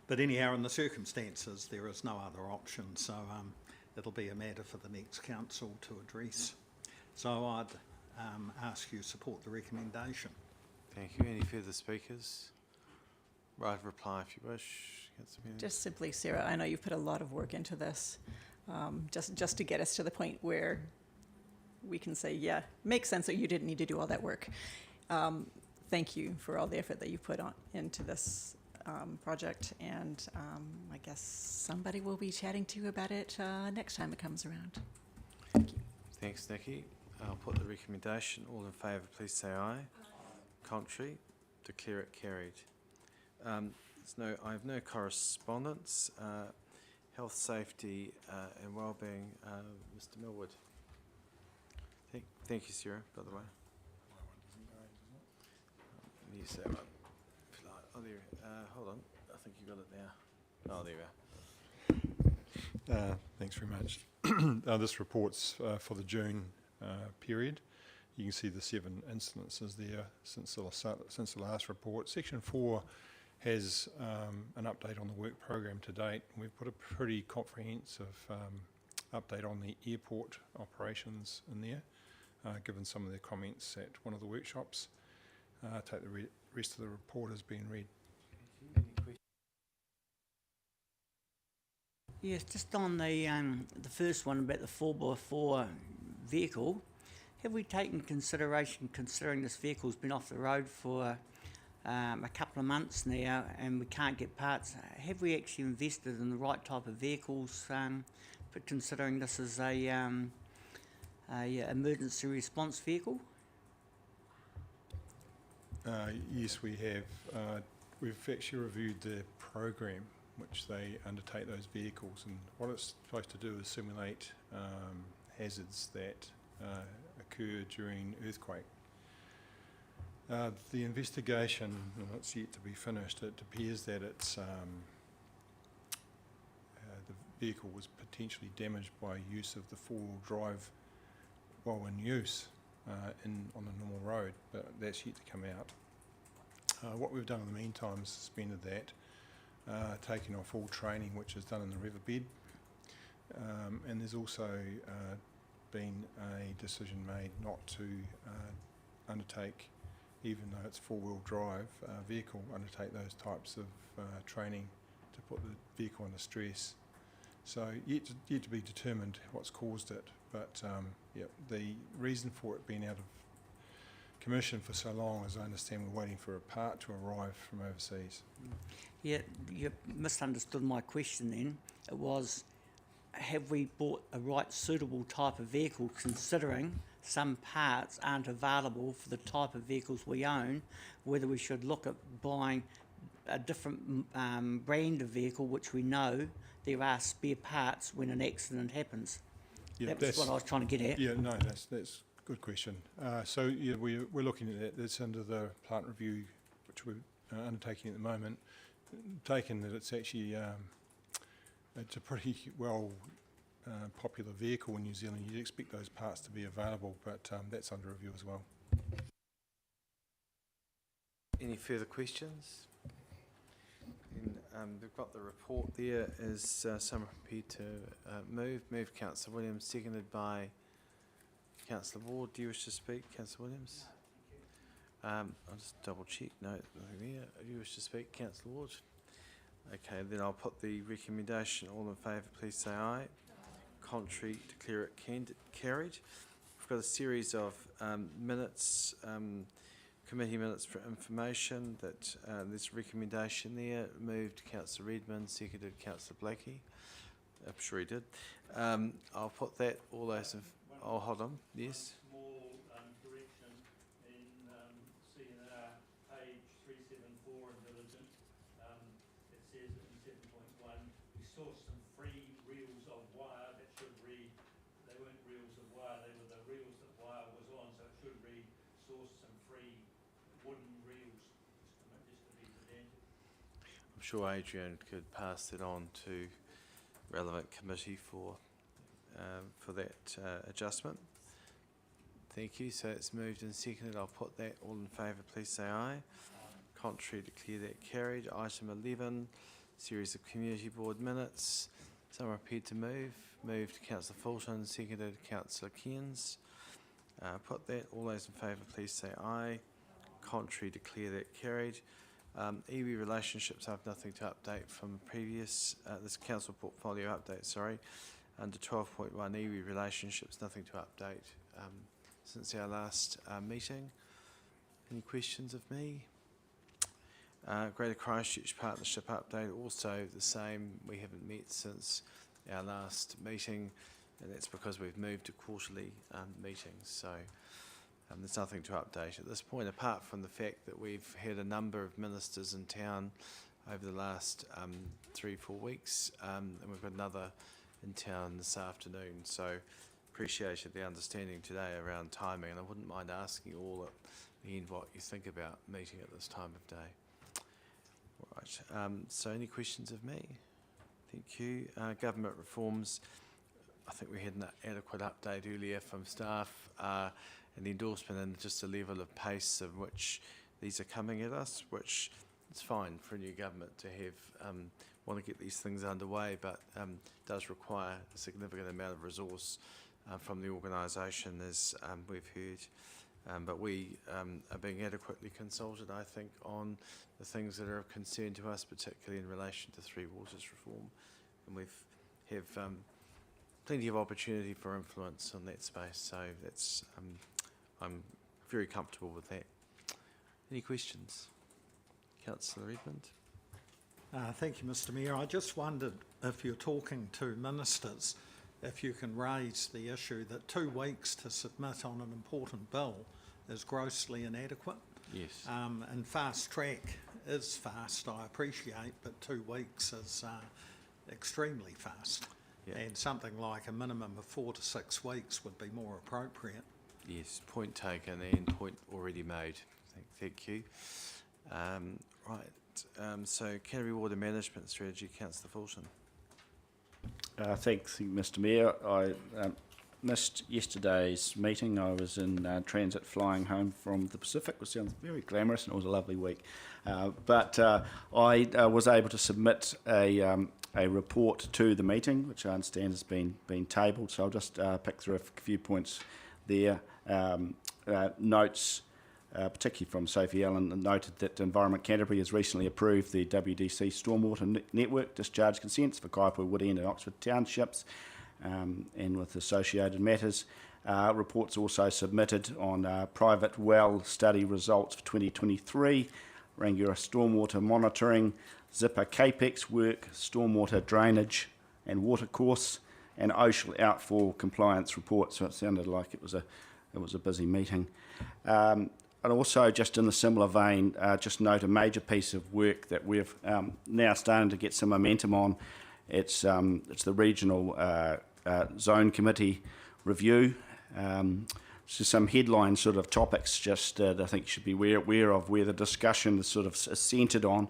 But anyhow, in the circumstances, there is no other option, so it'll be a matter for the next council to address. So I'd ask you to support the recommendation. Thank you. Any further speakers? Right of reply if you wish. Just simply, Sarah, I know you've put a lot of work into this, just to get us to the point where we can say, yeah, makes sense that you didn't need to do all that work. Thank you for all the effort that you put into this project, and I guess somebody will be chatting to you about it next time it comes around. Thank you. Thanks, Nikki. I'll put the recommendation. All in favour, please say aye. Contrary, declare it carried. I have no correspondence. Health, safety and wellbeing, Mr. Millwood. Thank you, Sarah, by the way. Yes, that one. Oh, there. Hold on. I think you got it now. Oh, there we are. Thanks very much. This report's for the June period. You can see the 7 incidences there since the last report. Section 4 has an update on the work program to date. We've put a pretty comprehensive update on the airport operations in there, given some of the comments at one of the workshops. Take the rest of the report has been read. Yes, just on the first one about the 4x4 vehicle, have we taken consideration, considering this vehicle's been off the road for a couple of months now and we can't get parts, have we actually invested in the right type of vehicles, but considering this is a emergency response vehicle? Yes, we have. We've actually reviewed the program which they undertake those vehicles, and what it's supposed to do is simulate hazards that occur during earthquake. The investigation, and it's yet to be finished, it appears that it's the vehicle was potentially damaged by use of the four-wheel drive while in use on a normal road, but that's yet to come out. What we've done in the meantime is suspended that taking off all training which is done in the riverbed. And there's also been a decision made not to undertake, even though it's four-wheel drive vehicle, undertake those types of training to put the vehicle under stress. So yet to be determined what's caused it, but the reason for it being out of commission for so long is I understand we're waiting for a part to arrive from overseas. Yeah, you misunderstood my question then. It was, have we bought a right suitable type of vehicle, considering some parts aren't available for the type of vehicles we own, whether we should look at buying a different brand of vehicle, which we know there are spare parts when an accident happens. Yeah, that's what I was trying to get at. Yeah, no, that's a good question. So yeah, we're looking at that. That's under the plant review, which we're undertaking at the moment. Taken that it's actually it's a pretty well popular vehicle in New Zealand. You'd expect those parts to be available, but that's under review as well. Any further questions? And we've got the report there. Is someone prepared to move? Councillor Williams, seconded by Councillor Ward. Do you wish to speak, Councillor Williams? I'll just double check. No, nothing there. Do you wish to speak, Councillor Ward? Okay, then I'll put the recommendation. All in favour, please say aye. Contrary, declare it carried. We've got a series of minutes, committee minutes for information. That there's a recommendation there. Moved Councillor Redmond, seconded Councillor Blakey. I'm sure he did. I'll put that. All those. Oh, hold on. Yes. Small correction in CNR page 374 in diligent. It says in 7.1 we sourced some free reels of wire. That should read, they weren't reels of wire, they were the reels that wire was on, so it should read sourced some free wooden reels, just to be pedantic. I'm sure Adrian could pass that on to relevant committee for that adjustment. Thank you. So it's moved and seconded. I'll put that. All in favour, please say aye. Contrary, declare that carried. Item 11, series of community board minutes. Someone prepared to move. Moved Councillor Fulton, seconded Councillor Cairns. Put that. All those in favour, please say aye. Contrary, declare that carried. Iwi relationships, I have nothing to update from previous, this council portfolio update, sorry. Under 12.1 iwi relationships, nothing to update since our last meeting. Any questions of me? Greater Christchurch Partnership update, also the same. We haven't met since our last meeting, and that's because we've moved to quarterly meetings. So there's nothing to update at this point, apart from the fact that we've had a number of ministers in town over the last 3-4 weeks, and we've got another in town this afternoon. So appreciated the understanding today around timing, and I wouldn't mind asking you all at the end what you think about meeting at this time of day. All right, so any questions of me? Thank you. Government reforms, I think we had an adequate update earlier from staff, and the endorsement and just the level of pace of which these are coming at us, which it's fine for a new government to have want to get these things underway, but does require a significant amount of resource from the organisation, as we've heard. But we are being adequately consulted, I think, on the things that are of concern to us, particularly in relation to Three Waters reform, and have plenty of opportunity for influence on that space. So that's I'm very comfortable with that. Any questions? Councillor Redmond. Thank you, Mr. Mayor. I just wondered if you're talking to ministers, if you can raise the issue that 2 weeks to submit on an important bill is grossly inadequate. Yes. And fast track is fast, I appreciate, but 2 weeks is extremely fast. Yeah. And something like a minimum of 4 to 6 weeks would be more appropriate. Yes, point taken and point already made. Thank you. Right, so Canterbury Water Management Strategy, Councillor Fulton. Thanks, Mr. Mayor. I missed yesterday's meeting. I was in transit flying home from the Pacific, which sounds very glamorous, and it was a lovely week. But I was able to submit a report to the meeting, which I understand has been tabled. So I'll just pick through a few points there. Notes, particularly from Sophie Allen, noted that Environment Canterbury has recently approved the WDC Stormwater Network discharge consents for Kaipua, Woodend and Oxford townships, and with associated matters. Reports also submitted on private well study results for 2023, Rangiora stormwater monitoring, Zipper capex work, stormwater drainage and watercourse, and ocean outfall compliance reports. So it sounded like it was a busy meeting. And also, just in a similar vein, just note a major piece of work that we've now starting to get some momentum on. It's the regional zone committee review. So some headline sort of topics just that I think you should be aware of, where the discussion is sort of centred on.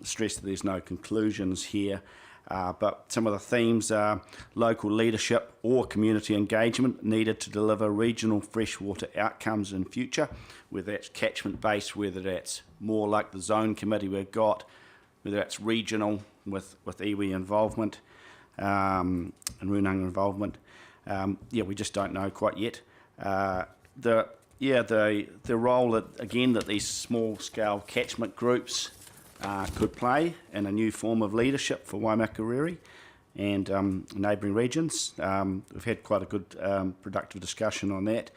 Stress that there's no conclusions here, but some of the themes are local leadership or community engagement needed to deliver regional freshwater outcomes in future, whether that's catchment based, whether that's more like the zone committee we've got, whether that's regional with iwi involvement and Runanga involvement. We just don't know quite yet. The role that these small scale catchment groups could play in a new form of leadership for Waimakariri and neighbouring regions. We've had quite a good productive discussion on that,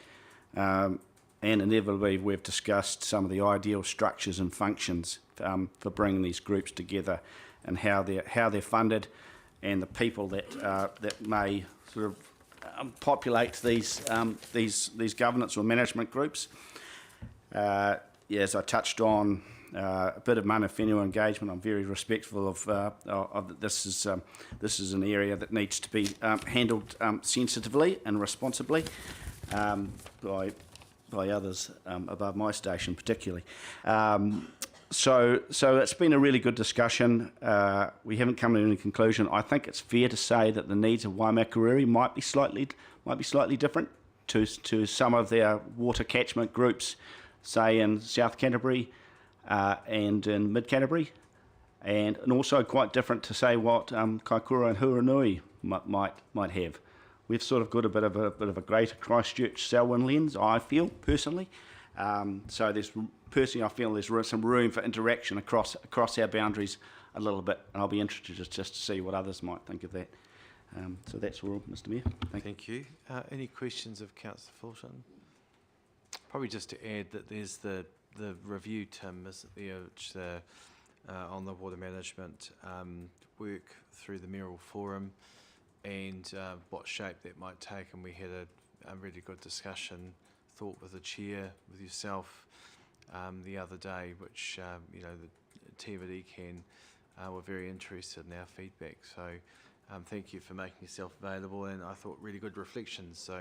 and inevitably we've discussed some of the ideal structures and functions for bringing these groups together and how they're funded, and the people that may sort of populate these governance or management groups. As I touched on, a bit of mana whenua engagement. I'm very respectful of this. This is an area that needs to be handled sensitively and responsibly by others above my station, particularly. So it's been a really good discussion. We haven't come to any conclusion. I think it's fair to say that the needs of Waimakariri might be slightly different to some of their water catchment groups, say in South Canterbury and in Mid Canterbury, and also quite different to say what Kaikoura and Huranui might have. We've sort of got a bit of a greater Christchurch Selwyn lens, I feel personally. So I feel there's some room for interaction across our boundaries a little bit, and I'll be interested just to see what others might think of that. So that's all, Mr. Mayor. Thank you. Any questions of Councillor Fulton? Probably just to add that there's the review, Tim, isn't there, which on the water management work through the Mayoral Forum, and what shape that might take. And we had a really good discussion, thought with the chair, with yourself, the other day, which the team at ECAN were very interested in our feedback. So thank you for making yourself available, and I thought really good reflections. So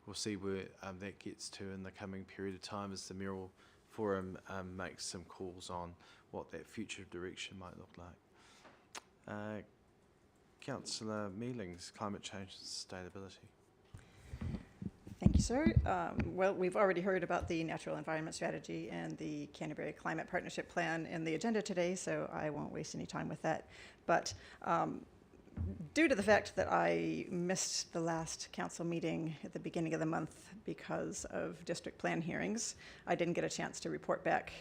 we'll see where that gets to in the coming period of time as the Mayoral Forum makes some calls on what that future direction might look like. Councillor Mealings, Climate Change and Sustainability. Thank you, sir. Well, we've already heard about the Natural Environment Strategy and the Canterbury Climate Partnership Plan in the agenda today, so I won't waste any time with that. But due to the fact that I missed the last council meeting at the beginning of the month because of district plan hearings, I didn't get a chance to report back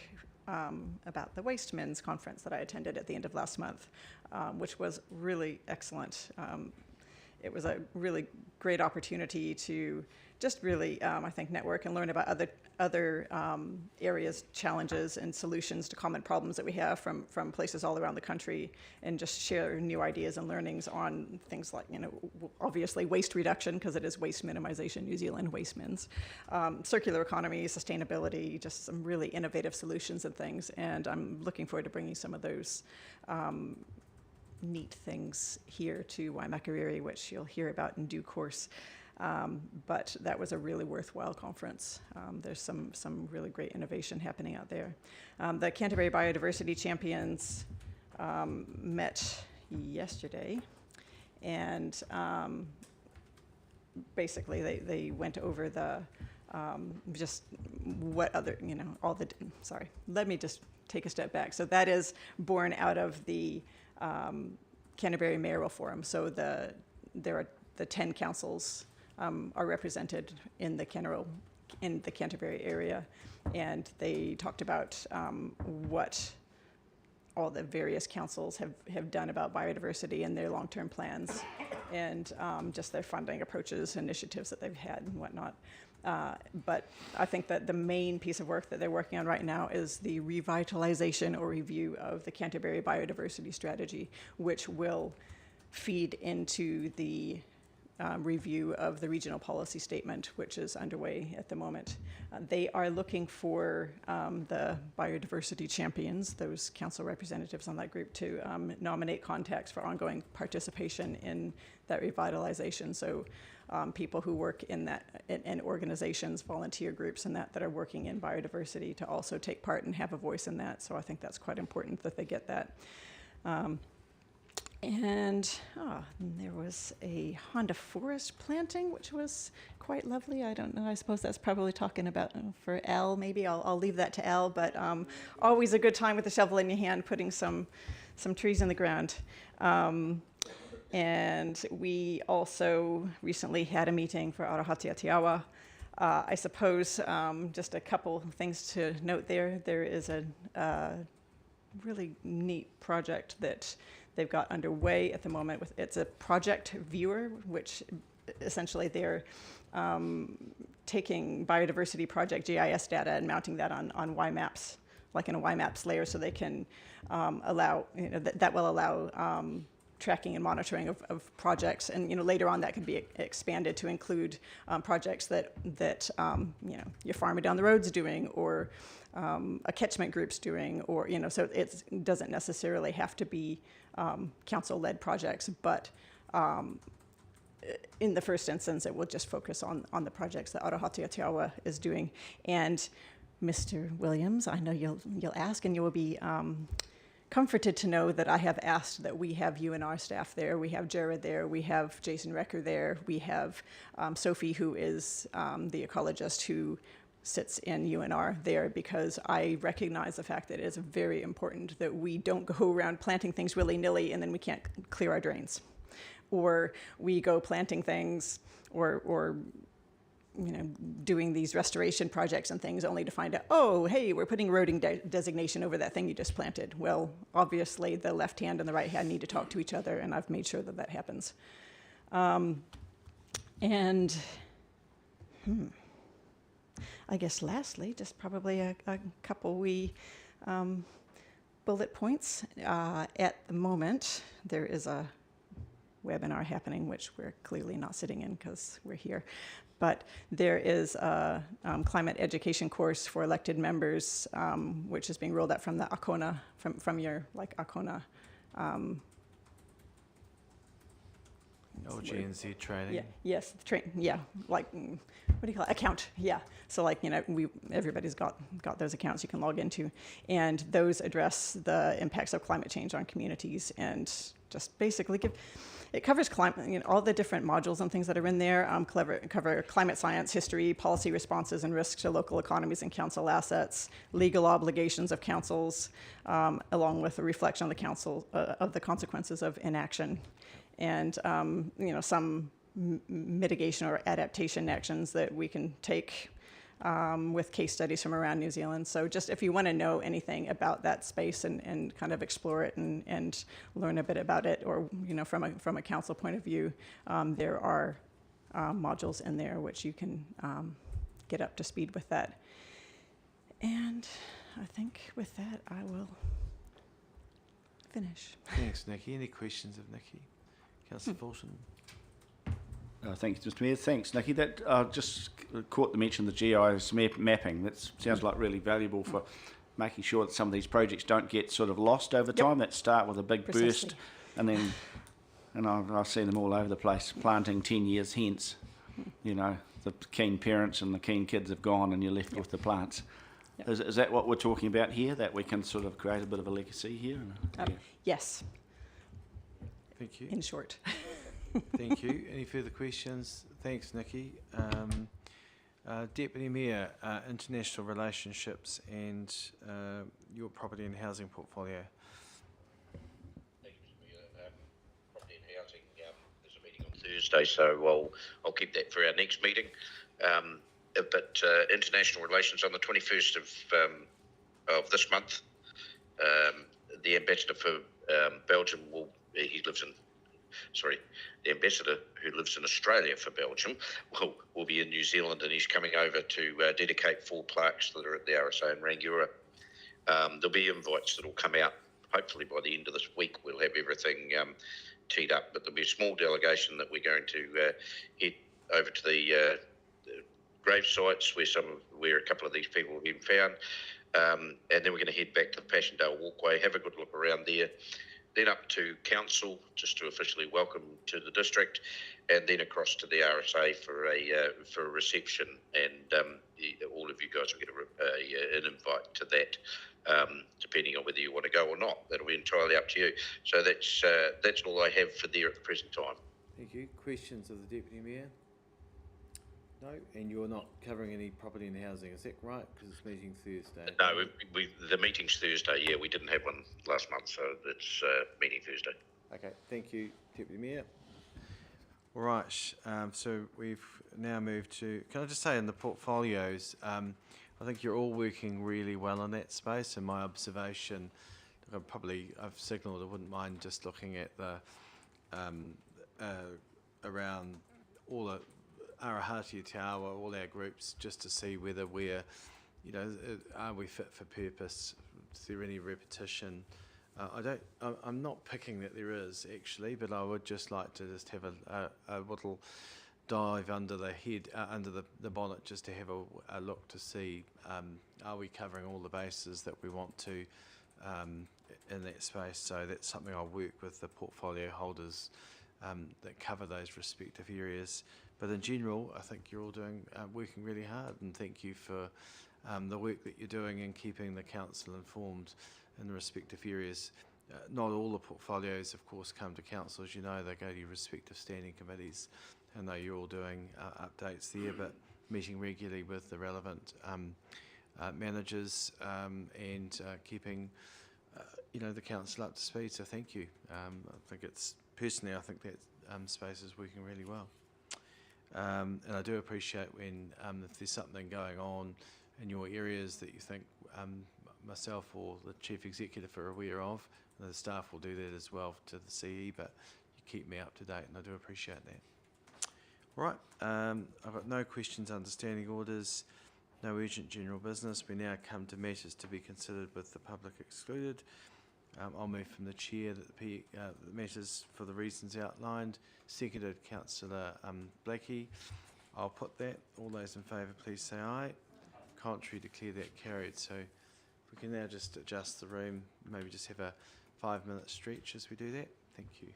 about the Waste Men's conference that I attended at the end of last month, which was really excellent. It was a really great opportunity to just really, I think, network and learn about other areas, challenges, and solutions to common problems that we have from places all around the country, and just share new ideas and learnings on things like, obviously waste reduction, because it is Waste Minimisation New Zealand, Waste Mins, circular economy, sustainability, just some really innovative solutions and things. And I'm looking forward to bringing some of those neat things here to Waimakariri, which you'll hear about in due course. But that was a really worthwhile conference. There's some really great innovation happening out there. The Canterbury Biodiversity Champions met yesterday, and basically they went over the just what other, you know, all the, sorry, let me just take a step back. So that is born out of the Canterbury Mayoral Forum. So there are the 10 councils are represented in the Canterbury area, and they talked about what all the various councils have done about biodiversity and their long-term plans, and just their funding approaches, initiatives that they've had and whatnot. But I think that the main piece of work that they're working on right now is the revitalization or review of the Canterbury Biodiversity Strategy, which will feed into the review of the regional policy statement, which is underway at the moment. They are looking for the biodiversity champions, those council representatives on that group, to nominate contacts for ongoing participation in that revitalization. So people who work in that, in organizations, volunteer groups and that are working in biodiversity, to also take part and have a voice in that. So I think that's quite important that they get that. And there was a Honda forest planting, which was quite lovely. I don't know, I suppose that's probably talking about for Al, maybe. I'll leave that to Al, but always a good time with a shovel in your hand, putting some trees in the ground. And we also recently had a meeting for Arahati Atiawa. I suppose just a couple things to note there. There is a really neat project that they've got underway at the moment. It's a project viewer, which essentially they're taking biodiversity project GIS data and mounting that on WiMaps, like in a WiMaps layer, so they can allow, you know, that will allow tracking and monitoring of projects, and, you know, later on that could be expanded to include projects that you know, your farmer down the road's doing, or a catchment group's doing, or, you know, so it doesn't necessarily have to be council-led projects, but in the first instance, it will just focus on the projects that Arahati Atiawa is doing. And Mr. Williams, I know you'll ask, and you will be comforted to know that I have asked that we have UNR staff there. We have Jared there. We have Jason Recker there. We have Sophie, who is the ecologist who sits in UNR there, because I recognize the fact that it is very important that we don't go around planting things willy-nilly and then we can't clear our drains. Or we go planting things or you know, doing these restoration projects and things only to find out, oh, hey, we're putting roading designation over that thing you just planted. Well, obviously the left hand and the right hand need to talk to each other, and I've made sure that that happens. I guess lastly, just probably a couple bullet points. At the moment, there is a webinar happening, which we're clearly not sitting in because we're here. But there is a climate education course for elected members, which is being rolled out from the ACONA, from your, like, ACONA. LGNZ training. Yeah, yes, yeah, like, what do you call it? Account, yeah. So, like, you know, everybody's got those accounts you can log into, and those address the impacts of climate change on communities, and just basically it covers climate, you know, all the different modules and things that are in there. Cover climate science, history, policy responses and risks to local economies and council assets, legal obligations of councils, along with a reflection on the council of the consequences of inaction, and you know, some mitigation or adaptation actions that we can take with case studies from around New Zealand. So just if you want to know anything about that space and kind of explore it and learn a bit about it, or, you know, from a council point of view, there are modules in there which you can get up to speed with that. And I think with that, I will finish. Thanks, Nikki. Any questions of Nikki? Councillor Fulton. Thank you, Mr. Mayor. Thanks, Nikki. That just caught the mention of the GIS mapping. That sounds like really valuable for making sure that some of these projects don't get sort of lost over time. That start with a big burst, and then, and I've seen them all over the place, planting 10 years hence. You know, the keen parents and the keen kids have gone, and you're left with the plants. Is that what we're talking about here? That we can sort of create a bit of a legacy here? Yes. Thank you. In short. Thank you. Any further questions? Thanks, Nikki. Deputy Mayor, International Relationships and your property and housing portfolio. Thank you, Mr. Mayor. Property and housing, there's a meeting on Thursday, so I'll keep that for our next meeting. But international relations on the 21st of this month, the ambassador for Belgium the ambassador who lives in Australia for Belgium will be in New Zealand, and he's coming over to dedicate 4 plaques that are at the RSA in Rangiora. There'll be invites that will come out. Hopefully by the end of this week, we'll have everything teed up. But there'll be a small delegation that we're going to head over to the grave sites where a couple of these people have been found. And then we're going to head back to the Passchendaele Walkway, have a good look around there, then up to council just to officially welcome to the district, and then across to the RSA for a reception. And all of you guys will get an invite to that, depending on whether you want to go or not. That'll be entirely up to you. So that's all I have for there at the present time. Thank you. Questions of the Deputy Mayor? No, and you're not covering any property and housing, is that right? Because it's meeting Thursday. No, the meeting's Thursday. Yeah, we didn't have one last month, so it's meeting Thursday. Okay, thank you, Deputy Mayor. All right, so we've now moved to, can I just say in the portfolios, I think you're all working really well in that space, and my observation, I've signalled I wouldn't mind just looking at the, around all the Arahatia Tower, all our groups, just to see whether we're, are we fit for purpose? Is there any repetition? I'm not picking that there is actually, but I would just like to just have a little dive under the head, under the bonnet, just to have a look to see, are we covering all the bases that we want to in that space? So that's something I'll work with the portfolio holders that cover those respective areas. But in general, I think you're all working really hard, and thank you for the work that you're doing in keeping the council informed in the respective areas. Not all the portfolios, of course, come to council. As you know, they go to your respective standing committees. I know you're all doing updates there, but meeting regularly with the relevant managers and keeping the council up to speed. So thank you. I think that space is working really well. And I do appreciate when if there's something going on in your areas that you think myself or the Chief Executive are aware of, and the staff will do that as well to the CE, but you keep me up to date, and I do appreciate that. All right, I've got no questions under standing orders, no urgent general business. We now come to matters to be considered with the public excluded. I'll move from the chair that the matters for the reasons outlined. Seconded, Councillor Blackie. I'll put that. All those in favour, please say aye. Contrary, declare that carried. So if we can now just adjust the room, maybe just have a 5-minute stretch as we do that. Thank you.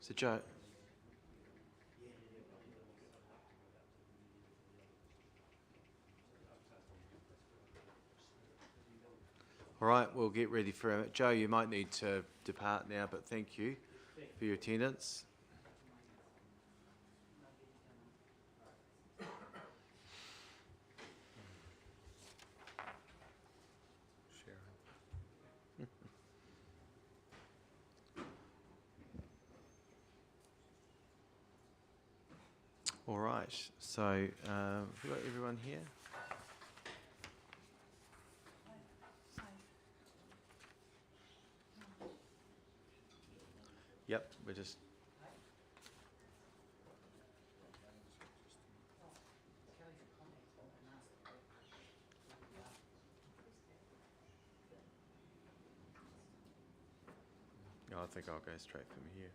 So Joe. All right, we'll get ready for it. Joe, you might need to depart now, but thank you for your attendance. All right, so have we got everyone here? Yep, we're just... I think I'll go straight from here.